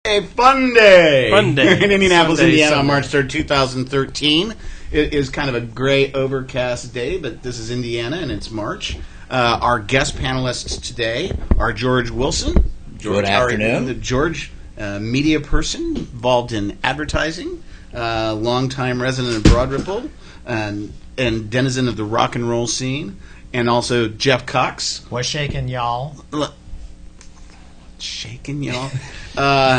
a fun day. Fun day. In Indianapolis, Sunday, Indiana, on Sunday. March 3rd, 2013. It is kind of a gray, overcast day, but this is Indiana, and it's March. Our guest panelists today are George Wilson. Good afternoon. George, media person involved in advertising, longtime resident of Broad Ripple, and denizen of the rock and roll scene, and also Jeff Cox. What's shaking, y'all? Shaking, y'all.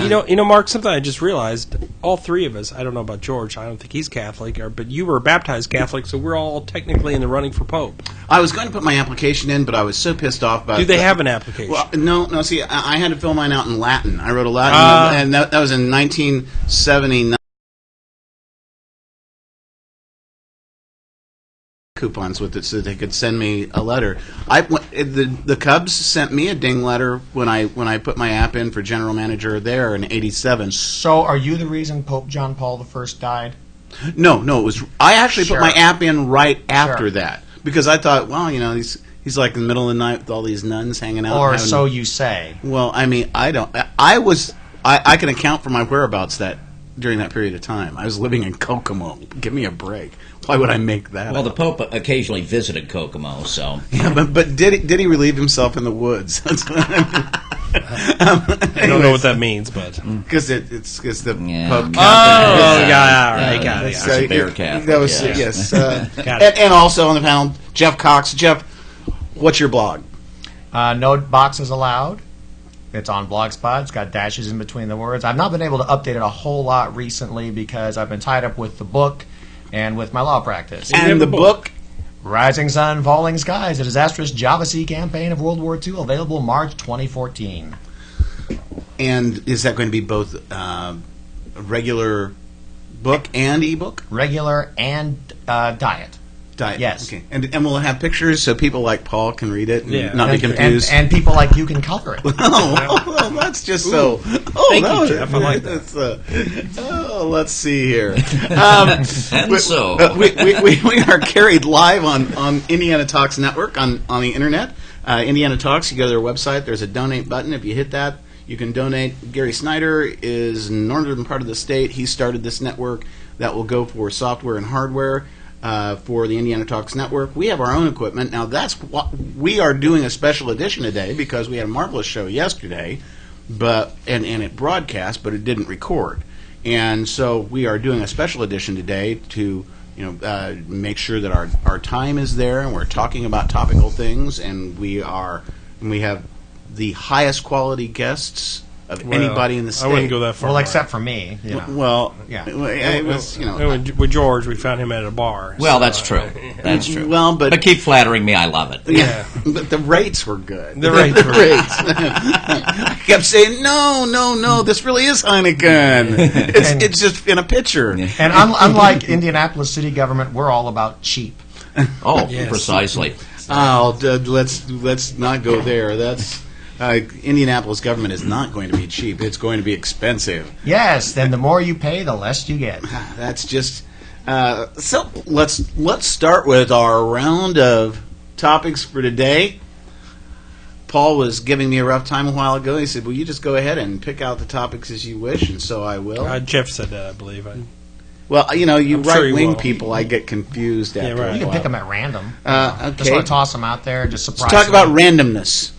You know, Mark. Something I just realized. All three of us. I don't know about George. I don't think he's Catholic, but you were baptized Catholic, so we're all technically in the running for Pope. I was going to put my application in, but I was so pissed off about it. Do they have an application? Well, no. See, I had to fill mine out in Latin. I wrote a Latin, and that was in 1979. Coupons with it so they could send me a letter. The Cubs sent me a ding letter when I put my app in for general manager there in '87. So, are you the reason Pope John Paul I died? No, it was. I actually put my app in right after Sure. that because I thought, well, you know, he's like in the middle of the night with all these nuns hanging out. Or so you say. Well, I mean, I don't. I can account for my whereabouts during that period of time. I was living in Kokomo. Give me a break. Why would I make that Well, up? the Pope occasionally visited Kokomo, so... Yeah, but did he relieve himself in the woods? That's what I don't know what that means, but because it's the Yeah. Pope. oh, Captain. yeah, all right, got it. It's a bear cat. That was yeah. yes. Got it. And also on the panel, Jeff Cox. Jeff, what's your blog? No boxes allowed. It's on Blogspot. It's got dashes in between the words. I've not been able to update it a whole lot recently because I've been tied up with the book and with my law practice. And the book. Rising Sun, Falling Skies, a disastrous Java C campaign of World War II, available March 2014. And is that going to be both a regular book and ebook? Regular and diet. Diet. Yes. Okay. And we'll have pictures so people like Paul can read it and Yeah. not be confused. And people like you can color it. Oh, that's just so. Oh, Thank that you, was- Jeff. I like that. That's, let's see here. So... we are carried live on Indiana Talks Network on the internet. Indiana Talks. You go to their website. There's a donate button. If you hit that, you can donate. Gary Snyder is northern part of the state. He started this network that will go for software and hardware. For the Indiana Talks Network. We have our own equipment. Now, that's what we are doing a special edition today because we had a marvelous show yesterday, and it broadcast, but it didn't record. And so we are doing a special edition today to make sure that our time is there and we're talking about topical things, and we have the highest quality guests of anybody in the state. I wouldn't go that far. Well, except for me. You know. Well, Yeah. it was, with George, we found him at a bar. Well, so, that's true. That's true. Well, but keep flattering me. I love it. yeah, but the rates were good. The rates were I kept saying, no, this really is Heineken. It's just in a pitcher. And unlike Indianapolis city government, we're all about cheap. Oh, Yes. precisely. Oh, let's not go there. That's Indianapolis government is not going to be cheap. It's going to be expensive. Yes, then the more you pay, the less you get. That's just so. Let's start with our round of topics for today. Paul was giving me a rough time a while ago. He said, "Well, you just go ahead and pick out the topics as you wish," and so I will. Jeff said that, I believe. Well, you I'm sure he right-wing will. people, I get confused after right. a You can while. pick them at random. Okay. Just want to toss them out there, just surprise Let's talk them. about randomness.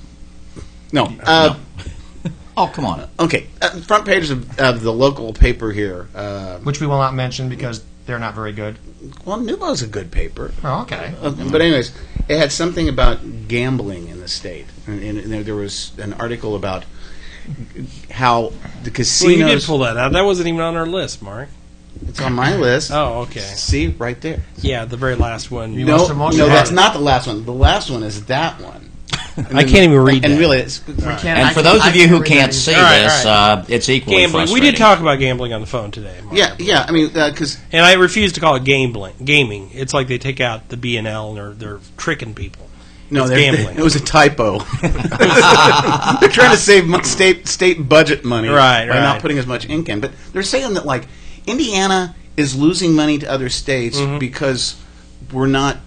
No. Oh, come on. Okay. Front page of the local paper here. Which we will not mention because they're not very good. Well, Nubo's a good paper. Oh, okay. But anyways, it had something about gambling in the state. And there was an article about how the Well, casinos... you did pull that out. That wasn't even on our list, Mark. It's on my list. Oh, okay. See, right there. Yeah, the very last one. You No, must have most no, of that's it. not the last one. The last one is that one. I can't even read And that. really, it's... And for those of you who can't see All right, this, all right. it's equally Gambling. We frustrating. did talk about gambling on the phone today, Mark. Yeah. I mean, because... And I refuse to call it gaming. It's like they take out the B&L and they're tricking people. No, It's they're- gambling. it was a typo. They're trying to save state budget money Right, by not right. putting as much ink in. But they're saying that, like, Indiana is losing money to other states because we're not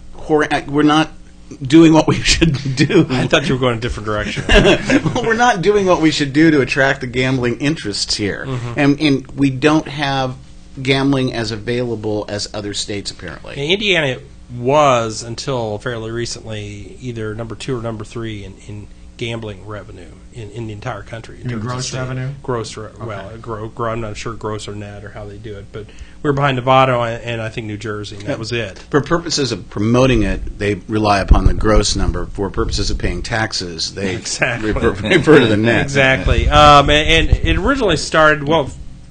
doing what we should do. I thought you were going a different direction. Well, we're not doing what we should do to attract the gambling interests here, and we don't have gambling as available as other states apparently. Indiana was, until fairly recently, either number 2 or number 3 in gambling revenue in the entire country. You mean gross revenue? I'm not sure gross or net or how they do it, but we were behind Nevada and I think New Jersey, and that was it. For purposes of promoting it, they rely upon the gross number. For purposes of paying taxes, they Exactly. refer to the net. Exactly. And it originally started,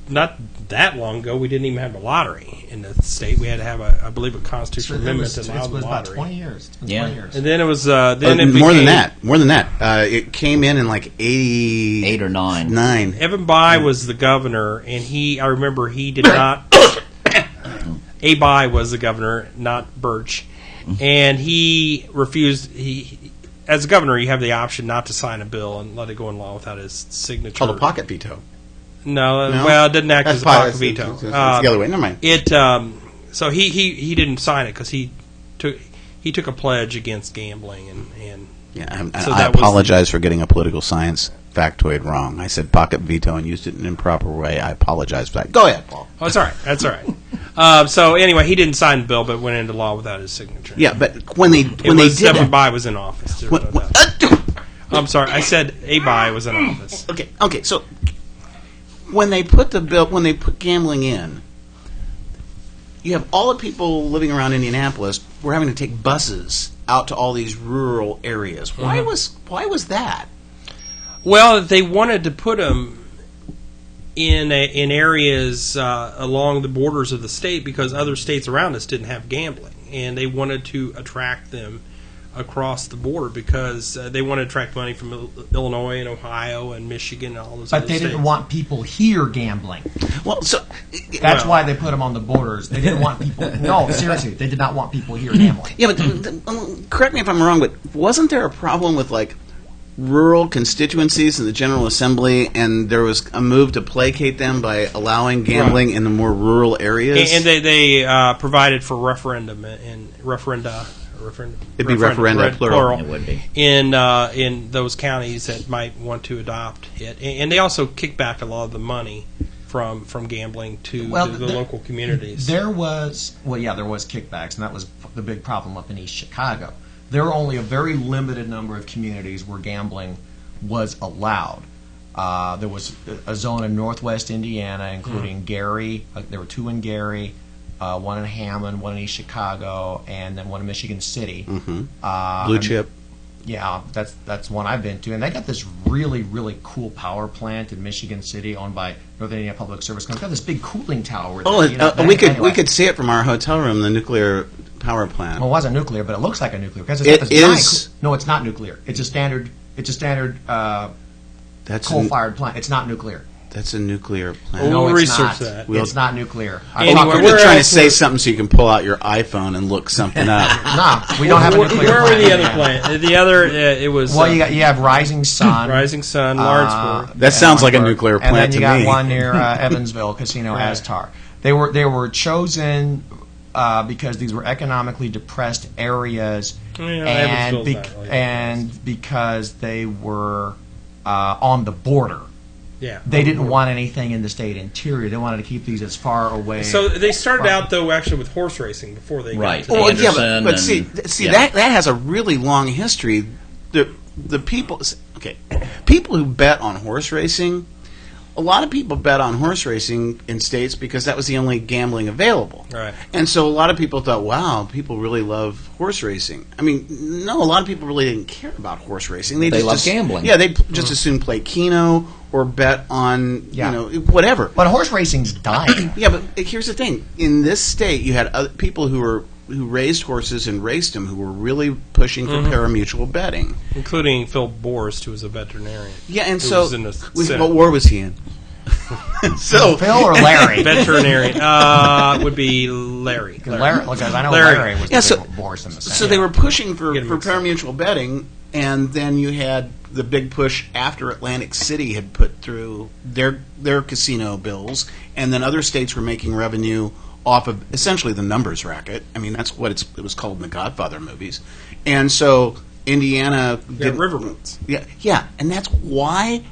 not that long ago, we didn't even have a lottery in the state. We had to have, I believe, a constitutional amendment to allow the about lottery. 20 years. It's been Yeah. 20 years. And then it was More than that. It came in like 8 or 9. 9. Evan Bayh was the governor, and I remember he did not. Bayh was the governor, not Birch, and he refused. As a governor, you have the option not to sign a bill and let it go in law without his signature. Called a pocket veto. No, No? well, it didn't act That's as a pocket it's- veto. it's the other way. Never mind. So he didn't sign it because he took a pledge against gambling and Yeah, So I that was apologize for getting a political science factoid wrong. I said pocket veto and used it in an improper way. I apologize for that. Go ahead, Paul. Oh, it's all right. That's all right. So anyway, he didn't sign the bill, but went into law without his signature. Yeah, but when they did Evan that, Bayh was in office. There was no doubt. I'm sorry. I said Bayh was in office. okay. So when they put gambling in, you have all the people living around Indianapolis. We're having to take buses out to all these rural areas. Why was that? Well, they wanted to put them in areas along the borders of the state because other states around us didn't have gambling, and they wanted to attract them across the border because they wanted to attract money from Illinois and Ohio and Michigan and all those other But they states. didn't want people here gambling. Well, so That's why they put them on the borders. They didn't want people. No, seriously, they did not want people here gambling. yeah, but correct me if I'm wrong, but wasn't there a problem with like rural constituencies in the General Assembly, and there was a move to placate them by allowing gambling in the more rural areas? And they provided for referendum and referenda. It'd be referenda, plural. It would be. In those counties that might want to adopt it, and they also kick back a lot of the money from gambling to the local communities. There was kickbacks, and that was the big problem up in East Chicago. There were only a very limited number of communities where gambling was allowed. There was a zone in northwest Indiana, including Gary. There were 2 in Gary, one in Hammond, one in East Chicago, and then one in Michigan City. Blue chip. Yeah, that's one I've been to, and they got this really, really cool power plant in Michigan City, owned by Northern Indiana Public Service. It's got this big cooling tower. We could see it from our hotel room, the nuclear power plant. Well, it wasn't nuclear, but it looks like a nuclear because It got this giant is. No, it's not nuclear. It's a standard That's coal-fired plant. It's not nuclear. That's a nuclear plant. We'll No, it's research not. that. It's not nuclear. Anyway, We're where just trying to else say were- something so you can pull out your iPhone and look something up. No, we don't have a nuclear Where plant. were the other plant? The other, it was Well, you have Rising Sun. Rising Sun, Lawrenceburg. That sounds like a Lawrenceburg. nuclear And plant then you to got me. one near Evansville Casino, Right. Astar. They were chosen because these were economically depressed areas, Yeah, and Evansville's not really and because they were on the border. Yeah. They didn't want anything in the state interior. They wanted to keep these as far away. So they started out though actually with horse racing before they Right. got to Well, Well, yeah, Anderson but see, yeah. that has a really long history. The people who bet on horse racing, a lot of people bet on horse racing in states because that was the only gambling available. Right. And so a lot of people thought, wow, people really love horse racing. I mean, no, a lot of people really didn't care about horse racing. They love gambling. Yeah, they just as soon play Keno or bet on, Yeah. whatever. but horse racing's dying. Yeah, but here's the thing. In this state, you had other people who raised horses and raced them who were really pushing for parimutuel betting. including Phil Borst, who was a veterinarian. Yeah, and Who so was in the Senate. what war was he in? So Phil or Larry? Veterinarian would be Larry. Larry, because I know Larry. Larry was Yeah, the so- big horse in the Senate. So they were pushing for Get 'em mixed up. parimutuel betting, and then you had the big push after Atlantic City had put through their casino bills, and then other states were making revenue off of essentially the numbers racket. I mean, that's what it was called in the Godfather movies. And so Indiana did riverboats. Yeah, and that's why.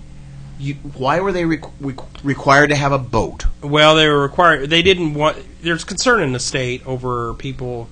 Why were they required to have a boat? Well, they were required. They didn't want. There's concern in the state over people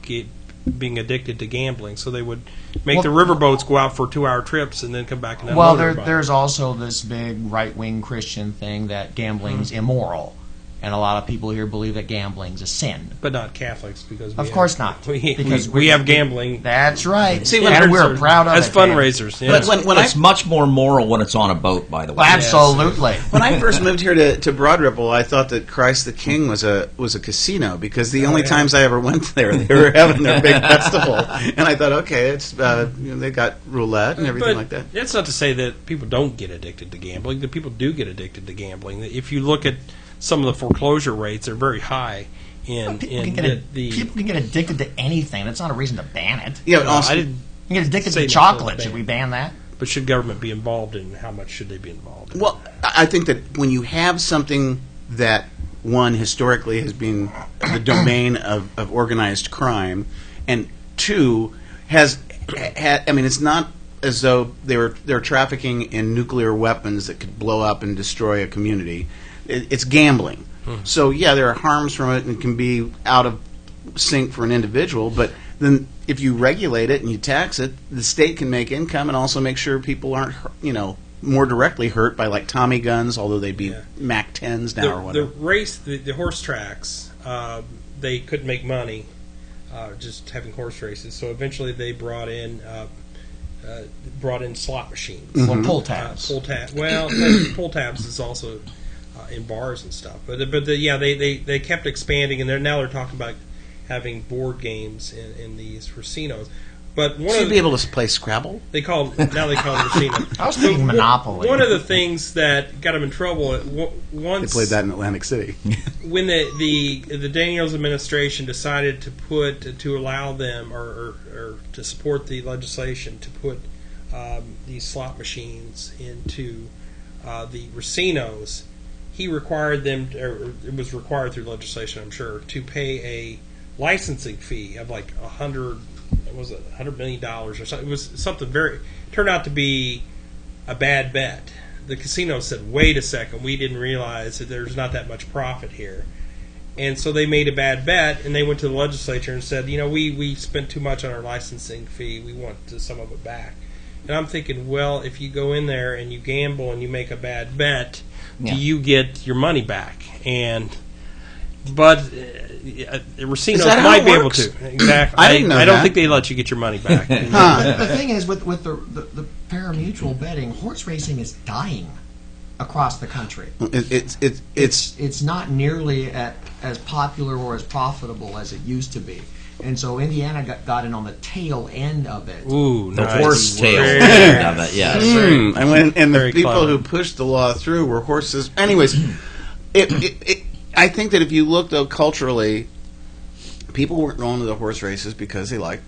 being addicted to gambling, so they would make the riverboats go out for 2-hour trips and then come back and unload. Well, there's also this big right-wing Christian thing that gambling's immoral. And a lot of people here believe that gambling's a sin. But not Catholics, because of course not. Because we have gambling. That's right. See, and we're proud of as it. fundraisers. Yeah. When it's much more moral when it's on a boat, by the way. Well, absolutely. When I first moved here to Broad Ripple, I thought that Christ the King was a casino, because the only times I ever went there, they were having their big festival, and I thought, okay, it's they got roulette and everything like that. That's not to say that people don't get addicted to gambling. That people do get addicted to gambling. If you look at some of the foreclosure rates, are very high. People can get addicted to anything. That's not a reason to ban it. Yeah, but also, I didn't. You get addicted to chocolate. Should we ban that? But should government be involved in how much should they be involved in? Well, I think that when you have something that, one, historically has been the domain of organized crime, and two, it's not as though they're trafficking in nuclear weapons that could blow up and destroy a community. It's gambling. So, yeah, there are harms from it and can be out of sync for an individual, but then if you regulate it and you tax it, the state can make income and also make sure people aren't, more directly hurt by, like, Tommy guns, although they'd be Mac 10s now or whatever. The horse tracks, they couldn't make money just having horse races, so eventually they brought in slot machines. Well, pull tabs. Well, pull tabs is also in bars and stuff, but they kept expanding, and now they're talking about having board games in these casinos. But should be able to play Scrabble. They call them casinos. I was thinking Monopoly. One of the things that got them in trouble once they played that in Atlantic City. When the Daniels administration decided to allow them or to support the legislation to put these slot machines into the casinos. He required them, or it was required through legislation, I'm sure, to pay a licensing fee of like $100 million or something. It was something turned out to be a bad bet. The casino said, wait a second, we didn't realize that there's not that much profit here. And so they made a bad bet, and they went to the legislature and said, we spent too much on our licensing fee, we want some of it back. And I'm thinking, well, if you go in there and you gamble and you make a bad bet, do you get your money back? But racinos might be able to. Exactly. I don't think they let you get your money back. The thing is, with the pari-mutuel betting, horse racing is dying across the country. It's not nearly as popular or as profitable as it used to be. And so Indiana got in on the tail end of it. Ooh, the nice. horse tail end of it, yes. And the people clever. who pushed the law through were horses. Anyways, I think that if you look, though, culturally, people weren't going to the horse races because they liked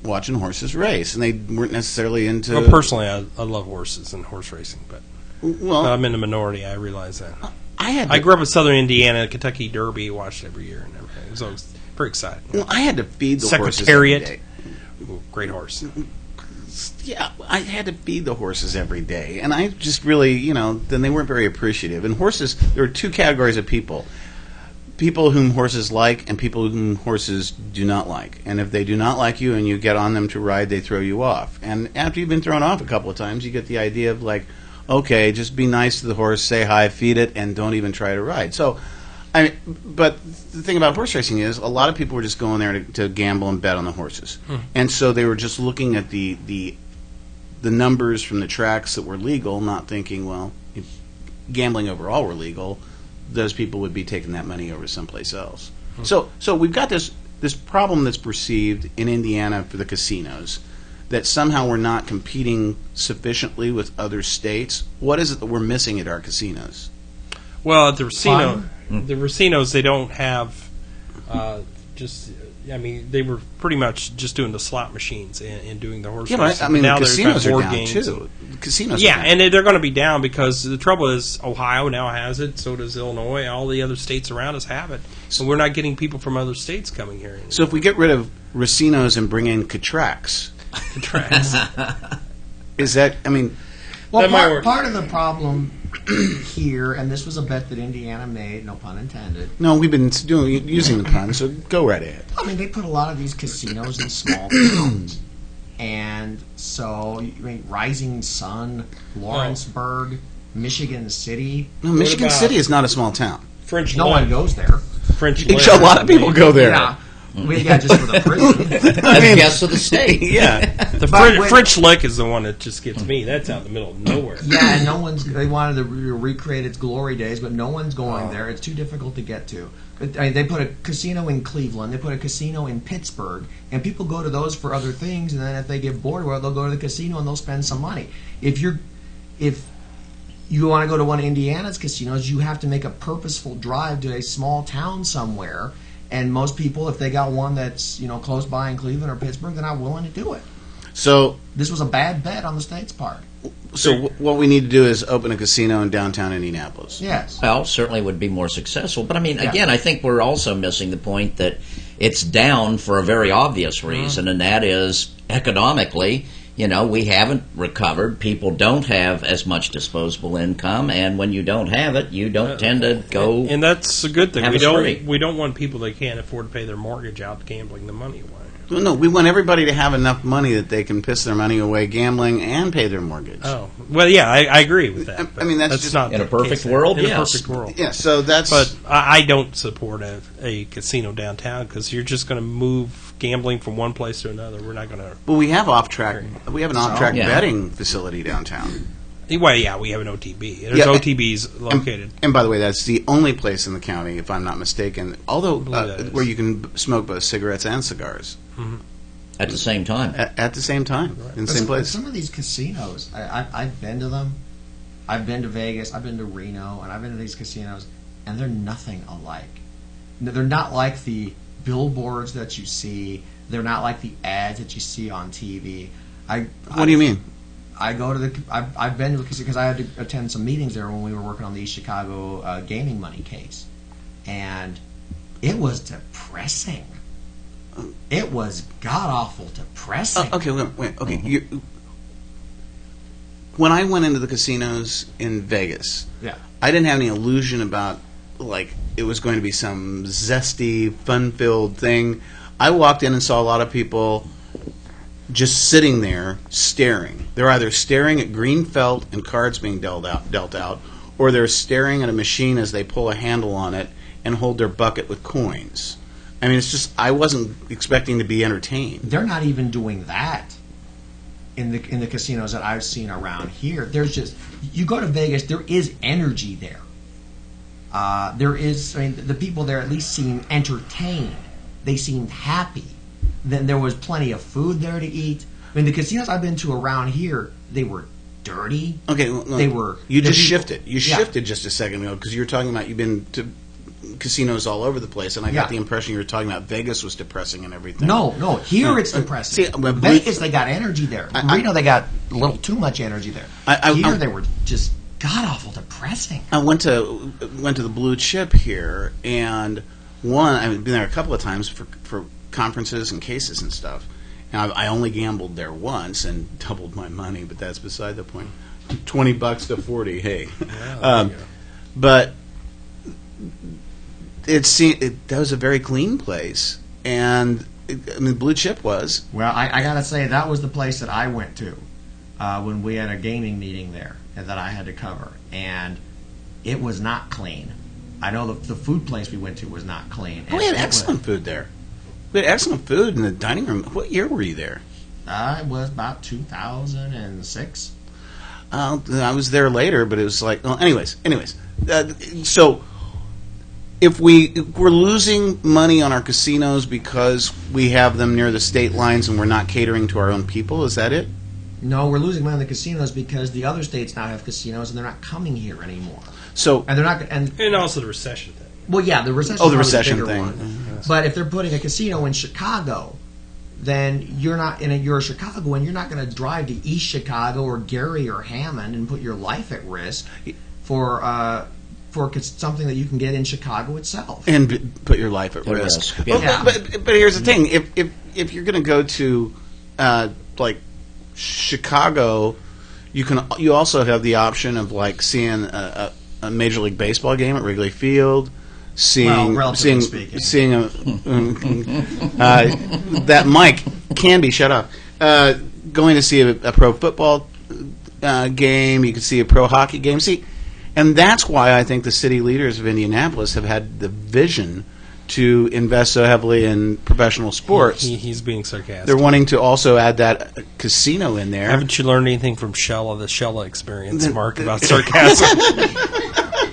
watching horses race, and they weren't necessarily into... Well, personally, I love horses and horse racing, but I'm in the minority, I realize that. I grew up in southern Indiana, Kentucky Derby, watched every year and everything. It was always very exciting. Well, I had to feed the horses every day. Ooh, great horse. Yeah, I had to feed the horses every day, and I just really, then they weren't very appreciative. And horses, there are two categories of people. People whom horses like and people whom horses do not like. And if they do not like you and you get on them to ride, they throw you off. And after you've been thrown off a couple of times, you get the idea of like, okay, just be nice to the horse, say hi, feed it, and don't even try to ride. So, but the thing about horse racing is a lot of people were just going there to gamble and bet on the horses. And so they were just looking at the numbers from the tracks that were legal, not thinking, well, if gambling overall were legal, those people would be taking that money over someplace else. So we've got this problem that's perceived in Indiana for the casinos, that somehow we're not competing sufficiently with other states. What is it that we're missing at our casinos? Well, at the casinos, they don't have just I mean, they were pretty much just doing the slot machines and doing the horse Yeah, racing. but I mean, now casinos they're are board down games. too. Casinos, Yeah, are down. and they're going to be down because the trouble is Ohio now has it, so does Illinois. All the other states around us have it. So we're not getting people from other states coming here anymore. So if we get rid of racinos and bring in Catrax, is that? I mean, Well, That might work. part of the problem here, and this was a bet that Indiana made, no pun intended. no, we've been using the pun, so go right ahead. I mean, they put a lot of these casinos in small towns. And so, I mean, Rising Sun, Lawrenceburg, Michigan City. No, Michigan about- City is not a small town. French No Lick. one goes there. French A Lick. lot of people go there. Yeah. Yeah, just for the prison. As guests of the state. Yeah. The But when- French Lick is the one that just gets me. That's out in the middle of nowhere. Yeah, and no one's. They wanted to recreate its glory days, but no one's going there. It's too difficult to get to. I mean, they put a casino in Cleveland. They put a casino in Pittsburgh, and people go to those for other things. And then if they get bored, well, they'll go to the casino and they'll spend some money. If you want to go to one of Indiana's casinos, you have to make a purposeful drive to a small town somewhere. And most people, if they got one that's close by in Cleveland or Pittsburgh, they're not willing to do it. So, This was a bad bet on the state's part. what we need to do is open a casino in downtown Indianapolis. Yes. Well, certainly would be more successful. But I mean, Yeah. again, I think we're also missing the point that it's down for a very obvious reason, and that is economically. We haven't recovered. People don't have as much disposable income, and when you don't have it, you don't tend to go. And that's a good thing. Have We a don't spree. we don't want people that can't afford to pay their mortgage out gambling the money away. Well, no, we want everybody to have enough money that they can piss their money away gambling and pay their mortgage. Oh well, yeah, I agree with that. I mean, that's just- not In a the perfect case. world, In yes. a perfect world. Yeah, so that's. But I don't support a casino downtown because you're just going to move gambling from one place to another. We're not going to. Well, we have off-track. We have an off-track Yeah. betting facility downtown. Well, yeah, we have an OTB. There's Yeah, OTBs located. And by the way, that's the only place in the county, if I'm not mistaken, although believe that is. where you can smoke both cigarettes and cigars At the same time. at the same time in the same place. Some of these casinos, I've been to them. I've been to Vegas. I've been to Reno, and I've been to these casinos, and they're nothing alike. They're not like the billboards that you see. They're not like the ads that you see on TV. What do you mean? I go to the. I've been to the casino because I had to attend some meetings there when we were working on the East Chicago gaming money case, and it was depressing. It was god awful depressing. Okay, wait. Okay, when I went into the casinos in Vegas, Yeah. I didn't have any illusion about like it was going to be some zesty, fun-filled thing. I walked in and saw a lot of people just sitting there staring. They're either staring at green felt and cards being dealt out, or they're staring at a machine as they pull a handle on it and hold their bucket with coins. I mean, it's just I wasn't expecting to be entertained. They're not even doing that in the casinos that I've seen around here. There's just you go to Vegas, there is energy there. There is. I mean, the people there at least seem entertained. They seemed happy. Then there was plenty of food there to eat. I mean, the casinos I've been to around here, they were dirty. Okay, well, no, They were- You the just people- shifted. You yeah. shifted just a second ago because you were talking about you've been to casinos all over the place, and I got Yeah. the impression you were talking about Vegas was depressing and everything. No, here it's depressing. see, but Vegas, they got energy there. Reno, they got a little too much energy there. Here, they were just god awful depressing. I went to the Blue Chip here, and I've been there a couple of times for conferences and cases and stuff. And I only gambled there once and doubled my money, but that's beside the point. $20 to 40. Hey, but that was a very clean place, and Blue Chip was. Well, I gotta say that was the place that I went to when we had a gaming meeting there and that I had to cover, and it was not clean. I know the food place we went to was not clean. We had excellent food there. We had excellent food in the dining room. What year were you there? It was about 2006. I was there later, but it was like, well, anyways. So if we're losing money on our casinos because we have them near the state lines and we're not catering to our own people, is that it? No, we're losing money on the casinos because the other states now have casinos and they're not coming here anymore. So And they're not. And And also the recession thing. well, yeah, the recession. the was recession bigger thing. one. happens. But if they're putting a casino in Chicago, then you're a Chicagoan. You're not going to drive to East Chicago or Gary or Hammond and put your life at risk for something that you can get in Chicago itself. And put your life at risk. Yeah. Well, but here's the thing: if you're going to go to like Chicago, you also have the option of like seeing a Major League Baseball game at Wrigley Field. Relatively speaking. Seeing that mic can be shut off. Going to see a pro football game, you can see a pro hockey game. See, and that's why I think the city leaders of Indianapolis have had the vision to invest so heavily in professional sports. He's being sarcastic. They're wanting to also add that casino in there. Haven't you learned anything from Shella, the Shella experience, Mark, about sarcasm?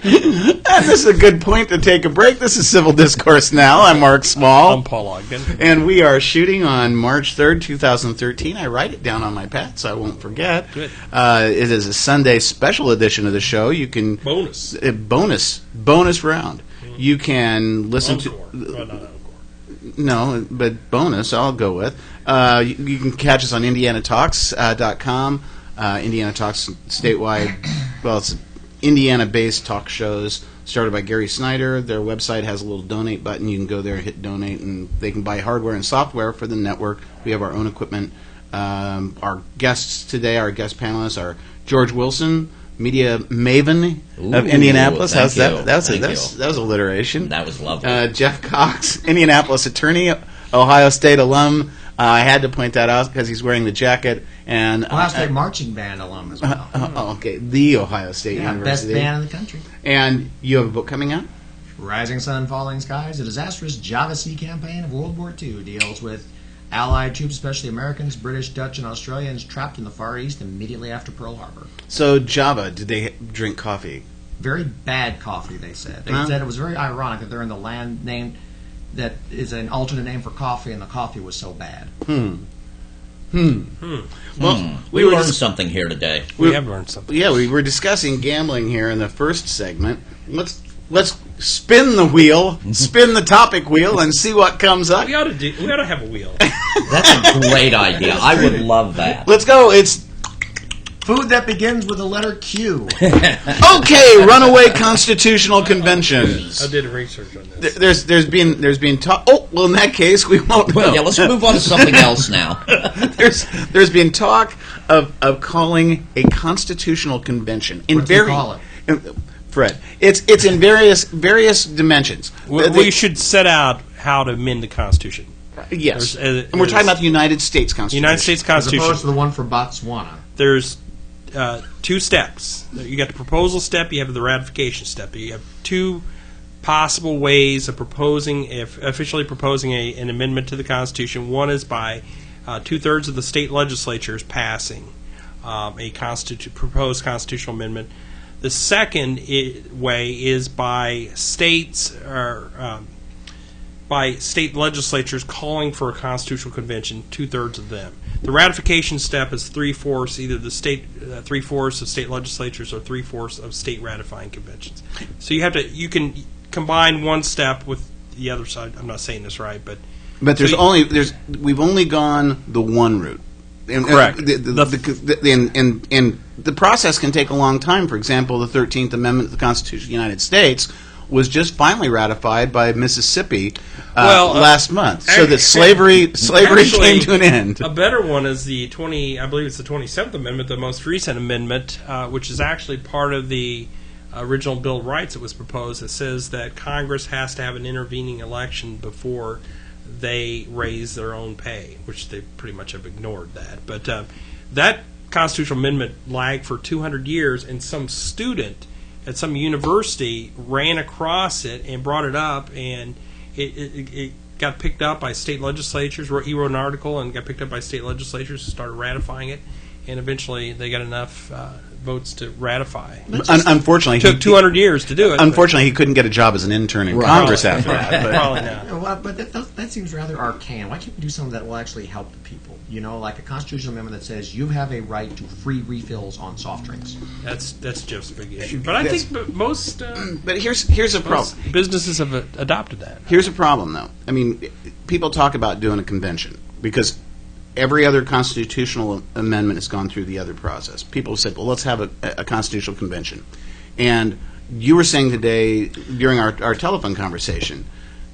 And this is a good point to take a break. This is Civil Discourse Now. I'm Mark Small. I'm Paul Ogden. And we are shooting on March 3rd, 2013. I write it down on my pad so I won't forget. Good. It is a Sunday special edition of the show. You can Bonus. Bonus round. You can listen Encore. to Well, not encore. no, but bonus I'll go with. You can catch us on IndianaTalks.com. Indiana Talks statewide. Well, it's Indiana-based talk shows started by Gary Snyder. Their website has a little donate button. You can go there and hit donate, and they can buy hardware and software for the network. We have our own equipment. Our guests today, our guest panelists, are George Wilson, media maven of Indianapolis. How's that? That was alliteration. That was lovely. Jeff Cox, Indianapolis attorney, Ohio State alum. I had to point that out because he's wearing the jacket. And Ohio State marching band alum as well. Okay, the Ohio State Best University. band in the country. And you have a book coming out? Rising Sun, Falling Skies, a disastrous Java Sea campaign of World War II deals with Allied troops, especially Americans, British, Dutch, and Australians, trapped in the Far East immediately after Pearl Harbor. So Java, did they drink coffee? Very bad coffee, they said. They said it was very ironic that they're in the land named that is an alternate name for coffee, and the coffee was so bad. Well, We learned something here today. We have learned something. Yeah, we were discussing gambling here in the first segment. Let's spin the wheel, spin the topic wheel, and see what comes up. We ought to have a wheel. That's a great idea. I would love that. Let's go. It's Food that begins with the letter Q. okay. Runaway constitutional conventions. I did research on this. There's been talk. Oh, well, in that case, we won't. Well, yeah, let's move on to something else now. There's been talk of calling a constitutional convention in What do you call it? Fred, it's in various dimensions. We should set out how to amend the Constitution. Yes, There's- and we're talking about the United States Constitution. United States As Constitution. opposed to the one for Botswana. There's two steps. You got the proposal step. You have the ratification step. You have two possible ways of officially proposing an amendment to the Constitution. One is by 2/3 of the state legislatures passing a proposed constitutional amendment. The second way is by states or by state legislatures calling for a constitutional convention, 2/3 of them. The ratification step is 3/4, either the state 3/4 of state legislatures or 3/4 of state ratifying conventions. So you can combine one step with the other side. I'm not saying this right, but we've only gone the one route. Correct. And the process can take a long time. For example, the 13th Amendment to the Constitution of the United States was just finally ratified by Mississippi last month, so that slavery came to an end. A better one is I believe it's the 27th Amendment, the most recent amendment, which is actually part of the original Bill of Rights that was proposed. That says that Congress has to have an intervening election before they raise their own pay, which they pretty much have ignored that. But that constitutional amendment lagged for 200 years, and some student at some university ran across it and brought it up, and it got picked up by state legislatures. He wrote an article and got picked up by state legislatures and started ratifying it, and eventually they got enough votes to ratify. Unfortunately, It took 200 years to do it. Unfortunately, he couldn't get a job as an intern in Congress after that. But Probably not. Well, but that seems rather arcane. Why can't we do something that will actually help the people? You know, like a constitutional amendment that says you have a right to free refills on soft drinks. That's Jeff's big issue. But I think most but here's a problem. businesses have adopted that. Here's a problem, though. I mean, people talk about doing a convention because every other constitutional amendment has gone through the other process. People said, well, let's have a constitutional convention. And you were saying today during our telephone conversation,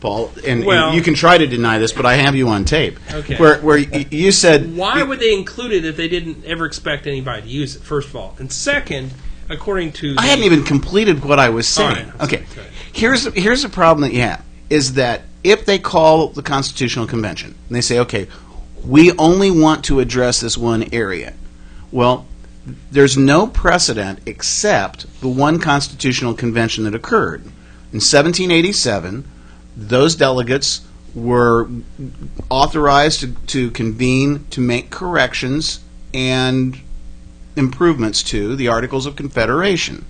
Paul, and you can try to deny this, but I have you on tape, Okay. where you said... Why would they include it if they didn't ever expect anybody to use it, first of all? And second, according to... I hadn't even completed what I was saying. All right. Okay, Sorry. here's the problem that you have, is that if they call the Constitutional Convention, and they say, okay, we only want to address this one area, well, there's no precedent except the one Constitutional Convention that occurred. In 1787, those delegates were authorized to convene to make corrections and improvements to the Articles of Confederation.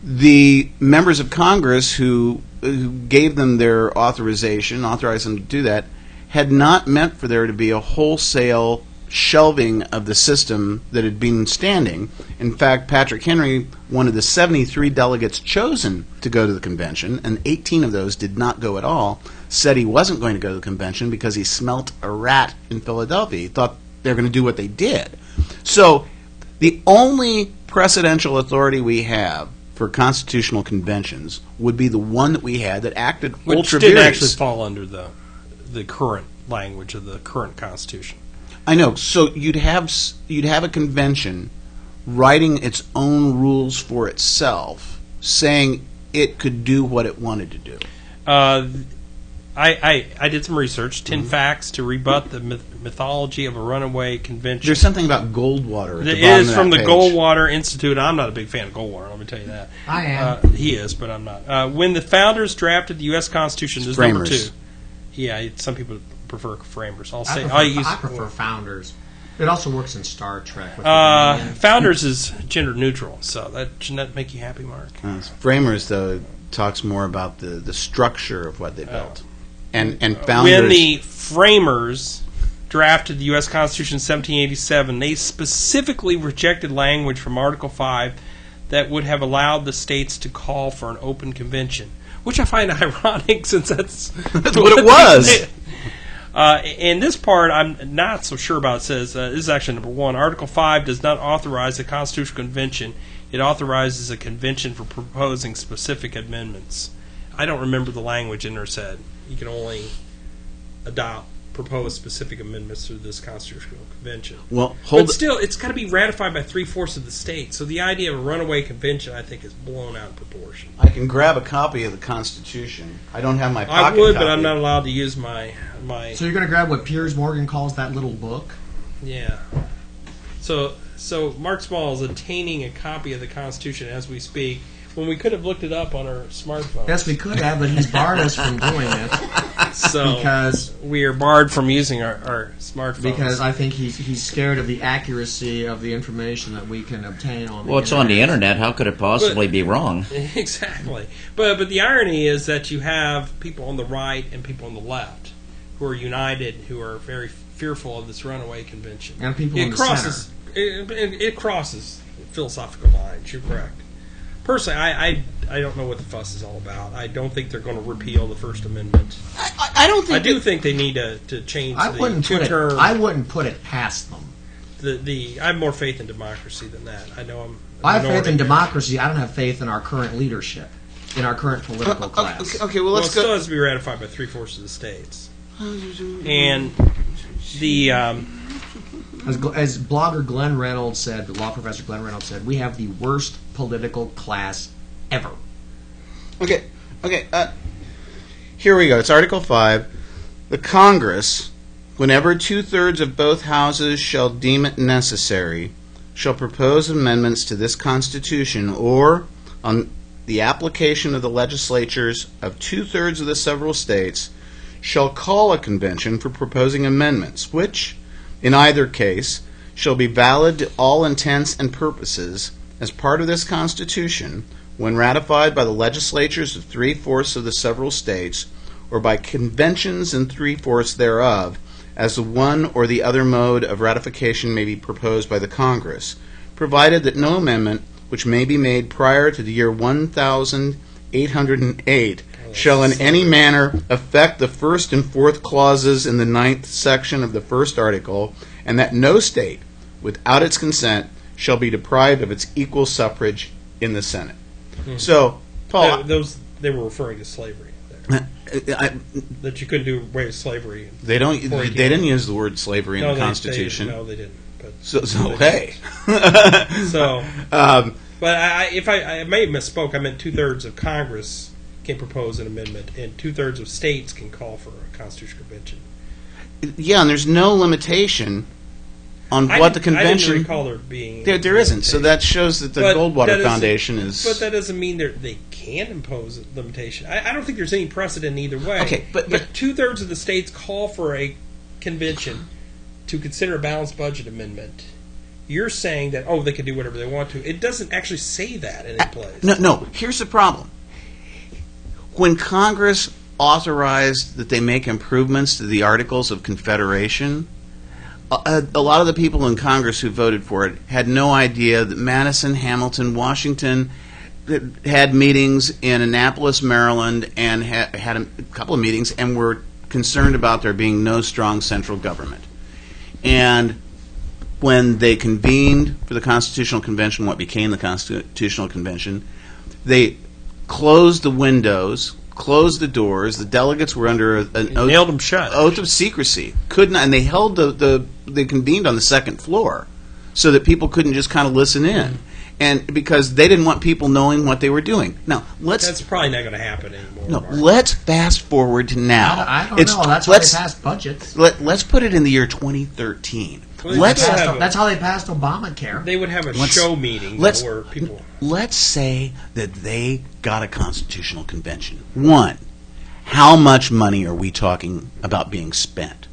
The members of Congress who gave them their authorized them to do that, had not meant for there to be a wholesale shelving of the system that had been standing. In fact, Patrick Henry, one of the 73 delegates chosen to go to the convention, and 18 of those did not go at all, said he wasn't going to go to the convention because he smelt a rat in Philadelphia. He thought they were going to do what they did. So the only precedential authority we have for constitutional conventions would be the one that we had that acted Which ultra didn't vires. actually fall under the current language of the current Constitution. I know. So you'd have a convention writing its own rules for itself, saying it could do what it wanted to do. I did some research, 10 facts to rebut the mythology of a runaway convention. There's something about Goldwater. At the It bottom is of from that the page. Goldwater Institute. I'm not a big fan of Goldwater, let me tell you that. I am. He is, but I'm not. When the founders drafted the U.S. Constitution, there's number Framers. 2. Yeah, some people prefer framers. I'll I say prefer founders. It also works in Star Trek. With founders is gender neutral, so shouldn't that make you happy, Mark? Framers, though, talks more about the structure of what they built. And founders... When the framers drafted the U.S. Constitution in 1787, they specifically rejected language from Article 5 that would have allowed the states to call for an open convention, which I find ironic since that's what it was. And this part I'm not so sure about. It says, this is actually number 1, Article 5 does not authorize a constitutional convention. It authorizes a convention for proposing specific amendments. I don't remember the language in there said. You can only propose specific amendments through this constitutional convention. Well, but still, it's got to be ratified by 3/4 of the states. So the idea of a runaway convention, I think, is blown out of proportion. I can grab a copy of the Constitution. I don't have my pocket I would, copy. but I'm not allowed to use my. So you're going to grab what Piers Morgan calls that little book? Yeah. So Mark Small is obtaining a copy of the Constitution as we speak, when we could have looked it up on our smartphone. Yes, we could have, but he's barred us from doing it. So because we are barred from using our smartphones. Because I think he's scared of the accuracy of the information that we can obtain on the Well, it's on the internet. How could it possibly be wrong? Exactly. But the irony is that you have people on the right and people on the left who are united, who are very fearful of this runaway convention. And people in the center. It crosses philosophical lines. You're correct. Personally, I don't know what the fuss is all about. I don't think they're going to repeal the First Amendment. I don't think. I do think they need to change the two-term. I wouldn't put it past them. I have more faith in democracy than that. I know I have faith in democracy. I don't have faith in our current leadership, in our current political class. Okay, well, let's it go. still has to be ratified by 3/4 of the states. And the as blogger Glenn Reynolds said, the law professor Glenn Reynolds said, we have the worst political class ever. Okay. Here we go. It's Article 5. The Congress, whenever 2/3 of both houses shall deem it necessary, shall propose amendments to this Constitution, or on the application of the legislatures of 2/3 of the several states, shall call a convention for proposing amendments, which, in either case, shall be valid to all intents and purposes as part of this Constitution when ratified by the legislatures of 3/4 of the several states or by conventions in 3/4 thereof, as the one or the other mode of ratification may be proposed by the Congress, provided that no amendment which may be made prior to the year 1808 shall in any manner affect the first and fourth clauses in the 9th section of the first article, and that no state, without its consent, shall be deprived of its equal suffrage in the Senate. So, Paul, They were referring to slavery there. That you couldn't do away with slavery. they didn't use the word slavery in the Constitution. No, they didn't. But So hey. So, but I may have misspoke. I meant 2/3 of Congress can propose an amendment, and 2/3 of states can call for a constitutional convention. Yeah, and there's no limitation on what the I convention. didn't recall there being. There isn't. So that shows that the But Goldwater that is- Foundation is. But that doesn't mean they can impose a limitation. I don't think there's any precedent either way. Okay, but- if 2/3 of the states call for a convention to consider a balanced budget amendment, you're saying that they can do whatever they want to. It doesn't actually say that in any place. No. Here's the problem. When Congress authorized that they make improvements to the Articles of Confederation, a lot of the people in Congress who voted for it had no idea that Madison, Hamilton, Washington had meetings in Annapolis, Maryland, and had a couple of meetings and were concerned about there being no strong central government. And when they convened for the Constitutional Convention, what became the Constitutional Convention, they closed the windows, closed the doors. The delegates were under an Nailed them shut. oath of secrecy. And they held they convened on the second floor so that people couldn't just kind of listen in. And because they didn't want people knowing what they were doing. Now, That's probably not going to happen anymore. No, Mark. let's fast forward to now. I don't know. That's why they passed budgets. Let's put it in the year 2013. Well, Let's That's how they passed Obamacare. They would have a Let's- show meeting let's- where people. Let's say that they got a constitutional convention. One, how much money are we talking about being spent?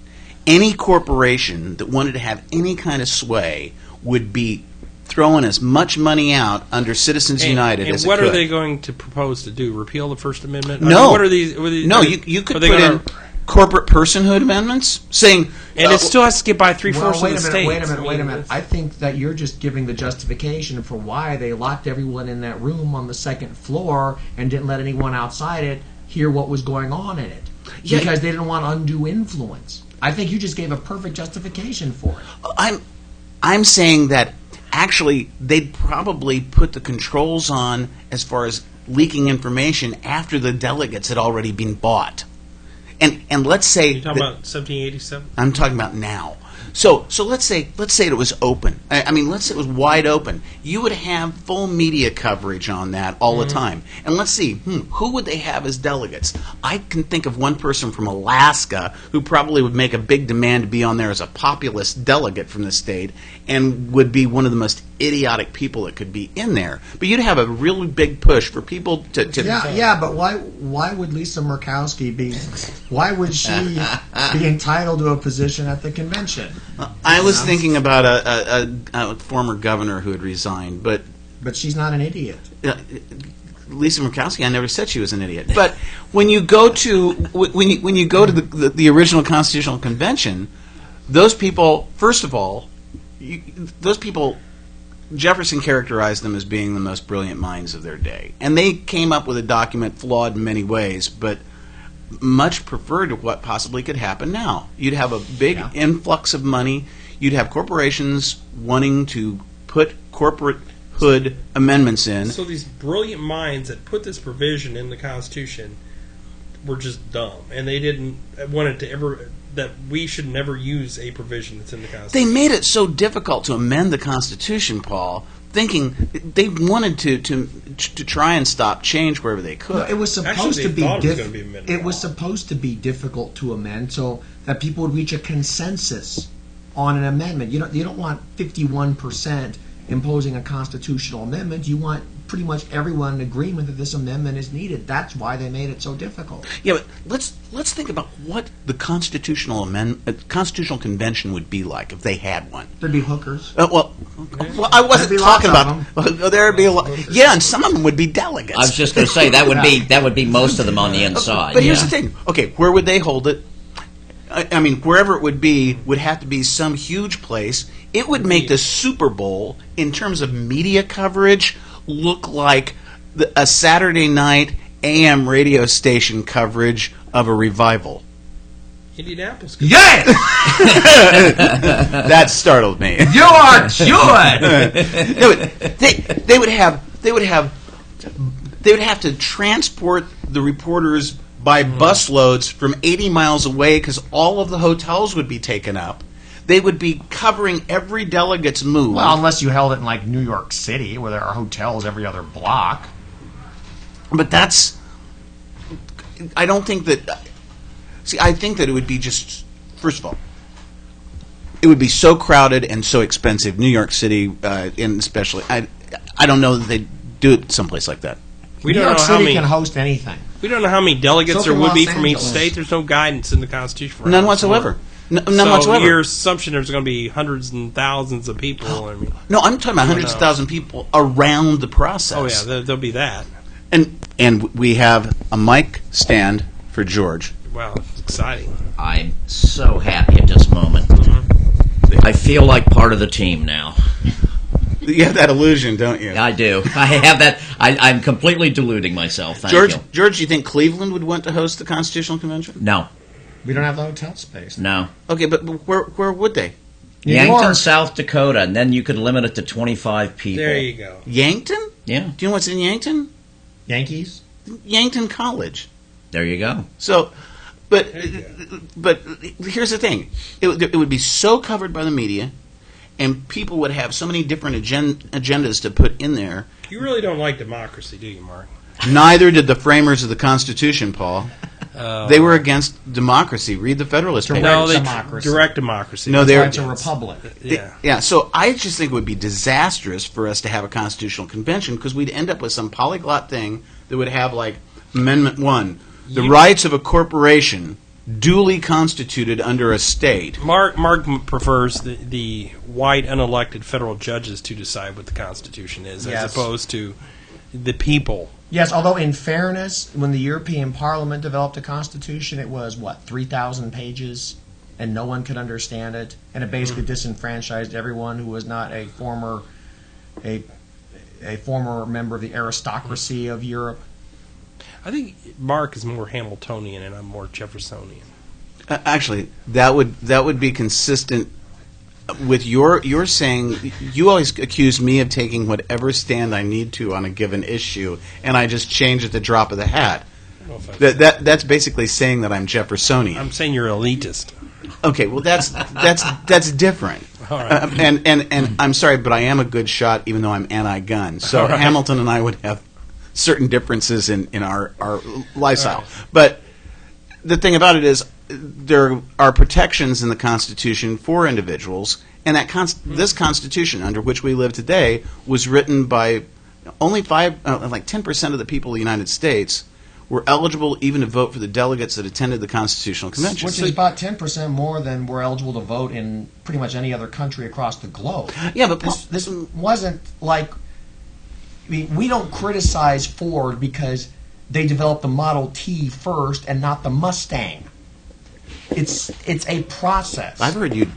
Any corporation that wanted to have any kind of sway would be throwing as much money out under Citizens United and as what it could. are they going to propose to do? Repeal the First Amendment? No. What are these? No, you could are they put gonna- in corporate personhood amendments saying... And it still has to get by 3/4 Wait of a the minute, states. wait a minute. I think that you're just giving the justification for why they locked everyone in that room on the second floor and didn't let anyone outside it hear what was going on in it. Yeah. Because they didn't want undue influence. I think you just gave a perfect justification for it. I'm saying that actually they'd probably put the controls on as far as leaking information after the delegates had already been bought. And let's say You're talking about 1787? I'm talking about now. So let's say it was open. I mean, let's say it was wide open. You would have full media coverage on that all the time. And let's see, who would they have as delegates? I can think of one person from Alaska who probably would make a big demand to be on there as a populist delegate from the state and would be one of the most idiotic people that could be in there. But you'd have a really big push for people to Yeah, but why would Lisa Murkowski be? Why would she be entitled to a position at the convention? I was thinking about a former governor who had resigned, but she's not an idiot. Lisa Murkowski, I never said she was an idiot. But when you go to the original Constitutional Convention, those people, first of all, Jefferson characterized them as being the most brilliant minds of their day, and they came up with a document flawed in many ways, but much preferred to what possibly could happen now. You'd have a big influx of money. You'd have corporations wanting to put corporate hood amendments in. So these brilliant minds that put this provision in the Constitution were just dumb, and they didn't want it to ever that we should never use a provision that's in the Constitution. They made it so difficult to amend the Constitution, Paul, thinking they wanted to try and stop change wherever they could. No, it was supposed Actually, to they be. thought it was gonna be amended It was supposed to be difficult to amend, so that people would reach a consensus on an amendment. You don't want 51% imposing a constitutional amendment, you want pretty much everyone in agreement that this amendment is needed. That's why they made it so difficult. Yeah, but let's think about what the constitutional convention would be like if they had one. There'd be hookers. Well, I wasn't There'd be talking lots about. There'd be a lot. Yeah, and some of them would be delegates. I was just going to say that would be most of them on the inside. But here's the thing. Okay, where would they hold it? I mean, wherever it would be would have to be some huge place. It would make the Super Bowl, in terms of media coverage, look like a Saturday night AM radio station coverage of a revival. Indianapolis. Yes! That startled me. You are cured! No, they would have to transport the reporters by busloads from 80 miles away because all of the hotels would be taken up. They would be covering every delegate's move. Well, unless you held it in like New York City, where there are hotels every other block. But that's... I don't think that... See, I think that it would be just... First of all, it would be so crowded and so expensive. New York City, and especially... I don't know that they'd do it someplace like that. We New don't York know how City many. can host anything. We don't know how many delegates So there can would be Los from each Angeles. state. There's no guidance in the Constitution. For None House whatsoever. None so whatsoever. your assumption there's going to be hundreds and thousands of people. I mean, No, I'm talking about hundreds of thousands of people around the process. oh yeah, there'll be that. And we have a mic stand for George. Wow, it's exciting. I'm so happy at this moment. I feel like part of the team now. You have that illusion, don't you? I do. I have that. I'm completely deluding myself. Thank you. George, do you think Cleveland would want to host the Constitutional Convention? No. We don't have the hotel space. No. Okay, but where would they? New Yankton, York. South Dakota, and then you could limit it to 25 people. There you go. Yankton? Yeah, Do you know what's in Yankton? Yankees? Yankton College. there you go. So, but There you but here's the thing: it would be so covered by the media, and people would have so many different agendas to put in there. You really don't like democracy, do you, Mark? Neither did the framers of the Constitution, Paul. They were against democracy. Read the Federalist Papers. No, they democracy. direct democracy. No, That's why they're it's a republic. Yeah. Yeah, so I just think it would be disastrous for us to have a constitutional convention because we'd end up with some polyglot thing that would have like Amendment 1, the rights of a corporation duly constituted under a state. Mark prefers the white unelected federal judges to decide what the Constitution is, Yes. as opposed to the people. Yes, although in fairness, when the European Parliament developed a constitution, it was, 3,000 pages, and no one could understand it, and it basically disenfranchised everyone who was not a former member of the aristocracy of Europe. I think Mark is more Hamiltonian and I'm more Jeffersonian. Actually, that would be consistent with your saying. You always accuse me of taking whatever stand I need to on a given issue, and I just change at the drop of the hat. I don't know if That's basically saying that I'm Jeffersonian. I'm saying you're elitist. Okay, well that's different. All right. And I'm sorry, but I am a good shot, even though I'm anti-gun. So All right. Hamilton and I would have certain differences in our lifestyle. All right. But the thing about it is, there are protections in the Constitution for individuals, and that this Constitution, under which we live today, was written by only 10% of the people of the United States were eligible even to vote for the delegates that attended the Constitutional Convention. Which is about 10% more than were eligible to vote in pretty much any other country across the globe. Yeah, but This wasn't like... I mean, we don't criticize Ford because they developed the Model T first and not the Mustang. It's a process. I've heard you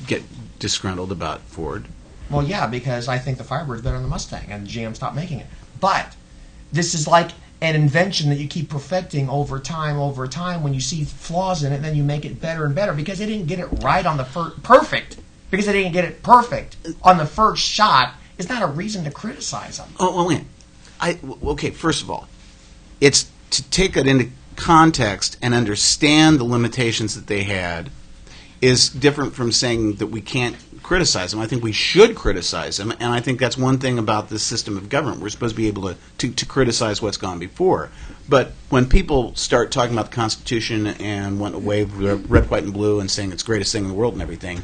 get disgruntled about Ford. Well, yeah, because I think the Firebird's better than the Mustang, and GM stopped making it. But this is like an invention that you keep perfecting over time. When you see flaws in it, then you make it better and better because they didn't get it right on the perfect. Because they didn't get it perfect on the first shot is not a reason to criticize them. Oh, well, wait. Okay, first of all, it's to take it into context and understand the limitations that they had is different from saying that we can't criticize them. I think we should criticize them, and I think that's one thing about this system of government. We're supposed to be able to criticize what's gone before. But when people start talking about the Constitution and want to wave red, white, and blue and saying it's the greatest thing in the world and everything,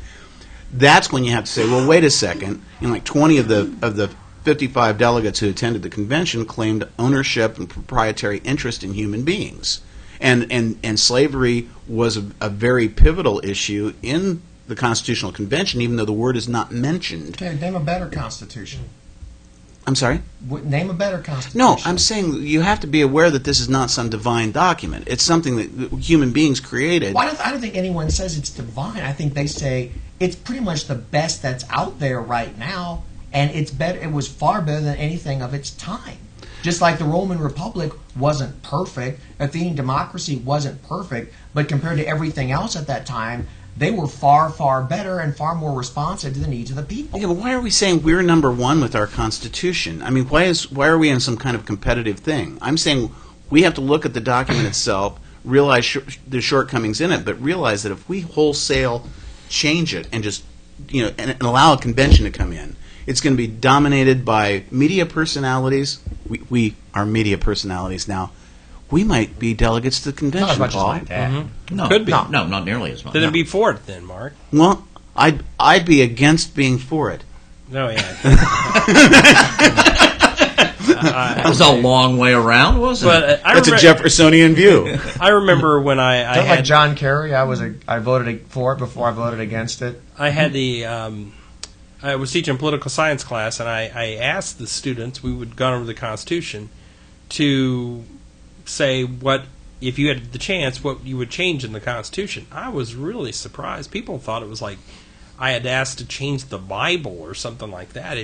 that's when you have to say, well, wait a second. Like 20 of the 55 delegates who attended the convention claimed ownership and proprietary interest in human beings. And slavery was a very pivotal issue in the Constitutional Convention, even though the word is not mentioned. Okay, name a better constitution. I'm sorry? Name a better constitution. No, I'm saying you have to be aware that this is not some divine document. It's something that human beings created. Well, I don't think anyone says it's divine. I think they say it's pretty much the best that's out there right now, and it's better. It was far better than anything of its time. Just like the Roman Republic wasn't perfect, Athenian democracy wasn't perfect, but compared to everything else at that time, they were far, far better and far more responsive to the needs of the people. Yeah, but why are we saying we're number one with our Constitution? I mean, why are we in some kind of competitive thing? I'm saying we have to look at the document itself, realize the shortcomings in it, but realize that if we wholesale change it and just and allow a convention to come in, it's going to be dominated by media personalities. We are media personalities now. We might be delegates to the convention, Not as much Paul. as my dad. Mm-hmm. No, Could be. No, not nearly as much. Then No. it'd be for it, then, Mark. Well, I'd be against being for it. No, yeah. That was a long way around, wasn't it? But That's a Jeffersonian view. I remember when I Don't had like John Kerry. I voted for it before I voted against it. I had I was teaching political science class, and I asked the students, we would go over the Constitution, to say what, if you had the chance, what you would change in the Constitution. I was really surprised. People thought it was like I had asked to change the Bible or something like that.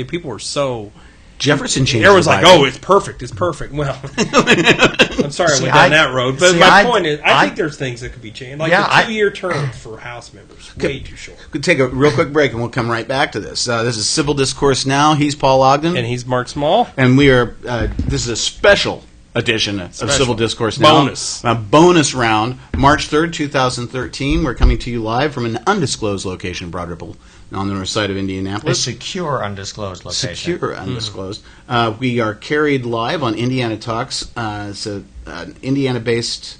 People were so... Jefferson changed Everyone's the like, Bible. oh, it's perfect. Well, I'm sorry I went I- down that road. But see, my I- point is, I I- think there's things that could be changed. Like Yeah, the 2-year term for House members. Way too short. Could take a real quick break, and we'll come right back to this. This is Civil Discourse Now. He's Paul Ogden. And he's Mark Small. And we are, this is a special edition of Civil Discourse Now. Bonus. A bonus round. March 3rd, 2013. We're coming to you live from an undisclosed location in Broad Ripple on the north side of A Indianapolis. secure, undisclosed location. Secure, undisclosed. We are carried live on Indiana Talks. It's an Indiana-based,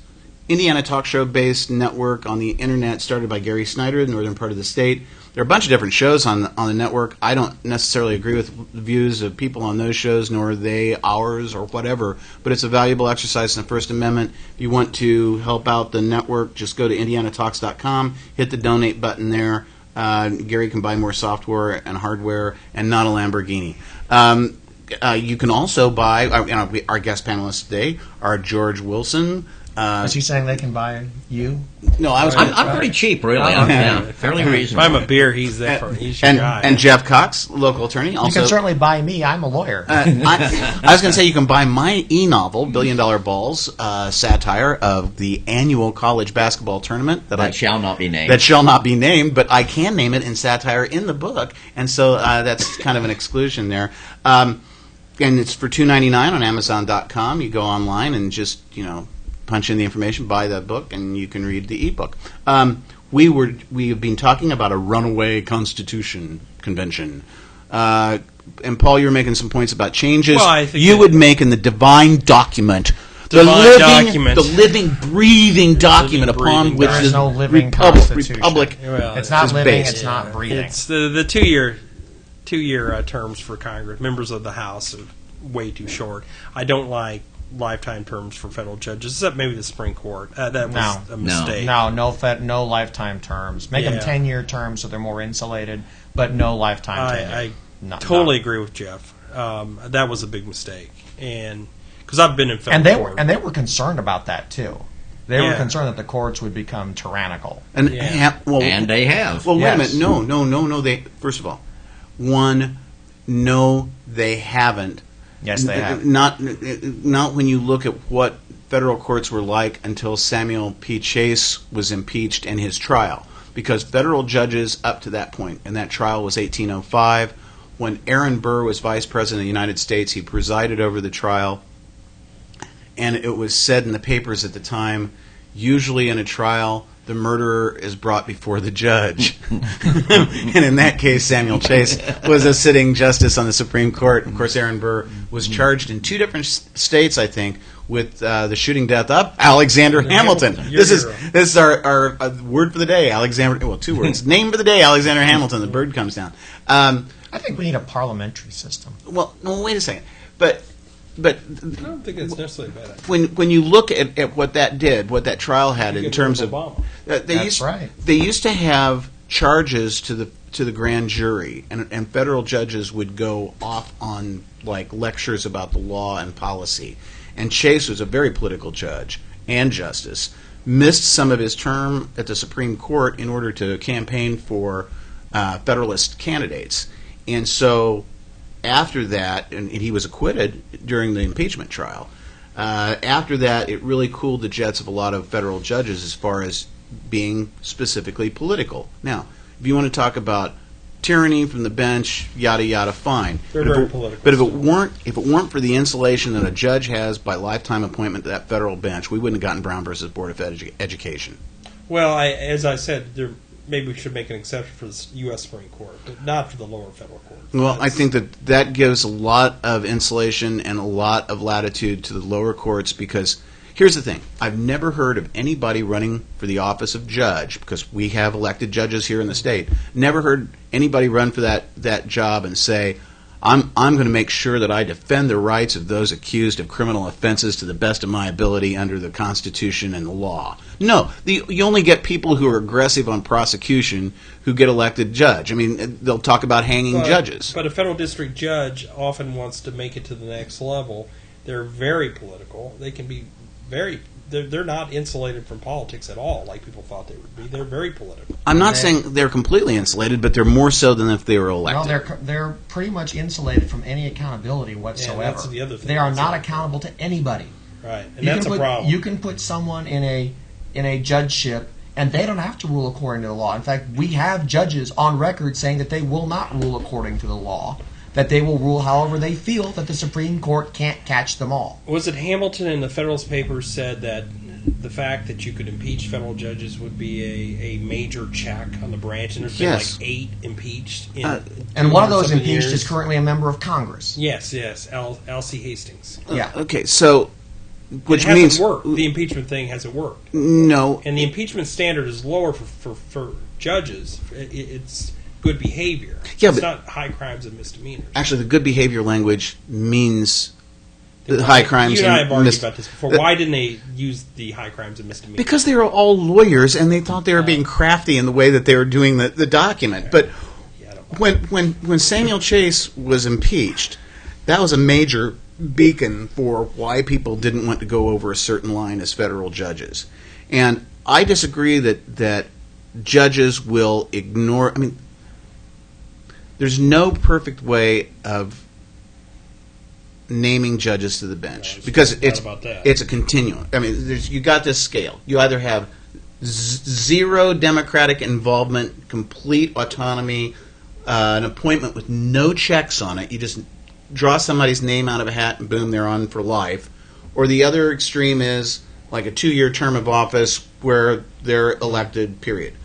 Indiana talk show-based network on the internet started by Gary Snyder, the northern part of the state. There are a bunch of different shows on the network. I don't necessarily agree with the views of people on those shows, nor are they ours or whatever, but it's a valuable exercise in the First Amendment. If you want to help out the network, just go to indianatalks.com, hit the donate button there. Gary can buy more software and hardware and not a Lamborghini. You can also buy, our guest panelists today are George Wilson. Is he saying they can buy you? No, I was. I'm pretty cheap, really. I'm fairly If reasonable. I'm a beer, he's there for he's your guy. and Jeff Cox, local attorney. Also, You can certainly buy me. I'm a lawyer. I was going to say you can buy my e-novel, Billion Dollar Balls, satire of the annual college basketball tournament that shall not be named. That shall not be named, but I can name it in satire in the book, and so that's kind of an exclusion there. And it's for $2.99 on Amazon.com. You go online and just punch in the information, buy the book, and you can read the ebook. We have been talking about a runaway Constitution convention. And Paul, you're making some points about changes Well, I think you that- would make in the divine document. Document. The living, breathing document upon breathing which There the is no living Republic Constitution. It's not is living. based. It's not breathing. It's the 2-year terms for Congress. Members of the House are way too short. I don't like lifetime terms for federal judges, except maybe the Supreme Court. That was a mistake. No lifetime terms. Make them Yeah. 10-year terms so they're more insulated, but no lifetime tenure. I No, totally no. agree with Jeff. That was a big mistake, and because I've been in federal court. And they were concerned about that too. They were Yeah. concerned that the courts would become tyrannical. And Yeah. and they have. Well, wait a Yes. minute. No. They first of all, no, they haven't. Yes, they have. Not when you look at what federal courts were like until Samuel P. Chase was impeached and his trial. Because federal judges up to that point, and that trial was 1805, when Aaron Burr was vice president of the United States, he presided over the trial, and it was said in the papers at the time, usually in a trial, the murderer is brought before the judge. And in that case, Samuel Chase was a sitting justice on the Supreme Court. Of course, Aaron Burr was charged in 2 different states, I think, with the shooting death of Alexander Hamilton. This is our word for the day, Alexander. Well, 2 words. Name for the day, Alexander Hamilton. The bird comes down. I think we need a parliamentary system. Well, no, wait a second. But I don't think it's necessarily bad. when you look at what that did, what that trial had in terms of Obama. They used to have charges to the grand jury, and federal judges would go off on like lectures about the law and policy. And Chase was a very political judge and justice. Missed some of his term at the Supreme Court in order to campaign for Federalist candidates, and so after that, and he was acquitted during the impeachment trial. After that, it really cooled the jets of a lot of federal judges as far as being specifically political. Now, if you want to talk about tyranny from the bench, yada yada, fine. They're very political. But if it weren't for the insulation that a judge has by lifetime appointment to that federal bench, we wouldn't have gotten Brown versus Board of Education. Well, as I said, maybe we should make an exception for the U.S. Supreme Court, but not for the lower federal court. Well, I think that gives a lot of insulation and a lot of latitude to the lower courts, because here's the thing. I've never heard of anybody running for the office of judge, because we have elected judges here in the state, never heard anybody run for that job and say, I'm going to make sure that I defend the rights of those accused of criminal offenses to the best of my ability under the Constitution and the law. No, you only get people who are aggressive on prosecution who get elected judge. I mean, they'll talk about hanging judges. But a federal district judge often wants to make it to the next level. They're very political. They can be they're not insulated from politics at all, like people thought they would be. They're very political. I'm not saying they're completely insulated, but they're more so than if they were elected. Well, they're pretty much insulated from any accountability whatsoever. Yeah, that's the other thing. They are not accountable to anybody. Right, and that's a problem. You can put someone in a judgeship, and they don't have to rule according to the law. In fact, we have judges on record saying that they will not rule according to the law, that they will rule however they feel, that the Supreme Court can't catch them all. Was it Hamilton in the Federalist Papers said that the fact that you could impeach federal judges would be a major check on the branch, and there's been like 8 impeached. And one of those impeached is currently a member of Congress. Yes, L.C. Hastings. Yeah. Okay, so which it means hasn't worked. The impeachment thing hasn't worked. No. And the impeachment standard is lower for judges. It's good behavior. Yeah, it's but not high crimes and misdemeanors. Actually, the good behavior language means the high crimes. You and I have argued about this before. Why didn't they use the high crimes and misdemeanors? Because they were all lawyers, and they thought they were being crafty in the way that they were doing the document. But when Samuel Chase was impeached, that was a major beacon for why people didn't want to go over a certain line as federal judges. And I disagree that judges will ignore. I mean, there's no perfect way of naming judges to the bench, because it's a continuum. I mean, you got this scale. You either have zero democratic involvement, complete autonomy, an appointment with no checks on it. You just draw somebody's name out of a hat and boom, they're on for life. Or the other extreme is like a 2-year term of office where they're elected, period.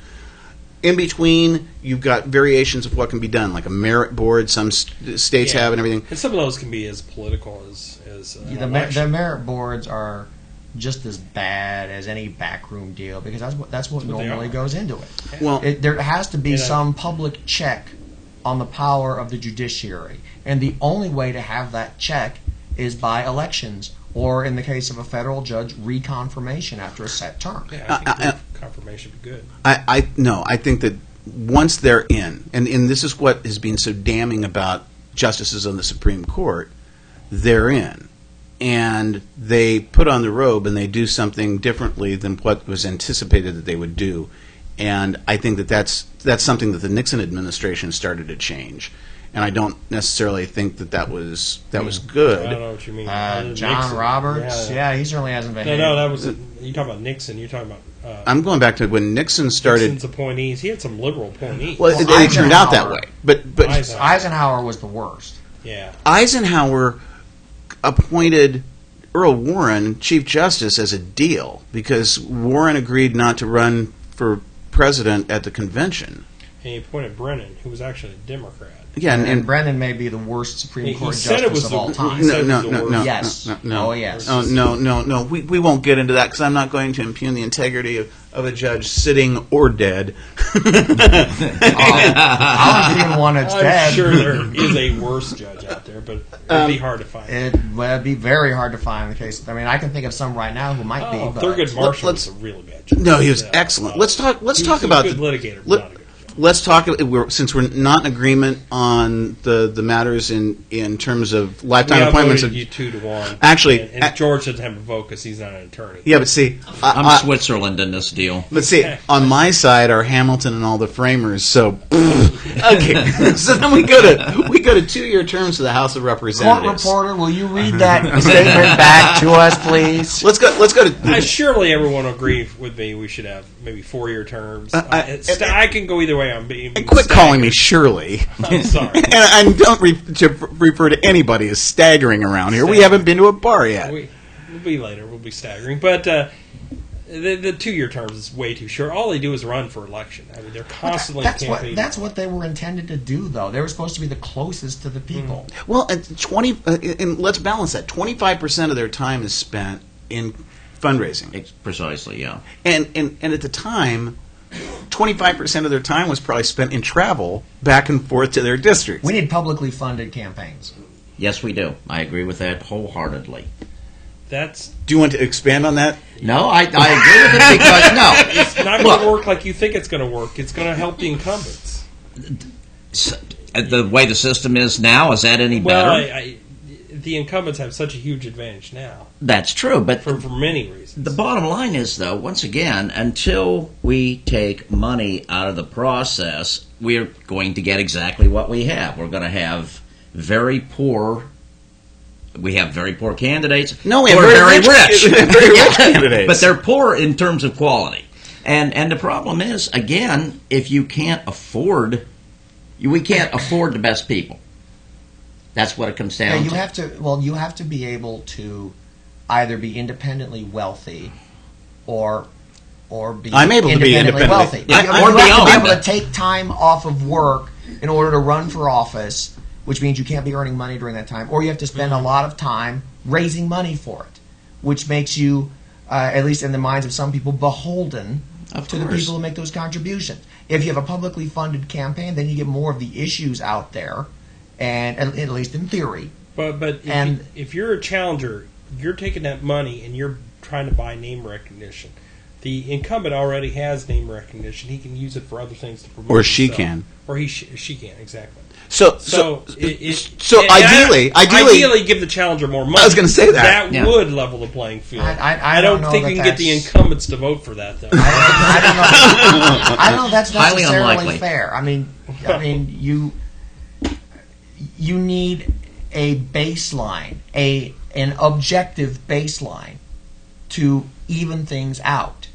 In between, you've got variations of what can be done, like a merit board. Some states have and everything. And some of those can be as political as the merit boards are just as bad as any backroom deal, because that's what normally goes into it. Well, there has to be some public check on the power of the judiciary, and the only way to have that check is by elections, or in the case of a federal judge, reconfirmation after a set term. Yeah, I think confirmation would be good. I think that once they're in, and this is what has been so damning about justices on the Supreme Court, they're in. And they put on the robe and they do something differently than what was anticipated that they would do. And I think that's something that the Nixon administration started to change. And I don't necessarily think that was good. I don't know what you mean. John Nixon. Roberts, he certainly hasn't behaved. No, that was you talking about Nixon. You're talking about. I'm going back to when Nixon started. Nixon's appointees. He had some liberal appointees. Well, it turned out that way. But Eisenhower was the worst. Yeah. Eisenhower appointed Earl Warren Chief Justice as a deal, because Warren agreed not to run for president at the convention. And he appointed Brennan, who was actually a Democrat. Yeah, And Brennan may be the worst Supreme Court said it justice was of all time. he said it was the worst. Yes. No. Oh, yes. Oh, no. We won't get into that because I'm not going to impugn the integrity of a judge sitting or dead. I'll impugn one that's I'm dead. sure there is a worse judge out there, but it'd be hard to find. It'd be very hard to find the case. I mean, I can think of some right now who might be. But Thurgood Marshall was a really bad judge. No, he was excellent. Let's talk He was about a good litigator, but not a good judge. Let's talk. Since we're not in agreement on the matters in terms of lifetime appointments. I voted you 2-1. Actually, and George doesn't have a vote because he's not an attorney. Yeah, but see, I'm Switzerland in this deal. But see, on my side are Hamilton and all the framers. So okay, so then we go to 2-year terms to the House of Court Representatives. reporter, will you read that statement back to us, please? Let's go to. Surely everyone will agree with me. We should have maybe 4-year terms. I can go either way. I'm being And quit calling me Shirley. I'm sorry. and don't refer to anybody as staggering around here. We haven't been to a bar yet. We'll be later. We'll be staggering. But the 2-year terms is way too short. All they do is run for election. I mean, they're constantly campaigning. That's what they were intended to do, though. They were supposed to be the closest to the people. Well, and let's balance that. 25% of their time is spent in fundraising. Precisely, yeah. And at the time, 25% of their time was probably spent in travel back and forth to their districts. We need publicly funded campaigns. Yes, we do. I agree with that wholeheartedly. Do you want to expand on that? No, I agree with it because, no. It's not going to work like you think it's going to work. It's going to help the incumbents. The way the system is now, is that any better? Well, the incumbents have such a huge advantage now. That's true, but for many reasons. The bottom line is, though, once again, until we take money out of the process, we're going to get exactly what we have. We're going to have very poor. We have very poor candidates. No, we have very rich. Very rich candidates, but they're poor in terms of quality. And the problem is, again, if you can't afford, we can't afford the best people. That's what it comes down to. You have to be able to either be independently wealthy or be I'm able to be independently wealthy. Yeah, you have to be able to take time off of work in order to run for office, which means you can't be earning money during that time, or you have to spend a lot of time raising money for it, which makes you, at least in the minds of some people, beholden to the people who make those contributions. If you have a publicly funded campaign, then you get more of the issues out there, and at least in theory. But if you're a challenger, you're taking that money and you're trying to buy name recognition. The incumbent already has name recognition. He can use it for other things to promote. Or she himself. can. Or she can, exactly. So ideally, give the challenger more money. I was going to say that. That would level the playing field. I don't think you can get the incumbents to vote for that, though. I don't know. That's highly necessarily unlikely. Fair. I mean, you need a baseline, an objective baseline to even things out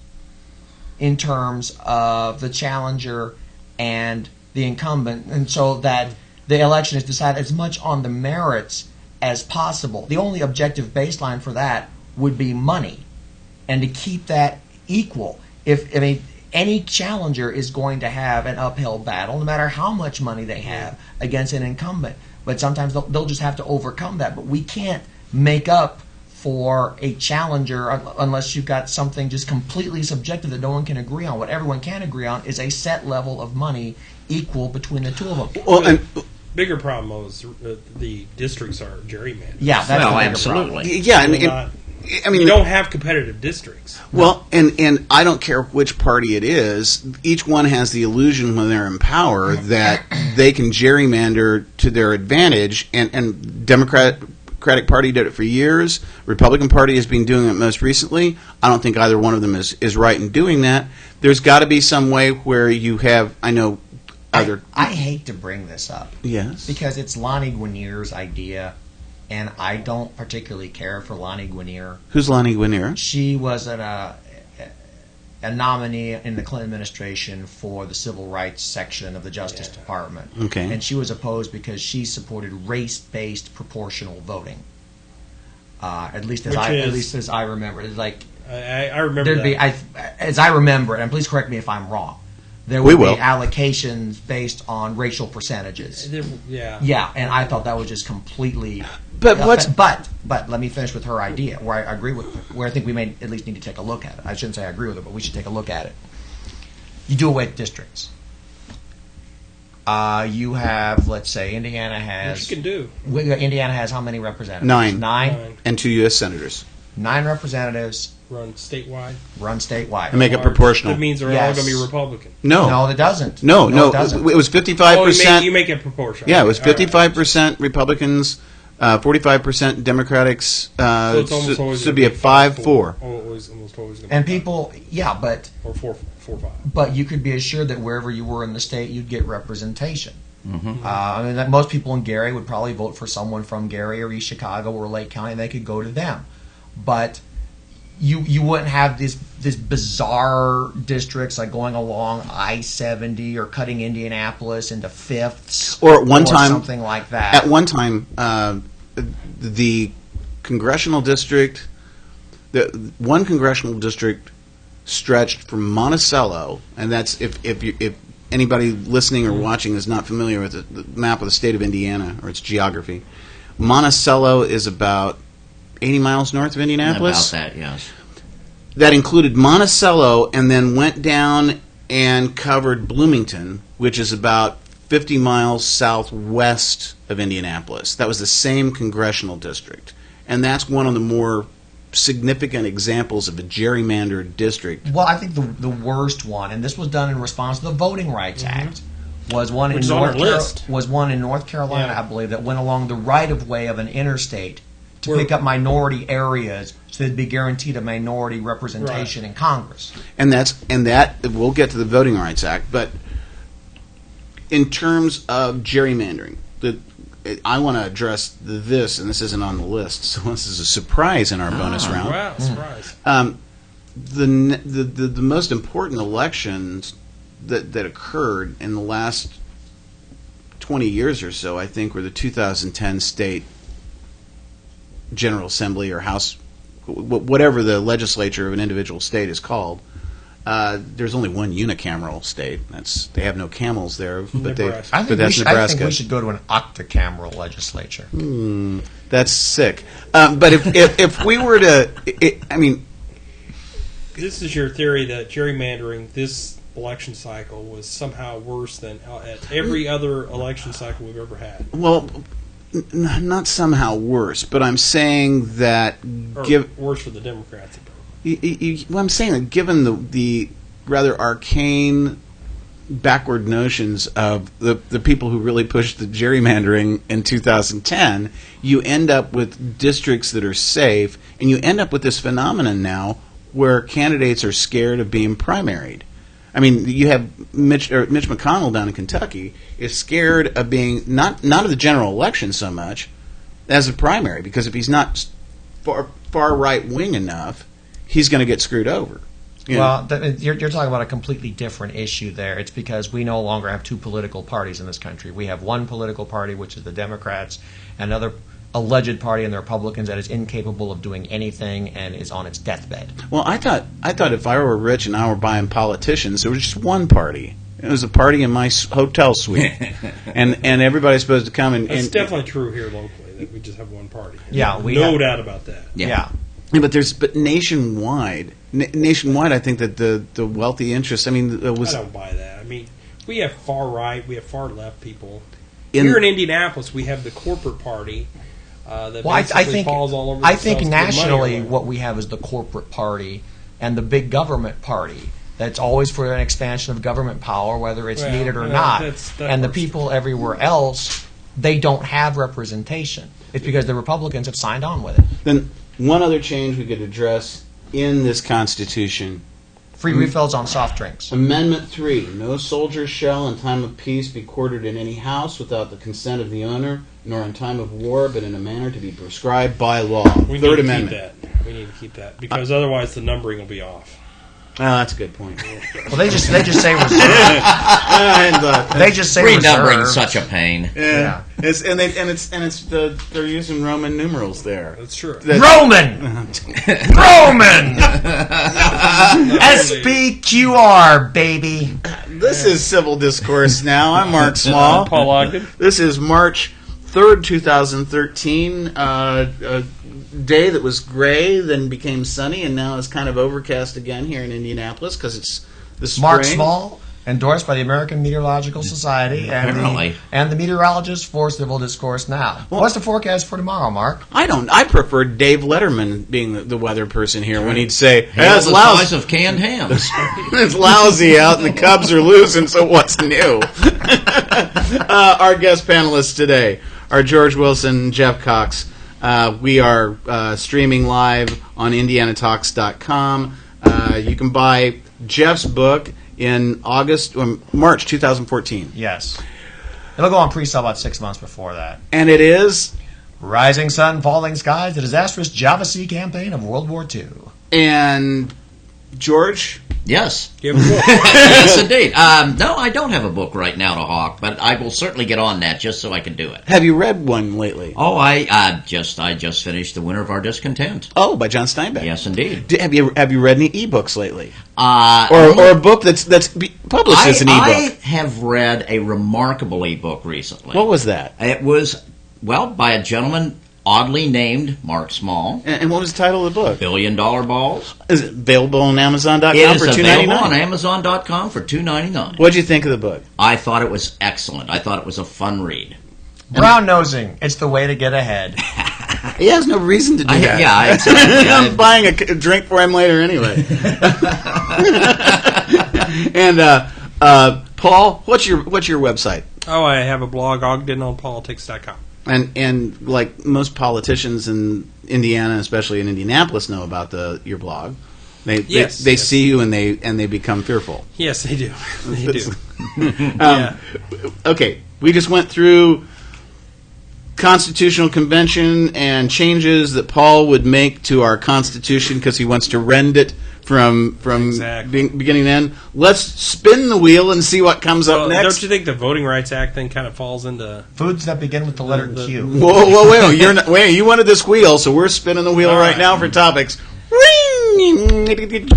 in terms of the challenger and the incumbent, and so that the election is decided as much on the merits as possible. The only objective baseline for that would be money, and to keep that equal. Any challenger is going to have an uphill battle, no matter how much money they have, against an incumbent. But sometimes they'll just have to overcome that. But we can't make up for a challenger unless you've got something just completely subjective that no one can agree on. What everyone can agree on is a set level of money equal between the two of them. Well, and bigger problem is the districts are gerrymandered. Yeah, that's a bigger absolutely. problem. Yeah, you don't have competitive districts. Well, and I don't care which party it is. Each one has the illusion when they're in power that they can gerrymander to their advantage. And Democratic Party did it for years. Republican Party has been doing it most recently. I don't think either one of them is right in doing that. There's got to be some way where you have. I hate to bring this up. Yes. Because it's Lonnie Guinier's idea, and I don't particularly care for Lonnie Guinier. Who's Lonnie Guinier? She was a nominee in the Clinton administration for the civil rights section of the Justice Department. Okay. And she was opposed because she supported race-based proportional voting. At least Which as I remember, it's like I remember there'd that. be as I remember it, and please correct me if I'm wrong. There We would will. be allocations based on racial percentages. Yeah. Yeah, and I thought that was just completely. But what's- but let me finish with her idea, where I agree with, where I think we may at least need to take a look at it. I shouldn't say I agree with her, but we should take a look at it. You do away with districts. You have, let's say, Indiana has. Which you can do. Indiana has how many representatives? Nine. Nine. And 2 U.S. senators. 9 representatives Run statewide. run statewide. And make it proportional. That means they're all Yes. going to be Republican. No, it doesn't. No, it doesn't. it was 55%. You make it proportional. Yeah, it was All right. 55% Republicans, 45% Democrats. So it's almost always should gonna be a 5-4. Almost always going to And be people, yeah, but 4-5. but you could be assured that wherever you were in the state, you'd get representation. I mean, that most people in Gary would probably vote for someone from Gary or East Chicago or Lake County, and they could go to them. But you wouldn't have these bizarre districts like going along I-70 or cutting Indianapolis into fifths, Or at one time, something like that. At one time, the congressional district, the one congressional district stretched from Monticello, and that's if anybody listening or watching is not familiar with the map of the state of Indiana or its geography. Monticello is about 80 miles north of Indianapolis. About that, yes. That included Monticello and then went down and covered Bloomington, which is about 50 miles southwest of Indianapolis. That was the same congressional district. And that's one of the more significant examples of a gerrymandered district. Well, I think the worst one, and this was done in response to the Voting Rights Act, was one Which in is on North our list. was one in North Carolina, Yeah. I believe, that went along the right of way of an interstate to Where- pick up minority areas, so they'd be guaranteed a minority representation in Congress. And that we'll get to the Voting Rights Act, but in terms of gerrymandering, I want to address this, and this isn't on the list, so this is a surprise in our bonus round. Wow, surprise. The most important elections that occurred in the last 20 years or so, I think, were the 2010 state General Assembly or House, whatever the legislature of an individual state is called. There's only one unicameral state. They have no camels there, but Nebraska. I think, that's I Nebraska. think we should go to an octocameral legislature. That's sick. But if we were to, I mean, This is your theory that gerrymandering this election cycle was somehow worse than at every other election cycle we've ever had. well, not somehow worse, but I'm saying that Or worse for the Democrats. I'm saying that given the rather arcane, backward notions of the people who really pushed the gerrymandering in 2010, you end up with districts that are safe, and you end up with this phenomenon now where candidates are scared of being primaried. I mean, you have Mitch McConnell down in Kentucky is scared of being not of the general election so much as a primary, because if he's not far right wing enough, he's going to get screwed over. You know? Well, you're talking about a completely different issue there. It's because we no longer have two political parties in this country. We have one political party, which is the Democrats, and another alleged party in the Republicans that is incapable of doing anything and is on its deathbed. Well, I thought if I were rich and I were buying politicians, there was just one party. It was a party in my hotel suite, and everybody's supposed to come and. It's and definitely true here locally that we just have one party. Yeah, we no have- doubt about that. Yeah. Yeah, but nationwide, I think that the wealthy interests. I mean, it was I don't buy that. I mean, we have far right, we have far left people. In- Here in Indianapolis, we have the corporate party that Well, I basically think falls all over. I think themselves to the money nationally, order. what we have is the corporate party and the big government party. That's always for an expansion of government power, whether it's Well, needed or yeah, not. that And the works. people everywhere else, they don't have representation. It's because the Republicans have signed on with it. then one other change we could address in this Constitution. Free refills on soft drinks. Amendment 3. No soldier shall in time of peace be quartered in any house without the consent of the owner, nor in time of war, but in a manner to be prescribed by law. We Third need Amendment. to keep that. We need to keep that because otherwise the numbering will be off. Oh, that's a good point. Well, they just say reserve. They just say Renumbering reserve. such a pain. Yeah. They're using Roman numerals there. That's true. Roman! Roman! SPQR, baby. This is Civil Discourse Now. I'm Mark Small. Paul Ogden. This is March 3rd, 2013. A day that was gray, then became sunny, and now is kind of overcast again here in Indianapolis because it's the spring. Mark Small, endorsed by the American Meteorological Society and the meteorologist for Civil Discourse Now. What's the forecast for tomorrow, Mark? I prefer Dave Letterman being the weather person here when he'd say, Hail the size of canned hams. it's lousy out and the Cubs are losing, so what's new? Our guest panelists today are George Wilson and Jeff Cox. We are streaming live on IndianaTalks.com. You can buy Jeff's book in March 2014. Yes. It'll go on pre-sale about 6 months before that. And it is? Rising Sun, Falling Skies, the disastrous Java Sea campaign of World War II. And George? Yes. You have a book. Yes, indeed. No, I don't have a book right now to hawk, but I will certainly get on that just so I can do it. Have you read one lately? Oh, I just finished The Winter of Our Discontent. Oh, by John Steinbeck. Yes, indeed. Have you read any ebooks lately? Or a book that's published as an ebook? I have read a remarkable ebook recently. What was that? It was, by a gentleman oddly named Mark Small. And what was the title of the book? $1 Billion Balls. Is it available on Amazon.com It is for $2.99? available on Amazon.com for $2.99. What did you think of the book? I thought it was excellent. I thought it was a fun read. Brown nosing. It's the way to get ahead. He has no reason to do that. Yeah, exactly. I'm buying a drink for him later anyway. And Paul, what's your website? Oh, I have a blog, OgdenOnPolitics.com. And like most politicians in Indiana, especially in Indianapolis, know about your blog. They see you and they become fearful. Yes, they do. They do. Okay, we just went through Constitutional Convention and changes that Paul would make to our Constitution because he wants to rend it from Exactly. beginning to end. Let's spin the wheel and see what comes up next. Don't you think the Voting Rights Act thing kind of falls into... Foods that begin with the letter Q. Whoa, wait! You wanted this wheel, so we're spinning the wheel All right right. now for topics. Ring!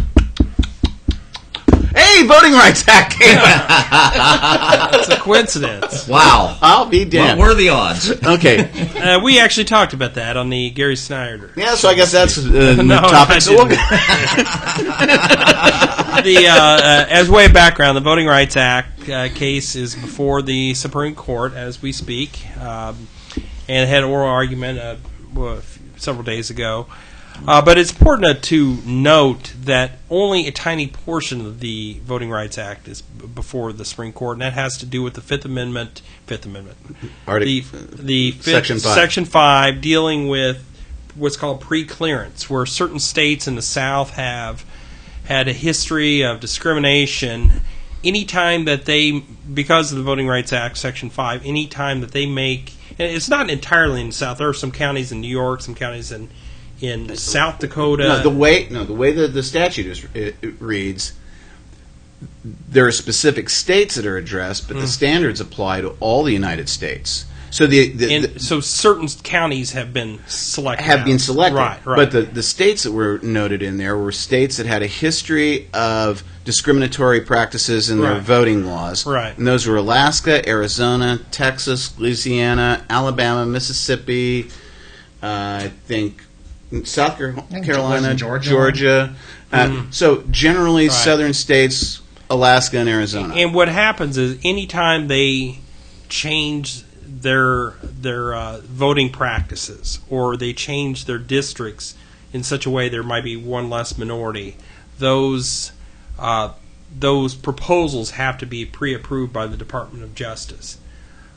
Hey, Voting Rights Act came out. It's a coincidence. Wow. I'll be damned. What were the odds? Okay. We actually talked about that on the Gary Snyder. Yeah, so I guess that's No, topic. I So we'll as way of background, the Voting Rights Act case is before the Supreme Court as we speak, and had an oral argument several days ago. But it's important to note that only a tiny portion of the Voting Rights Act is before the Supreme Court, and that has to do with the Fifth Amendment, Section 5, dealing with what's called pre-clearance, where certain states in the South have had a history of discrimination. Anytime that because of the Voting Rights Act, Section 5, anytime that they make, and it's not entirely in the South. There are some counties in New York, some counties in South Dakota. the way the statute reads, there are specific states that are addressed, but the standards apply to all the United States. So so certain counties have been selected. Right. But the states that were noted in there were states that had a history of discriminatory practices in their voting laws. Right. And those were Alaska, Arizona, Texas, Louisiana, Alabama, Mississippi, I think South Carolina, Georgia. So generally southern states, Alaska and Arizona. And what happens is anytime they change their voting practices or they change their districts in such a way there might be one less minority, those proposals have to be pre-approved by the Department of Justice.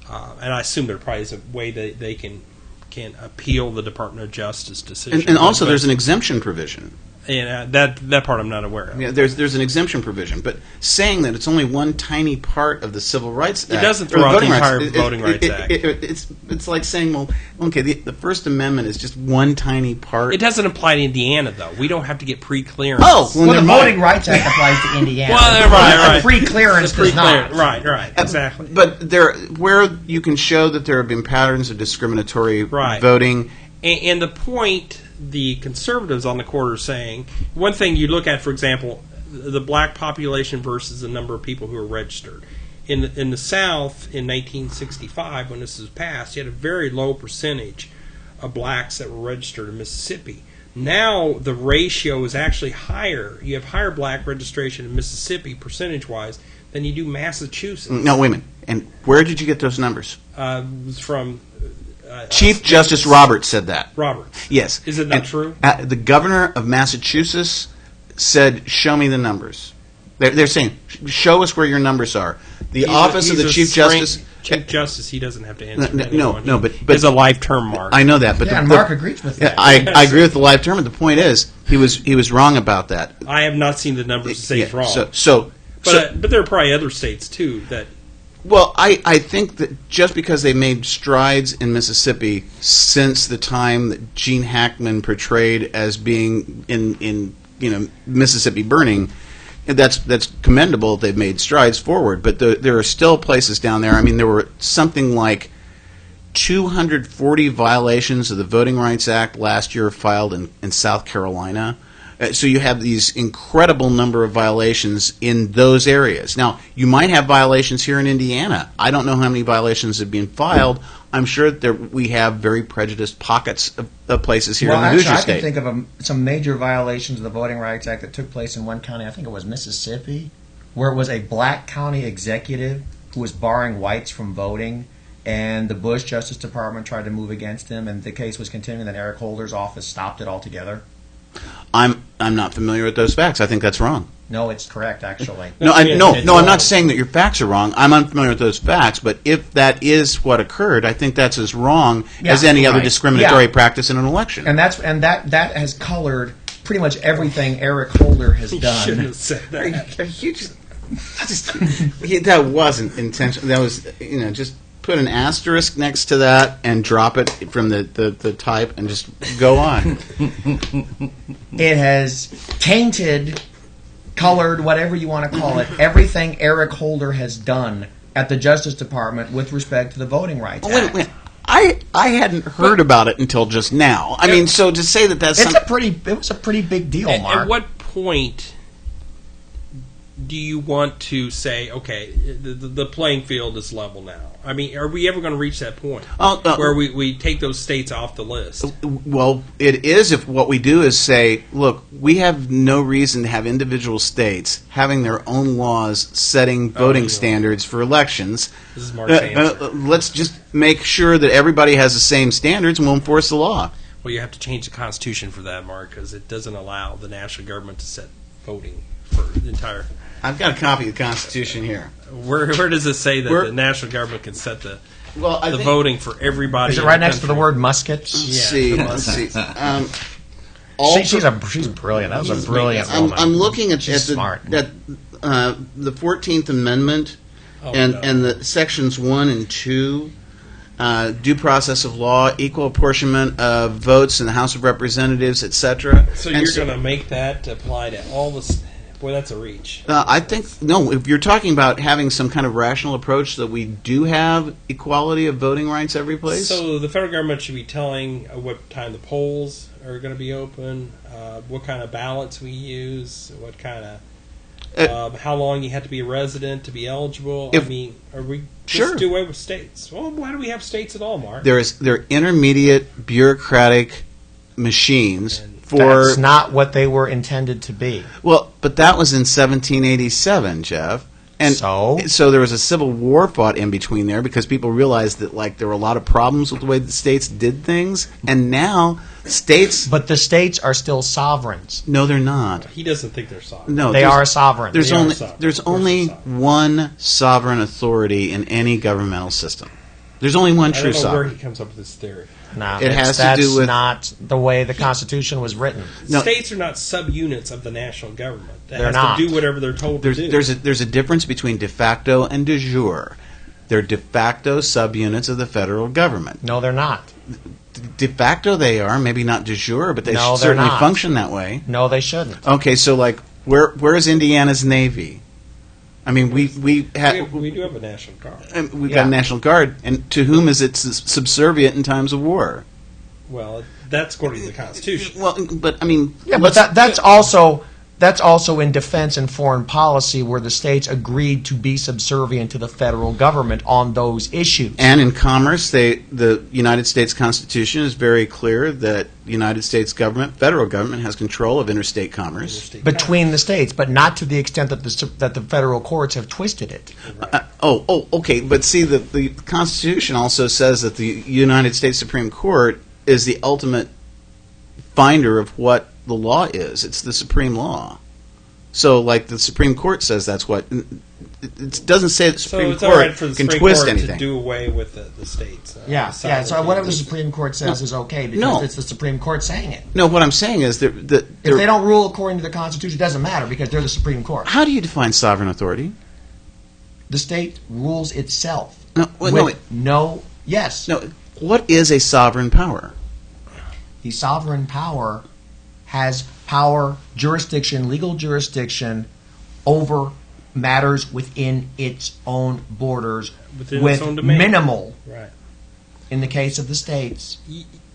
And I assume there probably is a way that they can appeal the Department of Justice decision. And also there's an exemption provision. And that part I'm not aware of. Yeah, there's an exemption provision, but saying that it's only one tiny part of the Civil Rights Act, It doesn't or throw out the Voting entire Rights, Voting Rights Act. It's like saying, well, okay, the First Amendment is just one tiny part. It doesn't apply to Indiana, though. We don't have to get pre-clearance. Oh, Well, the never mind. Voting Rights Act applies to Indiana. Well, right. The pre-clearance does not. Right, exactly. But where you can show that there have been patterns of discriminatory Right. voting. And the point the conservatives on the court are saying, one thing you look at, for example, the black population versus the number of people who are registered. In the South, in 1965, when this was passed, you had a very low percentage of blacks that were registered in Mississippi. Now the ratio is actually higher. You have higher black registration in Mississippi, percentage-wise, than you do Massachusetts. No, wait a minute. And where did you get those numbers? It was from Chief Justice Roberts said that. Roberts. Yes. Is it not And, true? The governor of Massachusetts said, "Show me the numbers." They're saying, "Show us where your numbers are." The office of the Chief Justice. Chief Justice, he doesn't have to answer. No, to anyone. no, He but is a life term, Mark. I know that, but Yeah, and Mark agrees with that. I agree with the life term. But the point is, he was wrong about that. I have not seen the numbers to say it's wrong. But But there are probably other states too that. Well, I think that just because they made strides in Mississippi since the time that Gene Hackman portrayed as being in Mississippi burning, that's commendable. They've made strides forward, but there are still places down there. I mean, there were something like 240 violations of the Voting Rights Act last year filed in South Carolina. So you have these incredible number of violations in those areas. Now, you might have violations here in Indiana. I don't know how many violations have been filed. I'm sure that we have very prejudiced pockets of places here in the Hoosier I State. can think of some major violations of the Voting Rights Act that took place in one county. I think it was Mississippi, where it was a black county executive who was barring whites from voting, and the Bush Justice Department tried to move against him, and the case was continuing. Then Eric Holder's office stopped it altogether. I'm not familiar with those facts. I think that's wrong. No, it's correct, actually. No, It's I'm wrong. not saying that your facts are wrong. I'm unfamiliar with those facts, but if that is what occurred, I think that's as wrong as any other right. discriminatory Yeah. practice in an election. And that has colored pretty much everything Eric Holder has You done. shouldn't have said that. That wasn't intentional. That was, just put an asterisk next to that and drop it from the type and just go on. It has tainted, colored, whatever you want to call it, everything Eric Holder has done at the Justice Department with respect to the Voting Rights Act. Wait. I hadn't heard about it until just now. I mean, so to say that that's It was a pretty big deal, Mark. At what point do you want to say, okay, the playing field is level now? I mean, are we ever going to reach that point where we take those states off the list? Well, it is if what we do is say, look, we have no reason to have individual states having their own laws setting voting standards for elections. This is Mark's answer. Let's just make sure that everybody has the same standards and we'll enforce the law. Well, you have to change the Constitution for that, Mark, because it doesn't allow the national government to set voting for the entire... I've got a copy of the Constitution here. Where does it say that the national government can set the think- voting for everybody? Is it in right the next to the country? word muskets? Let's see. She's brilliant. That was a brilliant woman. I'm looking at She's the smart. the 14th Amendment and the sections 1 and 2, due process of law, equal apportionment of votes in the House of Representatives, etc. So you're going to make that apply to all the... Boy, that's a reach. I think, no, if you're talking about having some kind of rational approach that we do have equality of voting rights every place. So the federal government should be telling what time the polls are going to be open, what kind of ballots we use, what kind of... how long you have to be a resident to be eligible. I mean, are we just do away with states? Well, why do we have states at all, Mark? They're intermediate bureaucratic machines That's not what they were intended to be. Well, but that was in 1787, Jeff. And so there was a civil war fought in between there because people realized that there were a lot of problems with the way the states did things, and now states. But the states are still sovereigns. No, they're not. He doesn't think they're sovereign. No, they are sovereign. There's only one sovereign authority in any governmental system. There's only one I true don't know where sovereign. he comes up with this theory. No, It has to that's do with- not the way the Constitution was written. No. States are not subunits of the national government. That They're has not. to do whatever they're told to do. There's a difference between de facto and de jure. They're de facto subunits of the federal government. No, they're not. De facto they are, maybe not de jure, but they No, should they're certainly not. function that way. No, they shouldn't. Okay, so like, where is Indiana's Navy? I mean, we we do have a national guard. we've got a Yeah. National Guard, and to whom is it subservient in times of war? Well, that's according to the Constitution. Well, but I mean, Yeah, but that's also in defense and foreign policy, where the states agreed to be subservient to the federal government on those issues. and in commerce, the United States Constitution is very clear that the United States government, federal government, has control of interstate commerce. Interstate Between the states, but not to the extent that the federal courts have twisted it. Okay, but see, the Constitution also says that the United States Supreme Court is the ultimate finder of what the law is. It's the supreme law. So, like, the Supreme Court says that's what. It doesn't say that the So Supreme it's all Court right for the can Supreme twist Court anything. to do away with the states. Yeah. So whatever the Supreme Court says is okay because No. it's the Supreme Court saying it. No, what I'm saying is that If they don't rule according to the Constitution, it doesn't matter because they're the Supreme Court. how do you define sovereign authority? The state rules itself. No, wait, no, wait. Yes. No, what is a sovereign power? The sovereign power has power, jurisdiction, legal jurisdiction over matters within its own borders Within with its own domain. minimal, Right. in the case of the states,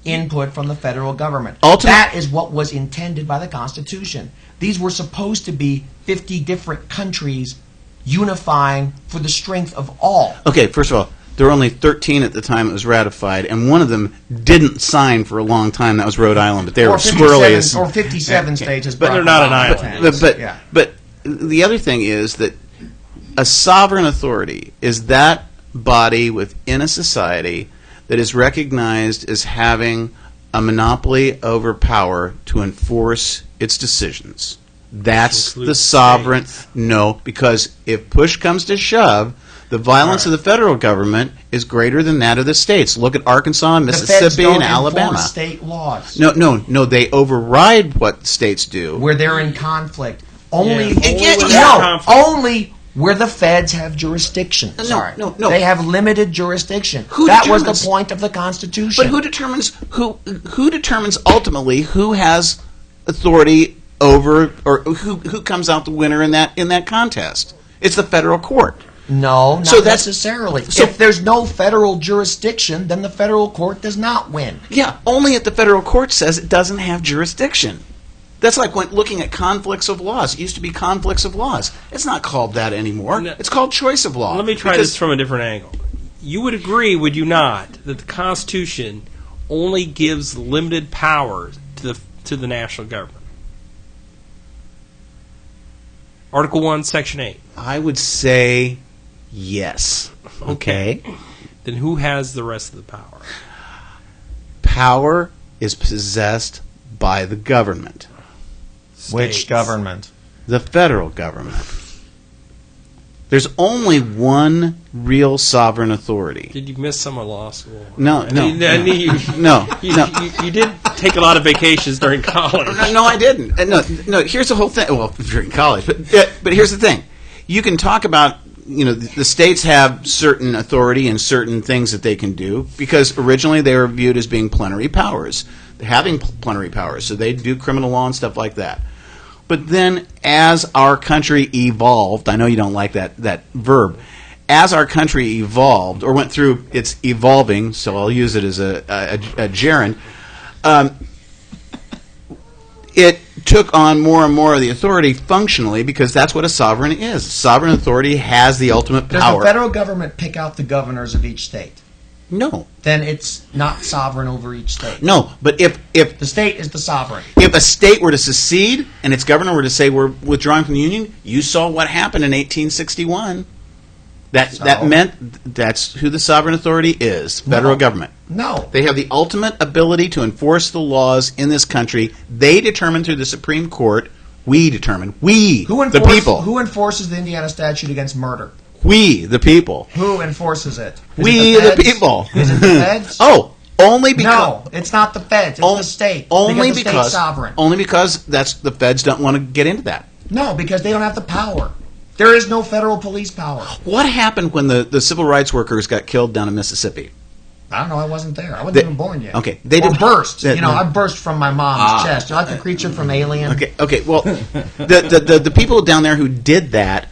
input from the federal government. Ultimate- That is what was intended by the Constitution. These were supposed to be 50 different countries unifying for the strength of all. Okay, first of all, there were only 13 at the time it was ratified, and one of them didn't sign for a long time. That was Rhode Island, but they were Or squirrely as 57 states as But they're not an Barack Obama island. plans. But Yeah. but the other thing is that a sovereign authority is that body within a society that is recognized as having a monopoly over power to enforce its decisions. That's includes the sovereign. states. No, because if push comes to shove, the violence of the federal government is greater than that of the states. Look at Arkansas, The feds Mississippi, don't and enforce Alabama. state laws No, they override what states do. where they're in conflict. Only, Yeah, only when no, they're in conflict. only where the feds have jurisdiction. No, Sorry, no. They have limited jurisdiction. Who that was determines- the point of the Constitution. But who determines ultimately who has authority over, or who comes out the winner in that contest? It's the federal court. No, not So that's- necessarily. so- if there's no federal jurisdiction, then the federal court does not win. Yeah, only if the federal court says it doesn't have jurisdiction. That's like when looking at conflicts of laws. It used to be conflicts of laws. It's not called that anymore. No. It's called choice of law. Let me try Because- this from a different angle. You would agree, would you not, that the Constitution only gives limited powers to the national government? Article 1, Section 8. I would say yes. Okay. Then who has the rest of the power? Power is possessed by the government, Which States. government? the federal government. There's only one real sovereign authority. Did you miss some of law school? No, no, I knew you, no, you, no. you did take a lot of vacations during college. No, I didn't. No. Here's the whole thing. Well, during college, but here's the thing. You can talk about, the states have certain authority and certain things that they can do because originally they were viewed as being plenary powers, having plenary powers. So they do criminal law and stuff like that. But then, as our country evolved, I know you don't like that verb. As our country evolved or went through its evolving, so I'll use it as a gerund. It took on more and more of the authority functionally because that's what a sovereign is. Sovereign authority has the ultimate Does power. the federal government pick out the governors of each state? No, Then it's not sovereign over each state. no. But if The state is the sovereign. a state were to secede and its governor were to say we're withdrawing from the union, you saw what happened in 1861. That meant that's who the sovereign authority is, federal No. government. No. They have the ultimate ability to enforce the laws in this country. They determine through the Supreme Court. We determine. We, the people. Who enforces the Indiana statute against murder? We, the people. Who enforces it? Is We, it the feds? people. Is it the feds? Oh, only because... No, it's not the feds. It's the state. Only because the state's sovereign. Only because the feds don't want to get into that. No, because they don't have the power. There is no federal police power. What happened when the civil rights workers got killed down in Mississippi? I don't know. I wasn't there. I wasn't even born yet. Okay, or burst. I burst from my mom's chest. You like the creature from Alien? Okay. Well, the people down there who did that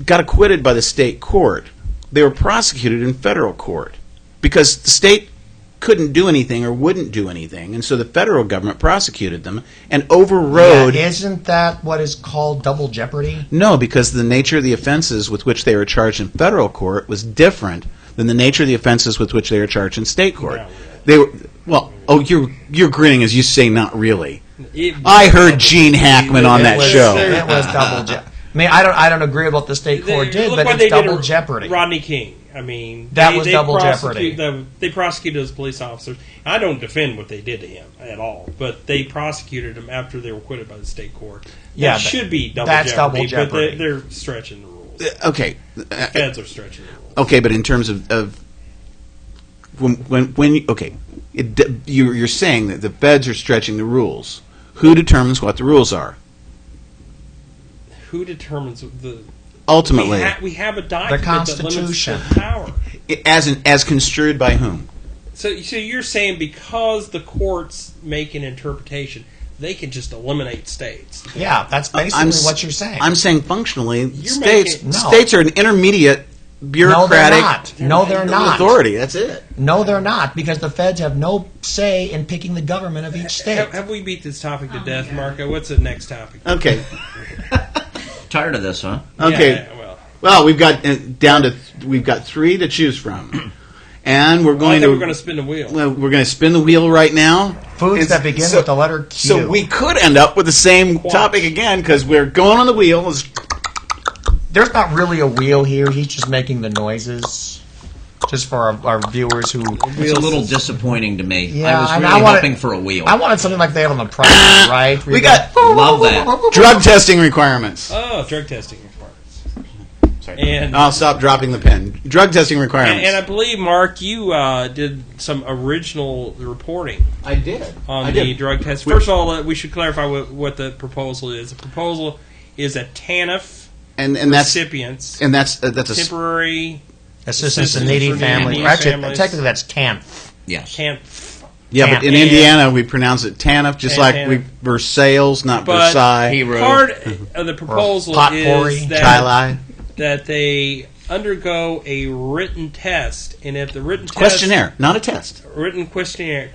got acquitted by the state court. They were prosecuted in federal court because the state couldn't do anything or wouldn't do anything, and so the federal government prosecuted them and overrode. Yeah, isn't that what is called double jeopardy? No, because the nature of the offenses with which they were charged in federal court was different than the nature of the offenses with which they were charged in state court. They were you're grinning as you say not really. I heard Gene Hackman on that show. It was double jeopardy. I mean, I don't agree with what the state court did, but it's double jeopardy. Rodney King. I mean, that was double jeopardy. They prosecuted those police officers. I don't defend what they did to him at all, but they prosecuted him after they were acquitted by the state court. Yeah, that should be double jeopardy. But they're stretching the rules. Okay, Feds are stretching the rules. Okay, but in terms of when you're saying that the feds are stretching the rules. Who determines what the rules are? Who determines the? Ultimately, we have a document the Constitution. that limits the power. As construed by whom? So you're saying because the courts make an interpretation, they can just eliminate states? Yeah, that's basically what you're saying. I'm saying functionally, states are an intermediate bureaucratic No, they're not. authority. That's it. No, they're not, because the feds have no say in picking the government of each state. Have we beat this topic to death, Marco? What's the next topic? Okay. Tired of this, huh? Okay. Yeah, well, we've got we've got 3 to choose from, and we're going to spin the wheel. Well, we're going to spin the wheel right now. Foods that begin with the letter Q. So we could end up with the same topic again because we're going on the wheel. There's not really a wheel here. He's just making the noises. Just for our viewers who... It's a little disappointing to me. Yeah, I was really hoping for a wheel. I wanted something like they had on the price, right? We got... Love that. Drug testing requirements. Oh, drug testing requirements. Sorry. And I'll stop dropping the pen. Drug testing requirements. And I believe, Mark, you did some original reporting. I did. On the drug test. First of all, we should clarify what the proposal is. The proposal is a TANF and recipients. That's a temporary... Assistance in needy families. Actually, technically that's TANF. Yes. TANF. Yeah, but in Indiana we pronounce it TANF, just like TANF. we're Versailles, not Versailles. Part of the proposal is that they undergo a written test, and if the written questionnaire, not a test, written questionnaire,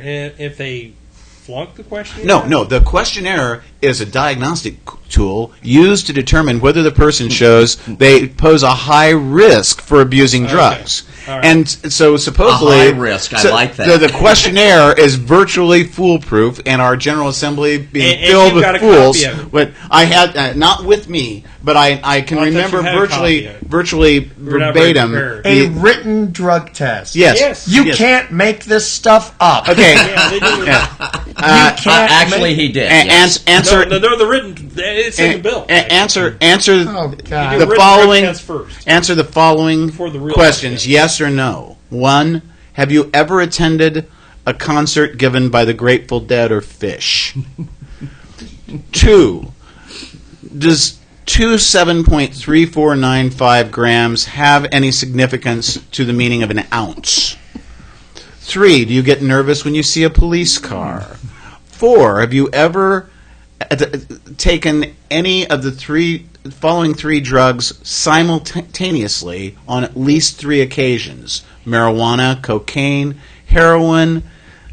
and if they flunk the questionnaire? No, the questionnaire is a diagnostic tool used to determine whether the person shows they pose a high risk for abusing drugs. Right. And so supposedly... A high risk, I like that. The questionnaire is virtually foolproof, and our General Assembly being filled with fools. But I had, not with me, but I can remember virtually verbatim. A written drug test. Yes. You can't make this stuff up. Okay. Yeah, they do. Actually, he did. Answer. No, the written. It's in the bill. Answer the following. First. Answer the following questions: yes or no. 1. Have you ever attended a concert given by the Grateful Dead or Fish? 2. Does 7.3495 grams have any significance to the meaning of an ounce? 3. Do you get nervous when you see a police car? 4. Have you ever taken any of the following 3 drugs simultaneously on at least 3 occasions? Marijuana, cocaine, heroin,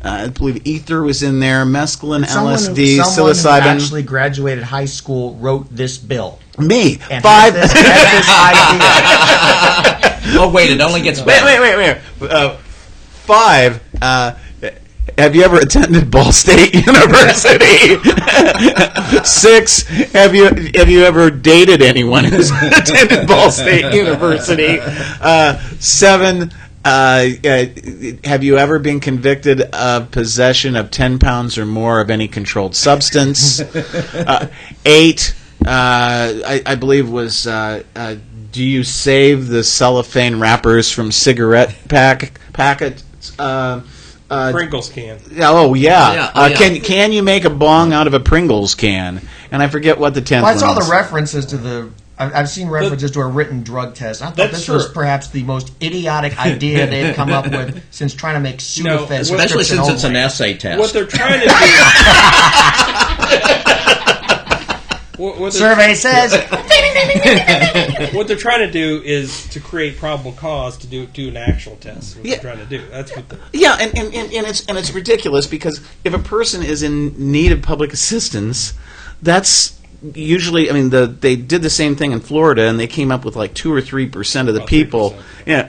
I believe ether was in there, mescaline, LSD, someone psilocybin. Who actually graduated high school wrote this bill. Me. And 5. Had this idea. Oh, wait, it only gets better. Wait. 5. Have you ever attended Ball State University? 6. Have you ever dated anyone who's attended Ball State University? 7. Have you ever been convicted of possession of 10 pounds or more of any controlled substance? 8. I believe was. Do do you save the cellophane wrappers from cigarette packets? Pringles can. Oh yeah. Oh, yeah. Can you make a bong out of a Pringles can? And I forget what the 10th Well, I saw one the is. references to the. I've seen references to a written drug test. I thought That's this was true. perhaps the most idiotic idea they've come up with since trying to make Sudafed. Especially prescription since it's an only. essay test. What they're trying to do. what they're- Survey says. What they're trying to do is to create probable cause to do an actual test. What Yeah. they're trying to do. That's what. Yeah, and it's ridiculous because if a person is in need of public assistance, that's usually. I mean, they did the same thing in Florida, and they came up with like 2 or 3% of the About people. 3%. Yeah,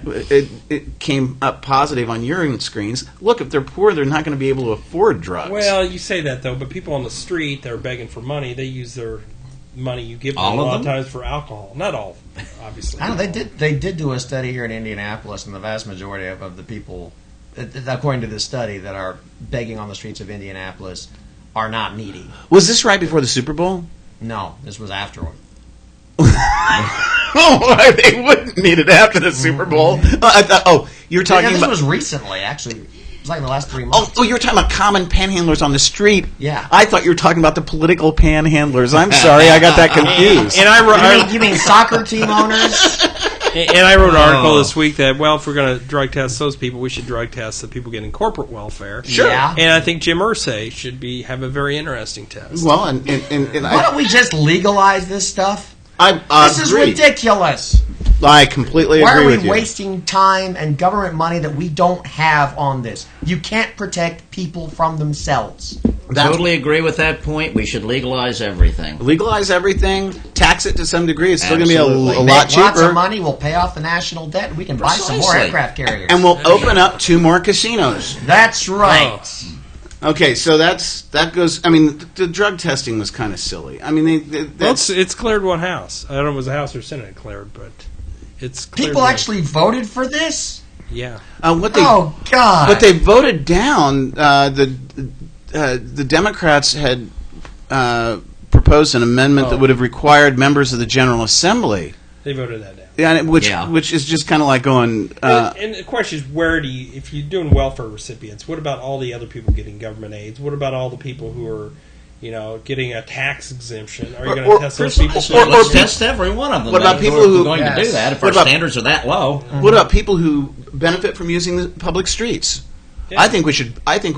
it came up positive on urine screens. Look, if they're poor, they're not going to be able to afford drugs. Well, you say that though, but people on the street that are begging for money, they use their money you give them All a of lot of them? times for alcohol. Not all, of them, obviously. I don't know, they did do a study here in Indianapolis, and the vast majority of the people, according to this study, that are begging on the streets of Indianapolis are not needy. Was this right before the Super Bowl? No, this was afterward. Oh, they wouldn't need it after the Super Bowl. You're talking this about. was recently, actually. It was like in the last 3 months. Oh, you're talking about common panhandlers on the street. Yeah. I thought you were talking about the political panhandlers. I'm sorry, I got that confused. And I You mean soccer team owners? And I wrote an article this week that, well, if we're going to drug test those people, we should drug test the people getting corporate welfare. Sure. Yeah. And I think Jim Irsay should have a very interesting test. Well, and Why don't we just legalize this stuff? I This is agree. ridiculous. I completely Why agree are we with you. wasting time and government money that we don't have on this? You can't protect people from themselves. Totally agree with that point. We should legalize everything. Legalize everything, tax it to some degree. It's still going to be a Absolutely. lot Make cheaper. Lots of money. We'll pay off the national debt. And we can buy some more Precisely. aircraft carriers. And we'll open up 2 more casinos. That's right. Okay, so that goes. I mean, the drug testing was kind of silly. I mean, Well, that's it's cleared one house. I don't know if it was a House or Senate cleared, but it's cleared People one. actually voted for this? Yeah. what they Oh, God. But they voted down the Democrats had proposed an amendment that would have required members of the General Assembly, They voted that down. which is just kind of like going. And the question is, where do you, if you're doing welfare recipients, what about all the other people getting government aids? What about all the people who are, getting a tax exemption? Are you going to test those people? Precisely. Let's test every one of them. What about then, people if who- we're going to do Yes. that? If What our about- standards are that low, What about people who benefit from using the public streets? Yeah. I think we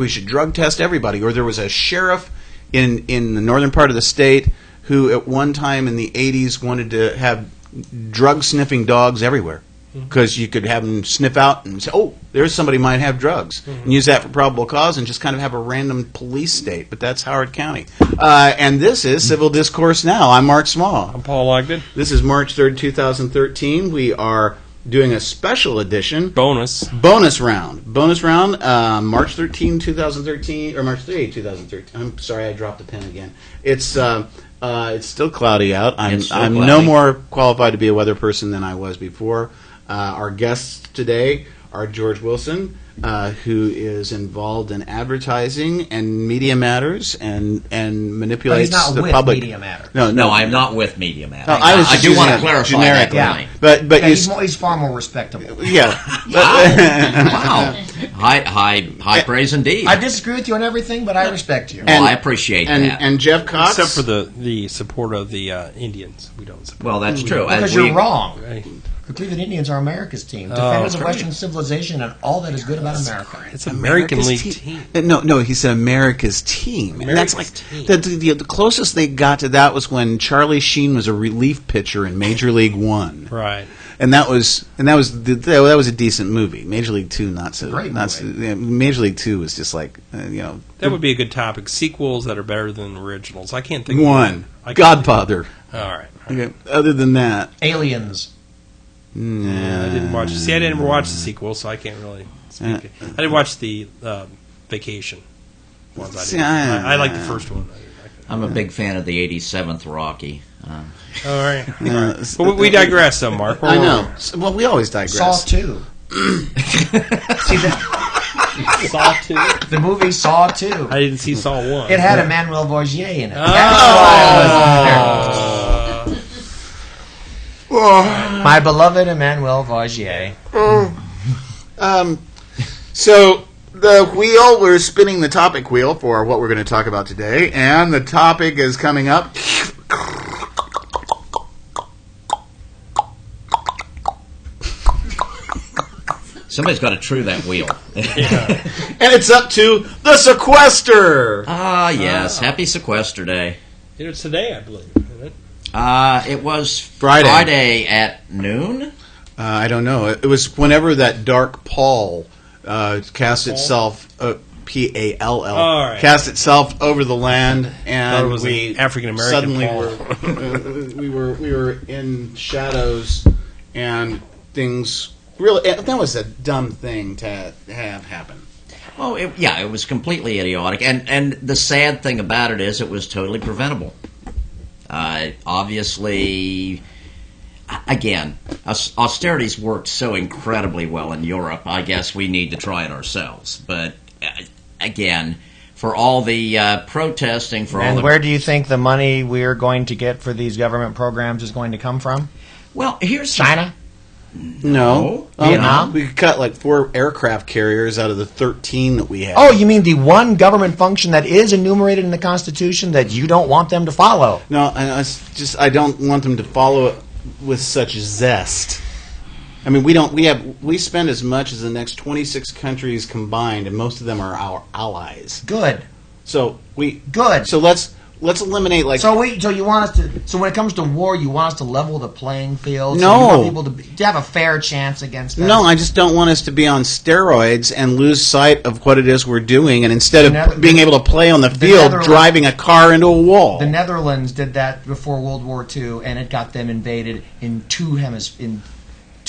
should drug test everybody. Or there was a sheriff in the northern part of the state who at one time in the 80s wanted to have drug sniffing dogs everywhere because you could have them sniff out and say, oh, there's somebody might have drugs, and use that for probable cause and just kind of have a random police state. But that's Howard County. And this is Civil Discourse Now. I'm Mark Small. I'm Paul Ogden. This is March 3rd, 2013. We are doing a special edition Bonus. bonus round. March 13, 2013, or March 3, 2013. I'm sorry, I dropped the pen again. It's still cloudy out. It's still I'm cloudy. no more qualified to be a weather person than I was before. Our guests today are George Wilson, who is involved in advertising and media matters and manipulates But he's not the with public. Media Matter. no, I'm not with Media Matter. No, I was I just do using want to it clarify generically. that. Yeah. Right. But Yeah, you, he's far more respectable. yeah. Wow, high praise indeed. I disagree with you on everything, but I respect you. Well, I appreciate that. And Jeff Cox. Except for the support of the Indians. We don't support. Well, that's true. Because As you're we- wrong. Right. The Cleveland Indians are America's team. Defenders of Western civilization and all that is good about America. It's American League America's team. No, he said America's team. And that's like America's team. the closest they got to that was when Charlie Sheen was a relief pitcher in Major League One, Right. and that was a decent movie. Major League Two, not so. Great not so, movie. yeah, Major League Two was just like That would be a good topic. Sequels that are better than originals. I can't think of one I can't- Godfather. All right. Okay. Other than that, Aliens. nah. I didn't watch. See, I didn't watch the sequel, so I can't really speak. I didn't watch the Vacation ones. I See, didn't. I- I like the first one. I'm a big fan of the 87th Rocky. All right. Yeah, But we digress, though, Mark. I know. Well, we always digress. Saw 2. See, Saw 2. the movie Saw 2. I didn't see Saw 1. It had Emmanuel Vogier in it. Oh. That's why I was there. My beloved Emmanuel Vaugier. So the wheel, we're spinning the topic wheel for what we're going to talk about today, and the topic is coming up. Somebody's got to true that wheel. And it's up to the sequester. Ah, yes. Happy Sequester Day. It's today, I believe, isn't it? It was Friday at noon. I don't know. It was whenever that dark pall cast itself, Pall, right. cast itself over the land, Thought and it was we an African-American suddenly pall. we were in shadows, and things really. That was a dumb thing to have happen. Well, it was completely idiotic, and the sad thing about it is it was totally preventable. Obviously, again, austerity's worked so incredibly well in Europe. I guess we need to try it ourselves. But again, for all the protesting, And where do you think the money we're going to get for these government programs is going to come from? Well, here's China? No, Vietnam? we cut like 4 aircraft carriers out of the 13 that we had. Oh, you mean the one government function that is enumerated in the Constitution that you don't want them to follow? No, I don't want them to follow it with such zest. I mean, we spend as much as the next 26 countries combined, and most of them are our allies. Good. So Good. So let's eliminate like. So you want us to? So when it comes to war, you want us to level the playing field? No. So you want people to have a fair chance against them? No, I just don't want us to be on steroids and lose sight of what it is we're doing, and instead of being able to play on the field, Netherlands- driving a car into a wall. The Netherlands did that before World War II, and it got them invaded in two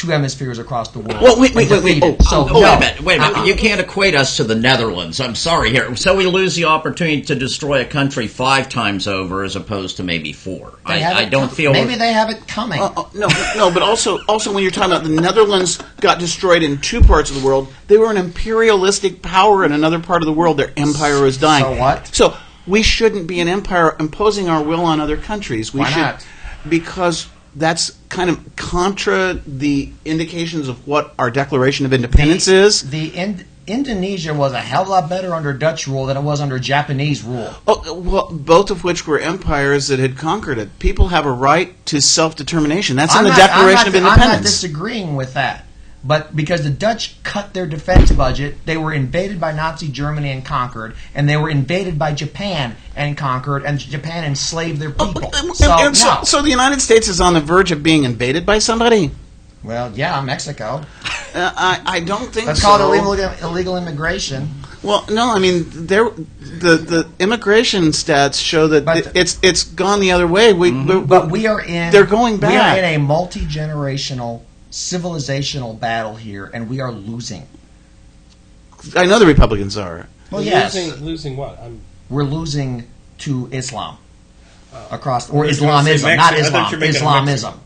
hemispheres across the world. Well, wait. And defeated. Oh, So wait no. a minute. You can't equate us to the Netherlands. I'm sorry here. So we lose the opportunity to destroy a country 5 times over as opposed to maybe 4. I don't feel... Maybe they have it coming. No, but also when you're talking about the Netherlands got destroyed in 2 parts of the world, they were an imperialistic power in another part of the world. Their empire was dying. So what? So we shouldn't be an empire imposing our will on other countries. Why not? Because that's kind of contra the indications of what our Declaration of Independence is. Indonesia was a hell of a lot better under Dutch rule than it was under Japanese rule. Oh, well, both of which were empires that had conquered it. People have a right to self-determination. That's in the Declaration of Independence. I'm not disagreeing with that. But because the Dutch cut their defense budget, they were invaded by Nazi Germany and conquered, and they were invaded by Japan and conquered, and Japan enslaved their people. So the United States is on the verge of being invaded by somebody? Well, yeah, Mexico. I don't think Let's so. call it illegal immigration. Well, no, I mean the immigration stats show that it's gone the other way. But we are in. They're going back. We are in a multi-generational civilizational battle here, and we are losing. I know the Republicans are. Well, yes, Losing what? we're losing to Islam across, or I was gonna say Islamism, not Mexico. I thought Islam. you were making Islamism.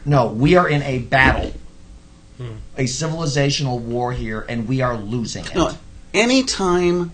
No, we are in a battle, a civilizational war here, and we are losing it. No, anytime,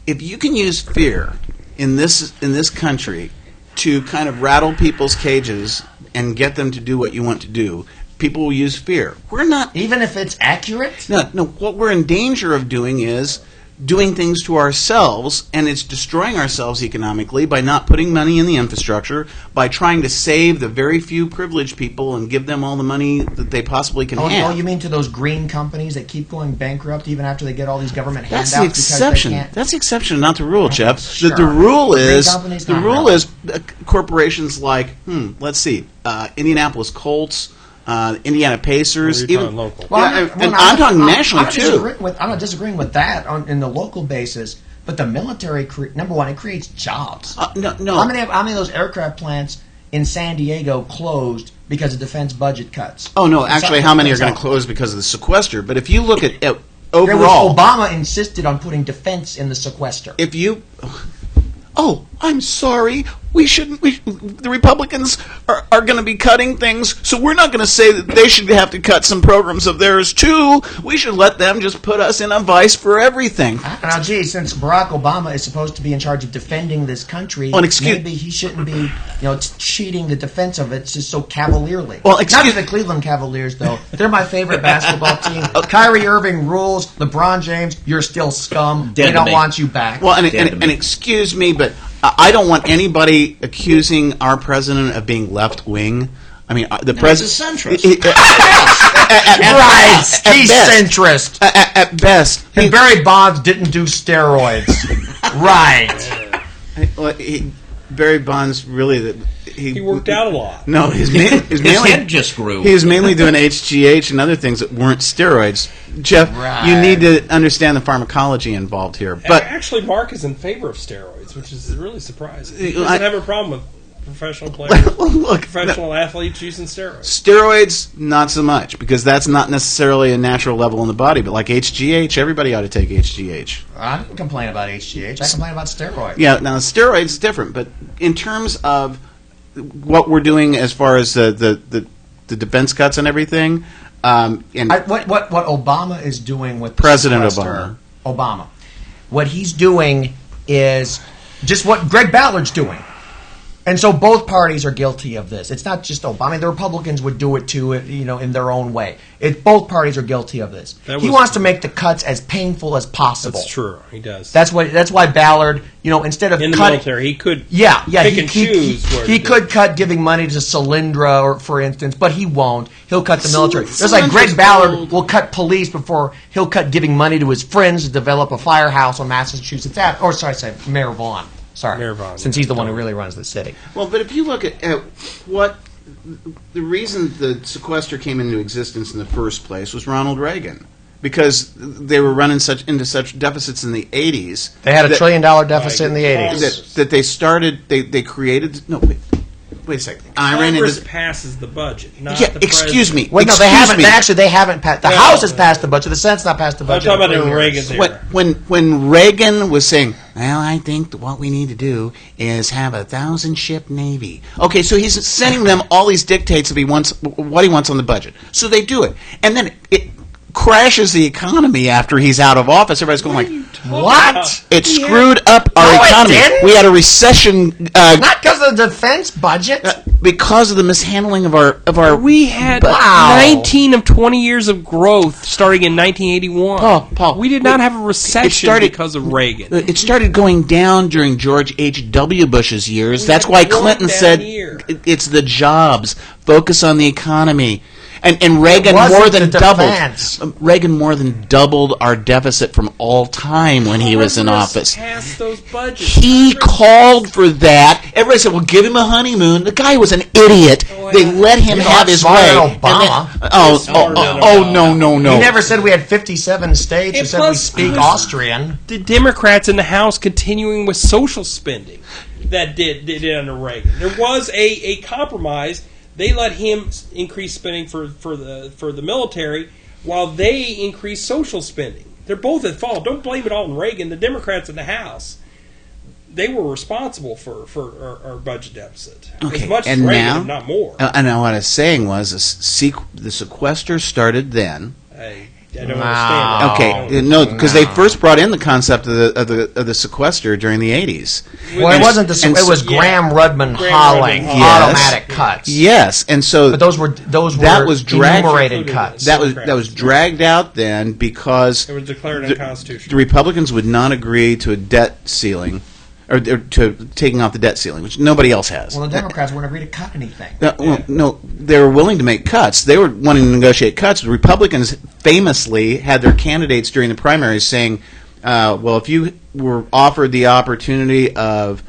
if you can use fear in this country to kind of rattle people's cages and get them to do what you want to do, people will use fear. We're not... Even if it's accurate? No, what we're in danger of doing is doing things to ourselves, and it's destroying ourselves economically by not putting money in the infrastructure, by trying to save the very few privileged people and give them all the money that they possibly can have. Oh, you mean to those green companies that keep going bankrupt even after they get all these government handouts? That's the exception. That's the exception, not the rule, Jeff. Sure. The rule is Green companies, corporations like let's see, Indianapolis Colts, Indiana Pacers, even local. Well, I'm talking nationally too. I'm not disagreeing with that in the local basis, but the military, number one, it creates jobs. No. How many of those aircraft plants in San Diego closed because of defense budget cuts? Oh no, actually, how many are going to close because of the sequester? But if you look at overall, Obama insisted on putting defense in the sequester. Oh, I'm sorry. we shouldn't. The Republicans are going to be cutting things, so we're not going to say that they should have to cut some programs of theirs too. We should let them just put us in a vice for everything. Now, gee, since Barack Obama is supposed to be in charge of defending this country, maybe he shouldn't be, cheating the defense of it just so cavalierly. Well, not the Cleveland Cavaliers, though. They're my favorite basketball team. Kyrie Irving rules. LeBron James, you're still scum. They don't want you back. Well, and excuse me, but I don't want anybody accusing our president of being left wing. I mean, the president. He's a centrist. Right. He's centrist. At best. And Barry Bonds didn't do steroids. Right. Barry Bonds really. He worked out a lot. No, his head just grew. He was mainly doing HGH and other things that weren't steroids. Jeff, you need to understand the pharmacology involved here. But actually, Mark is in favor of steroids, which is really surprising. He doesn't have a problem with professional players, professional athletes using steroids. Steroids, not so much, because that's not necessarily a natural level in the body. But like HGH, everybody ought to take HGH. I don't complain about HGH. I complain about steroids. Yeah, now steroids is different. But in terms of what we're doing as far as the defense cuts and everything, what Obama is doing with President Obama, what he's doing is just what Greg Ballard's doing. And so both parties are guilty of this. It's not just Obama. I mean, the Republicans would do it too, in their own way. Both parties are guilty of this. He wants to make the cuts as painful as possible. That's true. He does. That's why Ballard, instead of in the military, he could pick and choose. He could cut giving money to Solyndra, or for instance, but he won't. He'll cut the military. Just like Greg Ballard will cut police before he'll cut giving money to his friends to develop a firehouse on Massachusetts Avenue. Or sorry, I said Mayor Vaughn. Sorry, since he's the one who really runs the city. Well, but if you look at what the reason the sequester came into existence in the first place was Ronald Reagan, because they were running into such deficits in the 80s. They had $1 trillion deficit in the 80s. That they started. They created. No, wait a second. Congress passes the budget. Not the excuse president. me. Well, no, they haven't. They haven't passed. The House has passed the budget. The Senate's not passed the budget. I'm talking about in Reagan's era. When Reagan was saying, "Well, I think what we need to do is have a 1,000-ship navy." Okay, so he's sending them all these dictates of what he wants on the budget. So they do it, and then it crashes the economy after he's out of office. Everybody's going like, "What? It screwed up our economy. We had a recession." Not because of the defense budget. Because of the mishandling of our. We had 19 of 20 years of growth starting in 1981. Paul, we did not have a recession because of Reagan. It started going down during George H.W. Bush's years. That's why Clinton said it's the jobs. Focus on the economy. And Reagan more than doubled. Reagan more than doubled our deficit from all time when he was in office. Passed those budgets. He called for that. Everybody said, "Well, give him a honeymoon." The guy was an idiot. They let him have his way. Obama. No. He never said we had 57 states. He said we speak Austrian. The Democrats in the House continuing with social spending that did under Reagan. There was a compromise. They let him increase spending for the military while they increase social spending. They're both at fault. Don't blame it all on Reagan. The Democrats in the House, they were responsible for our budget deficit. Okay, as much and as Reagan, now, if not more. And what I was saying was the sequester started then. I don't understand. Okay, no, because they first brought in the concept of the sequester during the 80s. Well, it wasn't it was Graham-Rudman Holling automatic cuts. Yes, and so but those were enumerated cuts. That was dragged out then because it was declared unconstitutional. The Republicans would not agree to a debt ceiling. Or to taking off the debt ceiling, which nobody else has. Well, the Democrats wouldn't agree to cut anything. No, they were willing to make cuts. They were wanting to negotiate cuts. The Republicans famously had their candidates during the primaries saying, well, if you were offered the opportunity of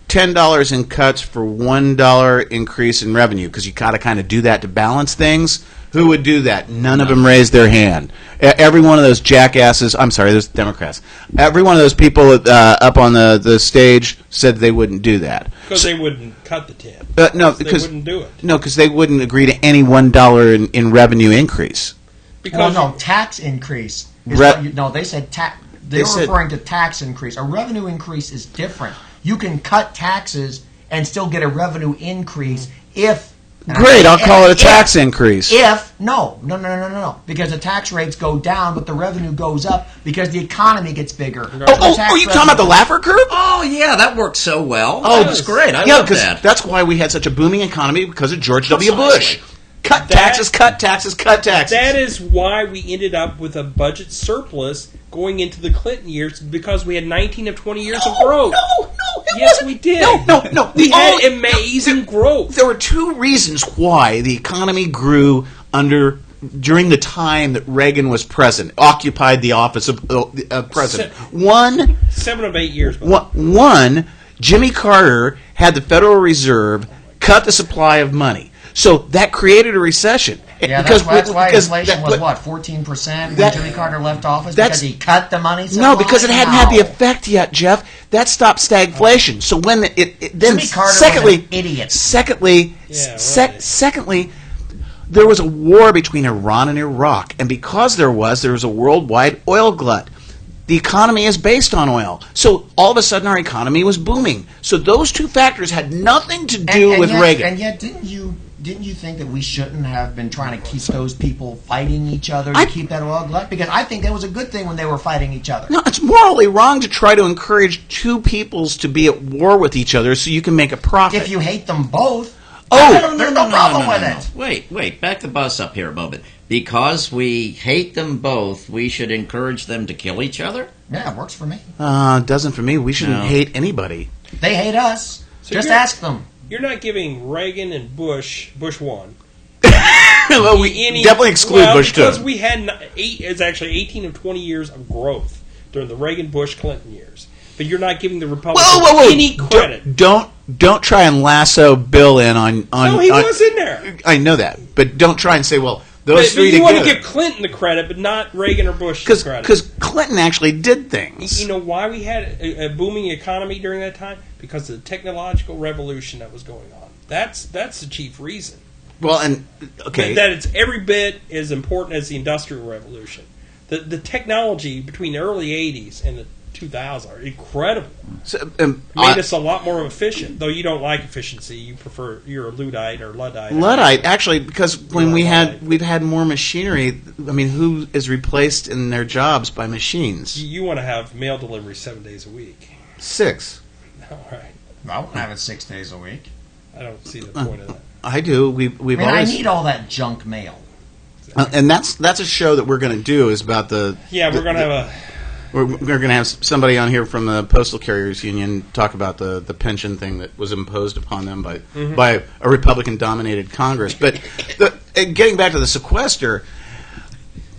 $10 in cuts for $1 increase in revenue, because you got to kind of do that to balance things, who would do that? None of them raised their hand. Every one of those jackasses, I'm sorry, those Democrats, every one of those people up on the stage said they wouldn't do that. Because they wouldn't cut the 10. No, because they wouldn't do it. No, because they wouldn't agree to any $1 in revenue increase. Because tax increase. They said tax. They were referring to tax increase. A revenue increase is different. You can cut taxes and still get a revenue increase if. Great, I'll call it a tax increase. No. Because the tax rates go down, but the revenue goes up because the economy gets bigger. Oh, you talking about the Laffer curve? Oh, yeah, that worked so well. Oh, that was great. I yeah, love because that. that's why we had such a booming economy, because of George W. Bush. Cut taxes, cut taxes, cut taxes. That is why we ended up with a budget surplus going into the Clinton years, because we had 19 of 20 years of growth. No, yes, we did. No. We had amazing growth. There were two reasons why the economy grew during the time that Reagan was president, occupied the office of president. 7 of 8 years. One, Jimmy Carter had the Federal Reserve cut the supply of money. So that created a recession. Yeah, that's why inflation was 14% when Jimmy Carter left office, because he cut the money supply? No, because it hadn't had the effect yet, Jeff. That stopped stagflation. So when Jimmy Carter was an idiot. Secondly, there was a war between Iran and Iraq, and because there was a worldwide oil glut. The economy is based on oil. So all of a sudden our economy was booming. So those two factors had nothing to do with Reagan. And yet didn't you think that we shouldn't have been trying to keep those people fighting each other to keep that oil glut? Because I think that was a good thing when they were fighting each other. No, it's morally wrong to try to encourage two peoples to be at war with each other so you can make a profit. If you hate them both, there's no problem with it. Wait, back the bus up here a moment. Because we hate them both, we should encourage them to kill each other? Yeah, it works for me. Doesn't for me. We shouldn't hate anybody. They hate us. So just ask them. You're not giving Reagan and Bush one. Well, we definitely exclude Bush too. Because we had it's actually 18 of 20 years of growth during the Reagan, Bush, Clinton years. But you're not giving the Republicans any credit. Don't try and lasso Bill in on. No, he was in there. I know that, but don't try and say, well, those three but you together. want to give Clinton the credit, but not Reagan or Bush the credit. Because Clinton actually did things. You know why we had a booming economy during that time? Because of the technological revolution that was going on. That's the chief reason. Well, and okay, that it's every bit as important as the Industrial Revolution. The technology between the early '80s and the 2000s are incredible. So, made us a lot more efficient. Though you don't like efficiency, you're a Luddite or Luddite. Luddite, actually, because when we've had more machinery. I mean, who is replaced in their jobs by machines? You want to have mail delivery 7 days a week. 6. All right. I won't have it 6 days a week. I don't see the point of that. I do. I need all that junk mail. And that's a show that we're going to do is about the. Yeah, we're going to have a. We're going to have somebody on here from the Postal Carriers Union talk about the pension thing that was imposed upon them by a Republican-dominated Congress. But getting back to the sequester.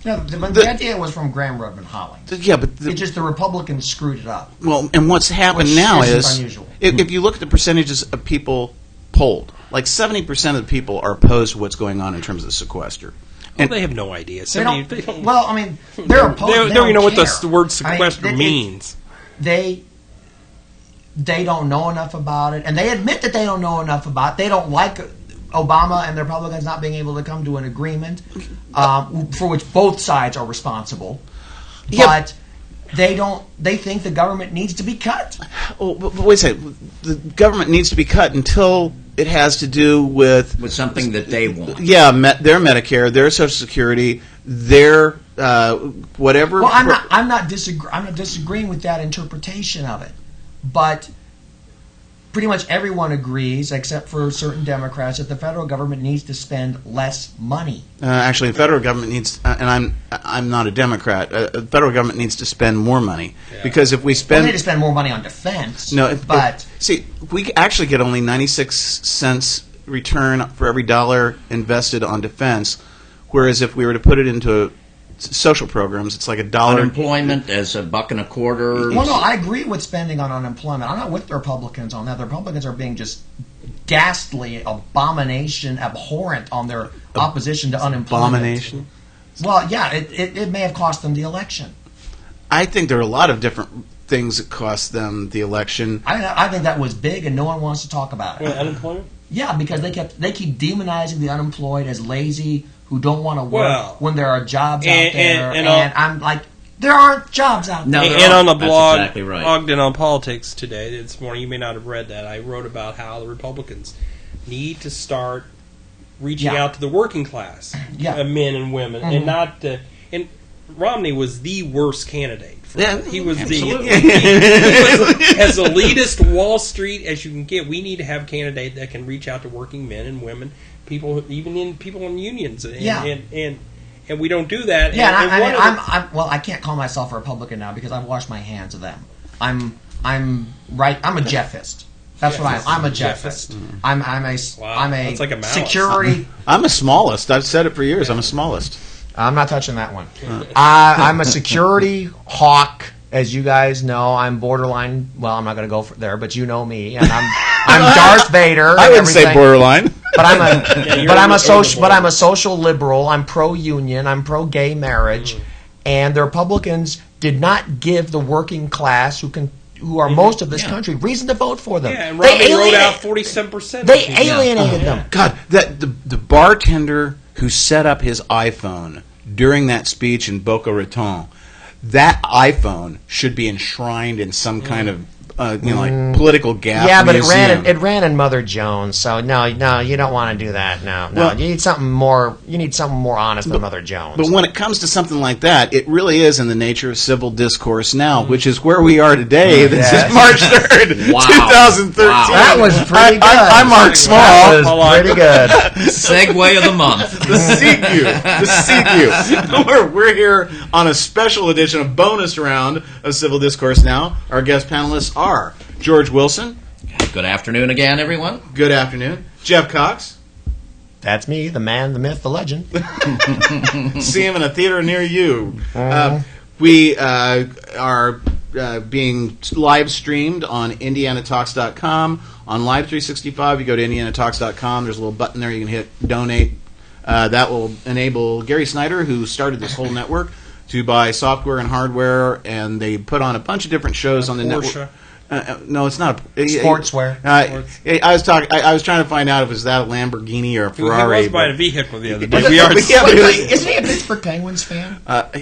No, the idea was from Graham Rudman Holling. Yeah, but it's just the Republicans screwed it up. Well, and what's happened now is unusual. If you look at the percentages of people polled, like 70% of the people are opposed to what's going on in terms of the sequester. Well, they have no idea. They don't, well, I mean, they're opposed. They don't even know what the word sequester means. They don't know enough about it, and they admit that they don't know enough about it. They don't like Obama and the Republicans not being able to come to an agreement, for which both sides are responsible. But they don't. They think the government needs to be cut. Oh, but wait a second. The government needs to be cut until it has to do with something that they want. Yeah, their Medicare, their Social Security, their whatever. Well, I'm not disagreeing with that interpretation of it, but pretty much everyone agrees, except for certain Democrats, that the federal government needs to spend less money. Actually, the federal government needs, and I'm not a Democrat. The federal government needs to spend more money because if we spend, they need to spend more money on defense. See, we actually get only 96 cents return for every dollar invested on defense, whereas if we were to put it into social programs, it's like $1. Unemployment as $1.25. Well, no, I agree with spending on unemployment. I'm not with the Republicans on that. The Republicans are being just ghastly, abhorrent on their opposition to unemployment. Abomination? Well, yeah, it may have cost them the election. I think there are a lot of different things that cost them the election. I think that was big, and no one wants to talk about it. Well, unemployment? Yeah, because they keep demonizing the unemployed as lazy, who don't want to work when there are jobs out there. And I'm like, There aren't jobs out there. No, And on the that's blog, exactly right. Ogden on Politics today, this morning, you may not have read that. I wrote about how the Republicans need to start reaching Yeah. out to the working class, Yeah. men and women, and not. And Romney was the worst candidate. Yeah, He was absolutely. he was as elitist Wall Street as you can get. We need to have a candidate that can reach out to working men and women, people, even in people in unions, and Yeah. and we don't do that. Yeah, and and one of the- well, I can't call myself a Republican now because I've washed my hands of them. I'm right. I'm a Jeffist. That's what I am. I'm a Jeffist. I'm a Wow, that's like a Maoist. security. I'm a smallest. I've said it for years. I'm a smallest. I'm not touching that one. I'm a security hawk, as you guys know. I'm borderline. Well, I'm not going to go there, but you know me, and I'm Darth Vader. I and wouldn't say everything. borderline. But I'm you're but I'm a over social the but I'm a social liberal. I'm pro union. I'm pro gay marriage, and the Republicans did not give the working class who are most of this country reason to vote for them. yeah, and They Romney wrote out alienate- 47%. They alienated them. God, the bartender who set up his iPhone during that speech in Boca Raton, that iPhone should be enshrined in some kind of like political gap. Yeah, but museum. it ran in Mother Jones, so no, you don't want to do that. No, Well- you need something more. You need something more honest than Mother Jones. But when it comes to something like that, it really is in the nature of civil discourse now, which is where we are today. This Yes. is March 3rd, Wow. 2013. Wow. that was pretty good. I'm Mark Small. That Hold was on. pretty good. Segue of the month. The CQ. We're here on a special edition, a bonus round of Civil Discourse Now. Our guest panelists are George Wilson. Good afternoon again, everyone. Good afternoon. Jeff Cox. That's me, the man, the myth, the legend. See him in a theater near you. We are being live streamed on IndianaTalks.com. On Live 365, you go to IndianaTalks.com. There's a little button there you can hit donate. That will enable Gary Snyder, who started this whole network, to buy software and hardware, and they put on a bunch of different shows on the Porsche. network. No, it's not. Sportswear. I was talking. I was trying to find out if it was that a Lamborghini or a Ferrari. He was buying a but- vehicle the other But- day. We are. but- yeah, but- Isn't he a Pittsburgh Penguins fan?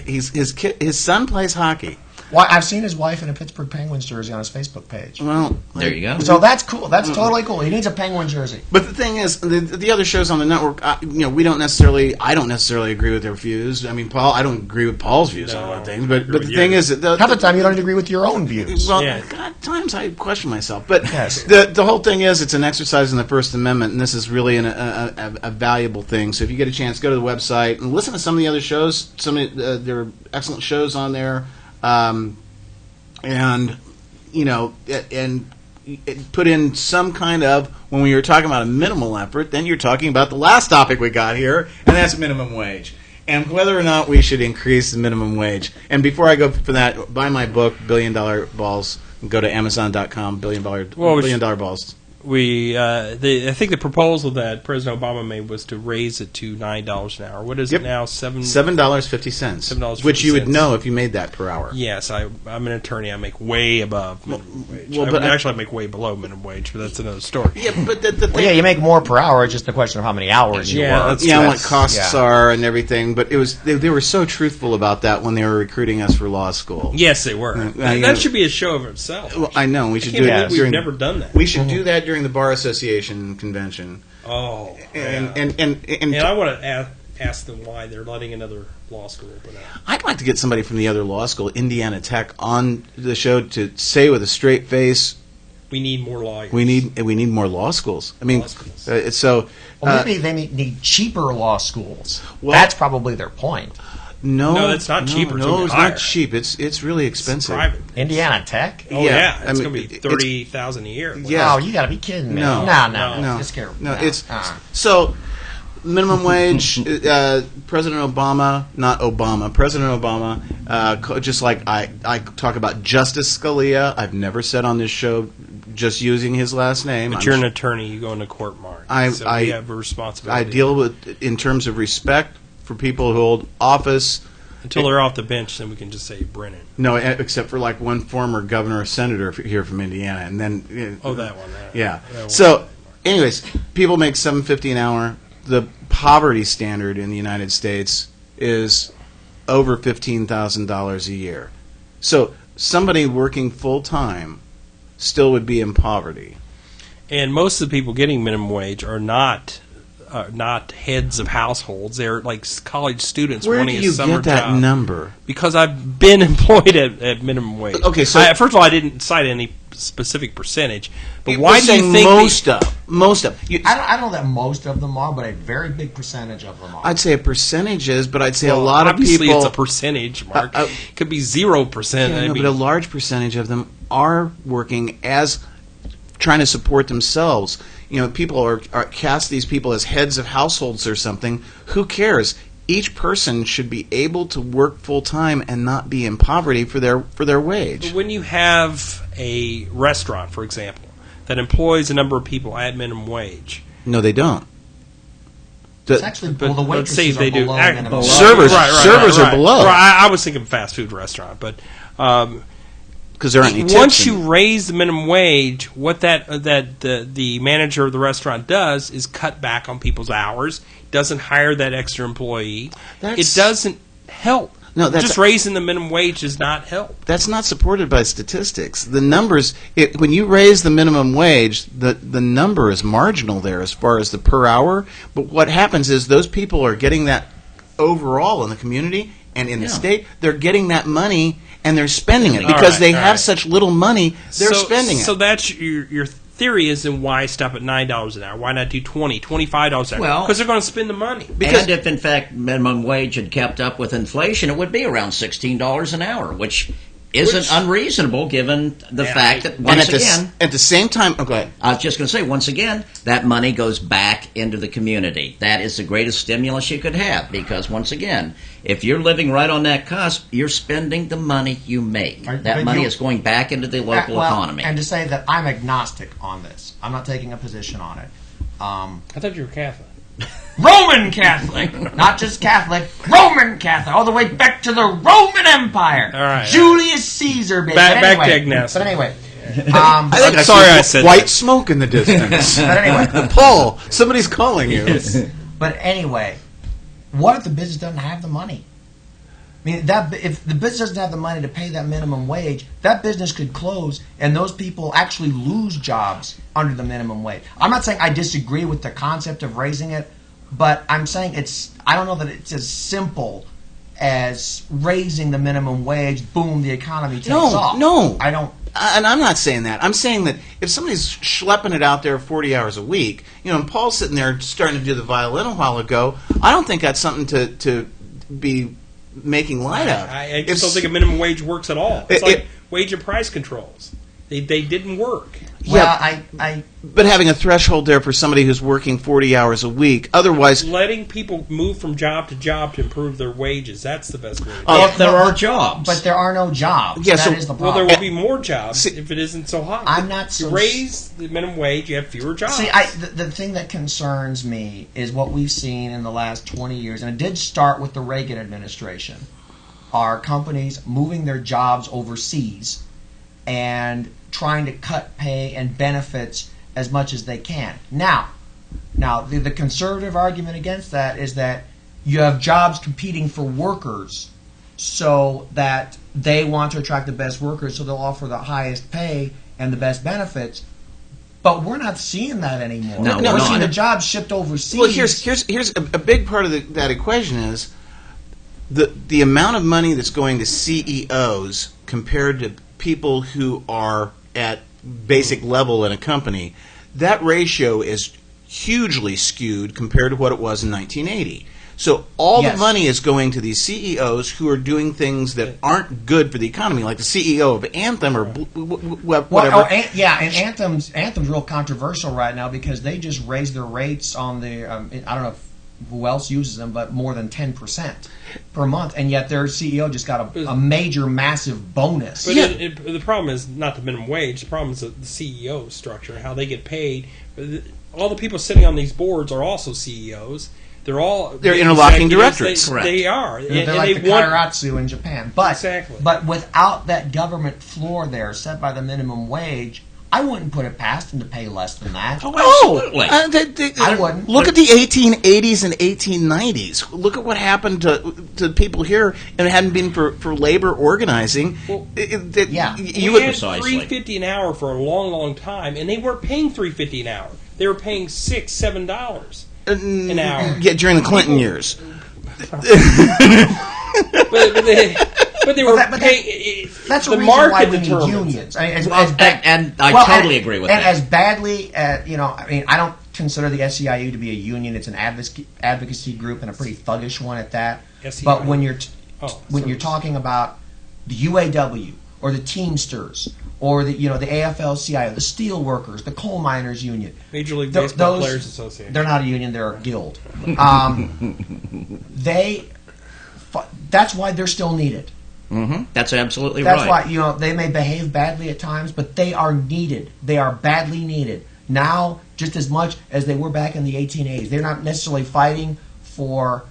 his son plays hockey. Well, I've seen his wife in a Pittsburgh Penguins jersey on his Facebook page. Well, There you go. So that's cool. That's totally cool. He needs a Penguin jersey. but the thing is, the other shows on the network, we don't necessarily. I don't necessarily agree with their views. I mean, Paul, I don't agree with Paul's views on a lot of things. But the with thing yours. is, that Half the time, you don't agree with your own views. well, Yeah. God, times I question myself. But Yes. the whole thing is, it's an exercise in the First Amendment, and this is really a valuable thing. So if you get a chance, go to the website and listen to some of the other shows. There are excellent shows on there. And put in some kind of, when we were talking about a minimal effort, then you're talking about the last topic we got here, and that's minimum wage. And whether or not we should increase the minimum wage. And before I go for that, buy my book, $1 Billion Balls, and go to Amazon.com, $1 billion Balls. I think the proposal that President Obama made was to raise it to $9 an hour. What is Yep. it now? $7. $7.50. $7.50. Which you would know if you made that per hour. Yes, I'm an attorney. I make way above minimum wage. well, I make way below minimum wage, but that's another story. Yeah, but the thing... Well, yeah, you make more per hour. It's just a question of how many hours you Yeah, work. that's- Yeah, and what costs yeah. are and everything, but it was they were so truthful about that when they were recruiting us for law school. Yes, they were. That should be a show of itself. Well, I know we should I do can't it believe we've during. never done that. We should do that during the Bar Association convention, Oh, and yeah. and And I want to ask them why they're letting another law school open up. I'd like to get somebody from the other law school, Indiana Tech, on the show to say with a straight face, We need more lawyers. we need more law schools. I mean, Law schools. so Well, maybe they need cheaper law schools. Well- That's probably their point. no, it's not cheaper, it's No, gonna it's be not higher. cheap. It's really expensive. Private. Indiana Tech? Oh Yeah, yeah, I it's mean, going to be it's- $30,000 a year. Yeah. Oh, you got to be kidding me. No. No. Just care. No, it's so minimum wage. President Obama, not Obama. President Obama, just like I talk about Justice Scalia. I've never said on this show, just using his last name. But I'm you're an sh- attorney. You go into court, Mark. I- so I- we have a responsibility. I deal with in terms of respect for people who hold office. Until they're off the bench, then we can just say Brennan. No, except for like one former governor or senator here from Indiana, and then Oh, that one. yeah. That one. So, anyways, people make $7.50 an hour. The poverty standard in the United States is over $15,000 a year. So somebody working full-time still would be in poverty. And most of the people getting minimum wage are not heads of households. They're like college students Where do wanting a you summer get that job. number? Because I've been employed at minimum wage. Okay, so first of all, I didn't cite any specific percentage. But We're why do you saying think most of? I don't know that most of them are, but a very big percentage of them are. I'd say a percentage is, but I'd say a Well, lot of obviously people. it's a percentage, Mark. It could be 0%. Yeah, I no, mean, but a large percentage of them are working as trying to support themselves. People are cast these people as heads of households or something. Who cares? Each person should be able to work full time and not be in poverty for their wage. when you have a restaurant, for example, that employs a number of people at minimum wage, No, they don't. It's actually, but the let's waitresses say are they do. below Act- minimum wage. Servers are below. Right, I was thinking fast food restaurant, but Because there aren't any tips once in you it. raise the minimum wage, what the manager of the restaurant does is cut back on people's hours. Doesn't hire that extra employee. That's- It doesn't help. No, that's- just raising the minimum wage does not help. That's not supported by statistics. The numbers, when you raise the minimum wage, the number is marginal there as far as the per hour. But what happens is those people are getting that overall in the community and in the state. They're getting that money and they're spending it because they have such little money. They're spending it. So that's your theory is, then why stop at $9 an hour? Why not do $20, $25 an hour? Well, because they're going to spend the money. And if, in fact, minimum wage had kept up with inflation, it would be around $16 an hour, which isn't unreasonable given the fact that, And once again, at the same time, oh, go ahead. I was just going to say, once again, that money goes back into the community. That is the greatest stimulus you could have because, once again, if you're living right on that cusp, you're spending the money you make. Right, That but money you- is going back into the local economy. And to say that I'm agnostic on this, I'm not taking a position on it. I thought you were Catholic. Roman Catholic, not just Catholic, Roman Catholic, all the way back to the Roman Empire. All right. Julius Caesar, baby. Back But to anyway, Ignace. But anyway, I think I'm sorry see I said white that. smoke in the distance. but anyway, Paul, somebody's calling you. but anyway, what if the business doesn't have the money? I mean, if the business doesn't have the money to pay that minimum wage, that business could close, and those people actually lose jobs under the minimum wage. I'm not saying I disagree with the concept of raising it, but I'm saying I don't know that it's as simple as raising the minimum wage. Boom, the economy takes off. No. I don't. And I'm not saying that. I'm saying that if somebody's schlepping it out there 40 hours a week, and Paul's sitting there starting to do the violin a while ago, I don't think that's something to be making light of. I just don't think a minimum wage works at all. It's like wage and price controls. They didn't work. Well, Yeah. But having a threshold there for somebody who's working 40 hours a week, otherwise... Letting people move from job to job to improve their wages, that's the best way to do it. If there are jobs. But there are no jobs. Yeah, That so- is the Well, problem. there will be more jobs See, if it isn't so hot. I'm not You so raise the minimum wage, you have fewer jobs. See, the thing that concerns me is what we've seen in the last 20 years, and it did start with the Reagan administration, are companies moving their jobs overseas and trying to cut pay and benefits as much as they can. Now the conservative argument against that is that you have jobs competing for workers, so that they want to attract the best workers, so they'll offer the highest pay and the best benefits. But we're not seeing that anymore. No, we're we're seeing not. the jobs shipped overseas. Well, here's a big part of that equation is the amount of money that's going to CEOs compared to people who are at basic level in a company. That ratio is hugely skewed compared to what it was in 1980. So all Yes. the money is going to these CEOs who are doing things that aren't good for the economy, like the CEO of Anthem or whatever. Well, and Anthem's real controversial right now because they just raised their rates on the I don't know who else uses them, but more than 10% per month, and yet their CEO just got a major, massive bonus. But Yeah. the problem is not the minimum wage. The problem is the CEO structure, how they get paid. All the people sitting on these boards are also CEOs. They're interlocking executives. directorates. They, they are. They're and like they the want, Kairatsu in Japan. But Exactly. But without that government floor there set by the minimum wage, I wouldn't put it past them to pay less than that. Oh, absolutely. I wouldn't. Look at the 1880s and 1890s. Look at what happened to people here, and it hadn't been for labor organizing. Well, you we would had Precisely. $3.50 an hour for a long, long time, and they weren't paying $3.50 an hour. They were paying $6, $7 an hour. Yeah, during the Clinton years. But they were paying. That's the the reason why market we need determines. unions. I mean, And I totally agree with and that. as badly, I mean, I don't consider the SEIU to be a union. It's an advocacy group and a pretty thuggish one at that. SEIU. But when you're sorry. you're talking about the UAW or the Teamsters or the AFL-CIO, the steel workers, the coal miners union, Major League Baseball those- Players Association. they're not a union; they're a guild. That's why they're still needed. That's absolutely That's right. why they may behave badly at times, but they are needed. They are badly needed now, just as much as they were back in the 1880s. They're not necessarily fighting for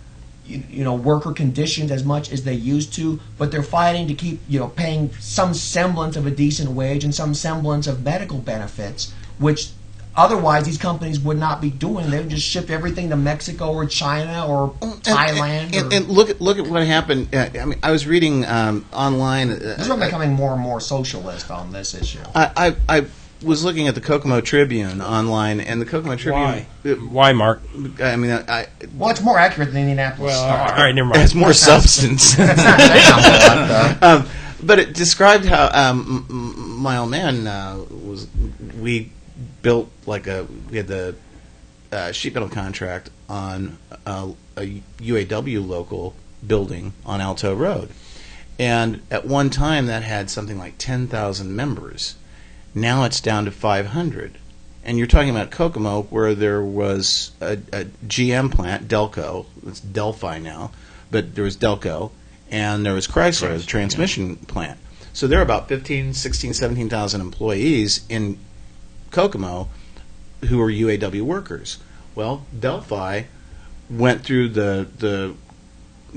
worker conditions as much as they used to, but they're fighting to keep paying some semblance of a decent wage and some semblance of medical benefits, which otherwise these companies would not be doing. They would just ship everything to Mexico or China or Thailand. And look at what happened. I mean, I was reading online. These are becoming more and more socialist on this issue. I was looking at the Kokomo Tribune online, and the Kokomo Tribune. Why, Mark? I mean, Well, it's more accurate than the Indianapolis Well, Star. all right, never it has mind. more substance. That's not saying I'm not, But it described how my old man was. We built we had the sheet metal contract on a UAW local building on Alto Road, and at one time that had something like 10,000 members. Now it's down to 500, and you're talking about Kokomo, where there was a GM plant, Delco. It's Delphi now, but there was Delco, and there was Chrysler, the transmission plant. So there are about 15, 16, 17,000 employees in Kokomo who are UAW workers. Well, Delphi went through the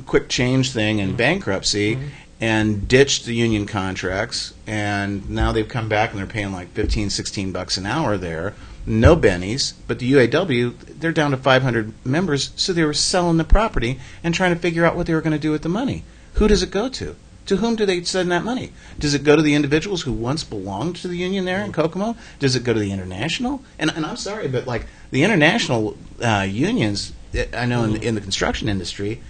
quick change thing in bankruptcy and ditched the union contracts, and now they've come back and they're paying like $15-16 an hour there. No bennies, but the UAW, they're down to 500 members, so they were selling the property and trying to figure out what they were going to do with the money. Who does it go to? To whom do they send that money? Does it go to the individuals who once belonged to the union there in Kokomo? Does it go to the international? And I'm sorry, but like the international unions, I know in the construction industry,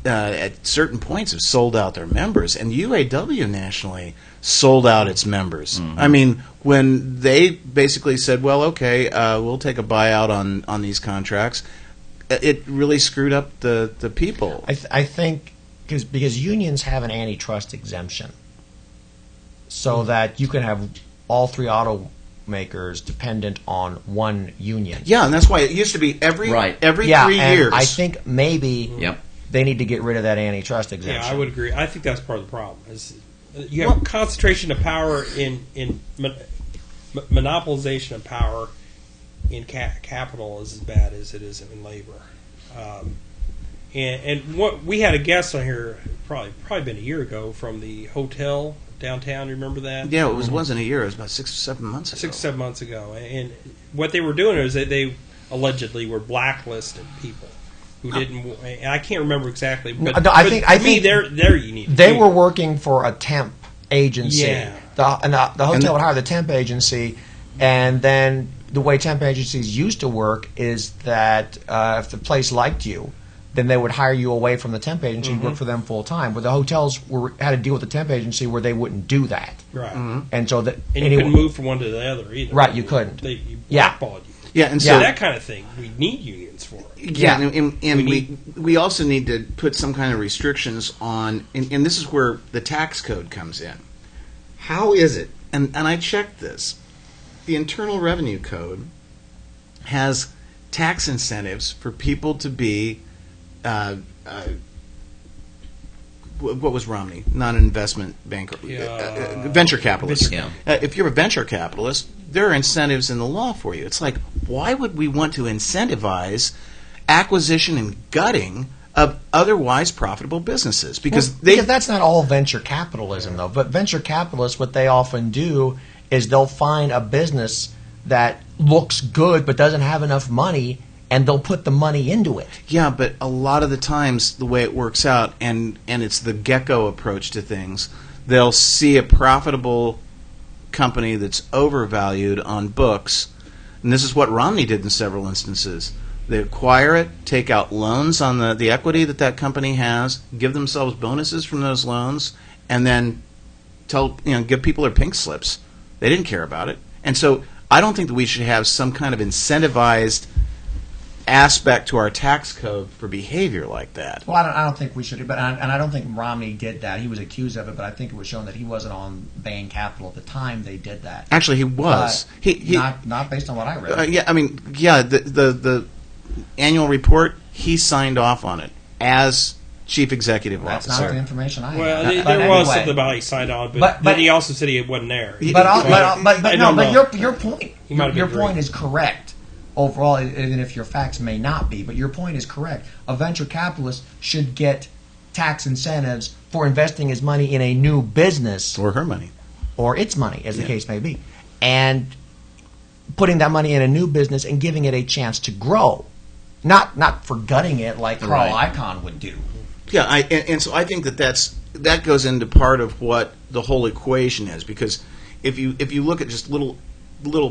at certain points have sold out their members, and UAW nationally sold out its members. I mean, when they basically said, well, okay, we'll take a buyout on these contracts, it really screwed up the people. I think because unions have an antitrust exemption, so that you can have all three automakers dependent on one union. Yeah, and that's why it used to be every 3 years. I think maybe Yep. they need to get rid of that antitrust exemption. Yeah, I would agree. I think that's part of the problem. Is you have concentration of power in monopolization of power in capital is as bad as it is in labor. And what we had a guest on here probably been a year ago from the hotel downtown. Remember that? Yeah, it wasn't a year. It was about 6 or 7 months ago. 6 or 7 months ago. And what they were doing is they allegedly were blacklisted people who didn't. And I can't remember exactly. But I think they're unique. They were working for a temp agency. Yeah. The hotel would hire the temp agency, and then the way temp agencies used to work is that if the place liked you, then they would hire you away from the temp agency and work for them full time. But the hotels had to deal with the temp agency where they wouldn't do that. Right. And so that And you couldn't move from one to the other either. Right, you couldn't. You Yeah. blackballed you. Yeah, and So so that kind of thing, we need unions for it. Yeah, and we also need to put some kind of restrictions on, and this is where the tax code comes in. How is it? And I checked this. The Internal Revenue Code has tax incentives for people to be, what was Romney? Not an investment banker, venture capitalist. Yeah. If you're a venture capitalist, there are incentives in the law for you. It's like, why would we want to incentivize acquisition and gutting of otherwise profitable businesses? Because because that's not all venture capitalism, though. But venture capitalists, what they often do is they'll find a business that looks good but doesn't have enough money, and they'll put the money into it. Yeah, but a lot of the times the way it works out, and it's the gecko approach to things, they'll see a profitable company that's overvalued on books, and this is what Romney did in several instances. They acquire it, take out loans on the equity that company has, give themselves bonuses from those loans, and then give people their pink slips. They didn't care about it. And so I don't think that we should have some kind of incentivized aspect to our tax code for behavior like that. Well, I don't think we should, and I don't think Romney did that. He was accused of it, but I think it was shown that he wasn't on Bain Capital at the time they did that. Actually, he was. He not based on what I read. The annual report, he signed off on it as chief executive That's officer. not the information I Well, have. there was something about he signed on, but then he also said he wasn't there. But your point, He might have your been point great. is correct. Overall, even if your facts may not be, but your point is correct. A venture capitalist should get tax incentives for investing his money in a new business, Or her money. or its money, as the case may be, and putting that money in a new business and giving it a chance to grow, not for gutting it like Carl Right. Icahn would do. Yeah, and so I think that goes into part of what the whole equation is, because if you look at just little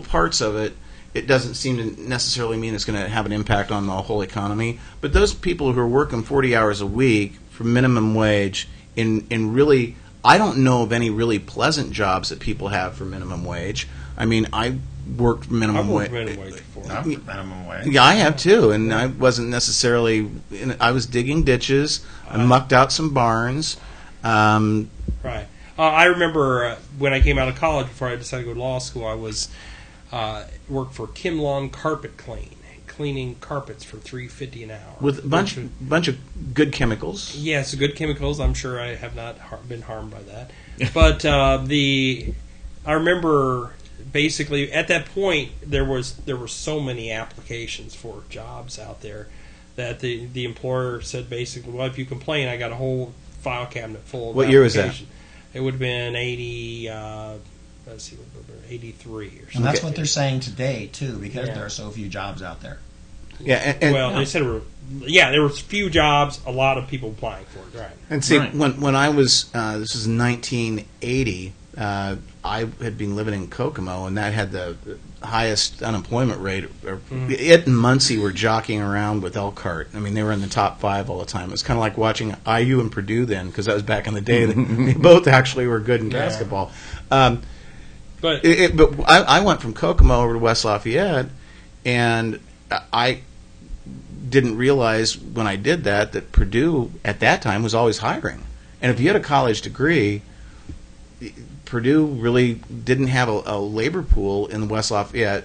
parts of it, it doesn't seem to necessarily mean it's going to have an impact on the whole economy. But those people who are working 40 hours a week for minimum wage in really, I don't know of any really pleasant jobs that people have for minimum wage. I mean, I worked minimum wage. Before. Minimum wage. Yeah, I have too, and I wasn't necessarily. I was digging ditches. I mucked out some barns. Right. I remember when I came out of college, before I decided to go to law school, I was worked for Kim Long Carpet cleaning carpets for $3.50 an hour With a bunch of good chemicals. Yes, good chemicals. I'm sure I have not been harmed by that. But I remember basically at that point there were so many applications for jobs out there that the employer said basically, well, if you complain, I got a whole file cabinet full of What year was that? applications. It would have been 83 or something. And that's what they're saying today too, because there are so few jobs out there. Yeah, They said there were few jobs, a lot of people applying for it, right? And see, Right. when I was, this was 1980, I had been living in Kokomo, and that had the highest unemployment rate. It and Muncie were jockeying around with Elkhart. I mean, they were in the top 5 all the time. It was kind of like watching IU and Purdue then, because that was back in the day. They both actually were good in basketball. But I went from Kokomo over to West Lafayette, and I didn't realize when I did that Purdue at that time was always hiring. And if you had a college degree, Purdue really didn't have a labor pool in the West Lafayette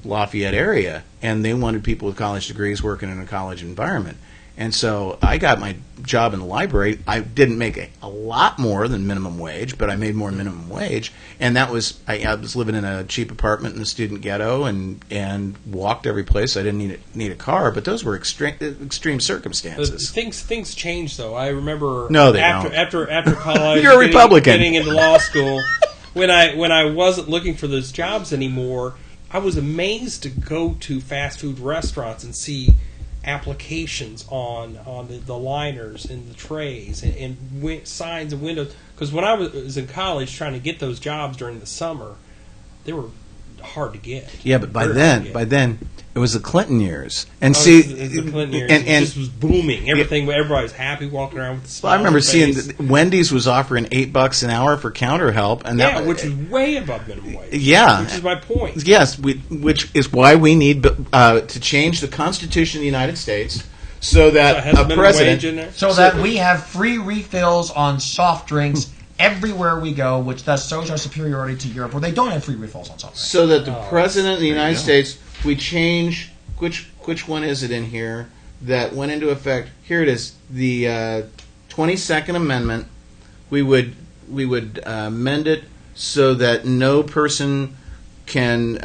area, and they wanted people with college degrees working in a college environment. And so I got my job in the library. I didn't make a lot more than minimum wage, but I made more than minimum wage. And that was I was living in a cheap apartment in the student ghetto and walked every place. I didn't need a car, but those were extreme circumstances. things changed though. I remember No, they after college, You're a Republican. getting into law school. when I wasn't looking for those jobs anymore, I was amazed to go to fast food restaurants and see applications on the liners and the trays and signs and windows. Because when I was in college trying to get those jobs during the summer, they were hard to get. Yeah, but by then it was the Clinton years, and the Clinton years, and it just was booming. Everybody was happy walking around with the smile I remember on their seeing face. that Wendy's was offering $8 an hour for counter help, and which is way above minimum wage. Yeah. Which is my point. Yes, which is why we need to change the Constitution of the United States so that So it has a minimum president. wage in there? So that we have free refills on soft drinks everywhere we go, which thus shows our superiority to Europe, where they don't have free refills on soft drinks. So that the president of the United States, we change which one is it in here that went into effect? Here it is, the 22nd Amendment. We would amend it so that no person can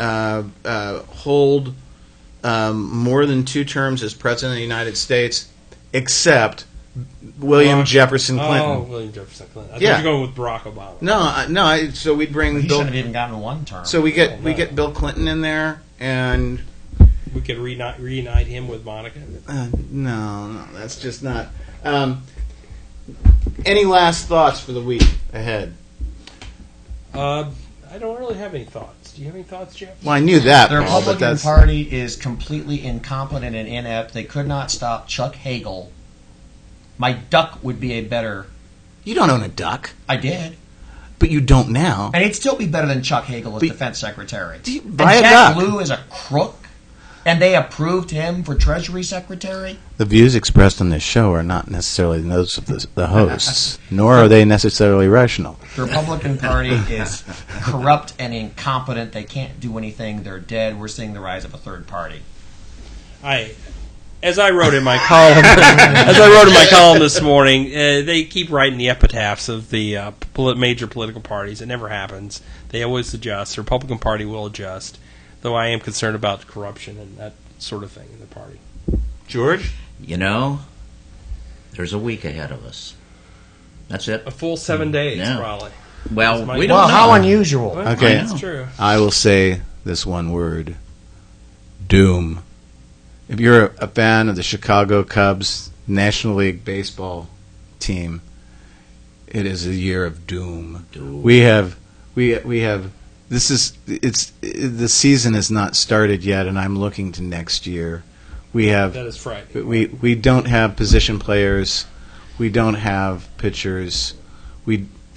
hold more than 2 terms as president of the United States, except William Jefferson Clinton. Oh, William Jefferson Clinton. I thought Yeah. you were going with Barack Obama. No. So we'd bring He Bill. shouldn't have even gotten one term. So we get Bill Clinton in there, and We could reunite him with Monica. no, that's just not. Any last thoughts for the week ahead? I don't really have any thoughts. Do you have any thoughts, Jeff? Well, I knew that, The Paul, but Republican that's Party is completely incompetent and inept. They could not stop Chuck Hagel. My duck would be a better. you don't own a duck, I did. but you don't now. And he'd still be better than Chuck Hagel as But- Defense Secretary. Do you And buy a Jack duck? Lew is a crook, and they approved him for Treasury Secretary. The views expressed on this show are not necessarily those of the hosts, nor are they necessarily rational. The Republican Party is corrupt and incompetent. They can't do anything. They're dead. We're seeing the rise of a third party. As I wrote in my column, this morning, they keep writing the epitaphs of the major political parties. It never happens. They always adjust. The Republican Party will adjust, though I am concerned about corruption and that sort of thing in the party. George? You know, there's a week ahead of us. That's it. A full 7 days, Yeah. probably. Well, That's my we guess. don't know. how unusual. Well, Okay. that's true. I will say this one word: doom. If you're a fan of the Chicago Cubs National League baseball team, it is a year of doom. Doom. We have the season has not started yet, and I'm looking to next year. We have That is frightening. we don't have position players, we don't have pitchers.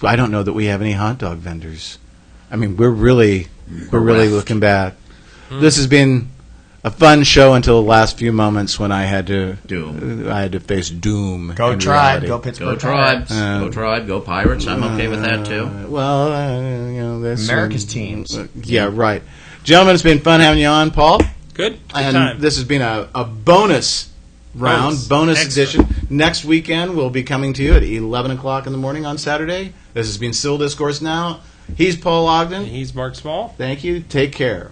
I don't know that we have any hot dog vendors. I mean, we're really looking bad. This has been a fun show until the last few moments when I had to face doom. Go in Tribe. reality. Go Pittsburgh. Go Tribes. Uh, Go Tribe. Go Pirates. I'm okay with that, too. Well, there's America's teams. Yeah, right. Gentlemen, it's been fun having you on, Paul. Good And time. this has been a bonus round, bonus Excellent. edition. Next weekend, we'll be coming to you at 11 o'clock in the morning on Saturday. This has been Still Discourse Now. He's Paul Ogden. And he's Mark Small. Thank you. Take care.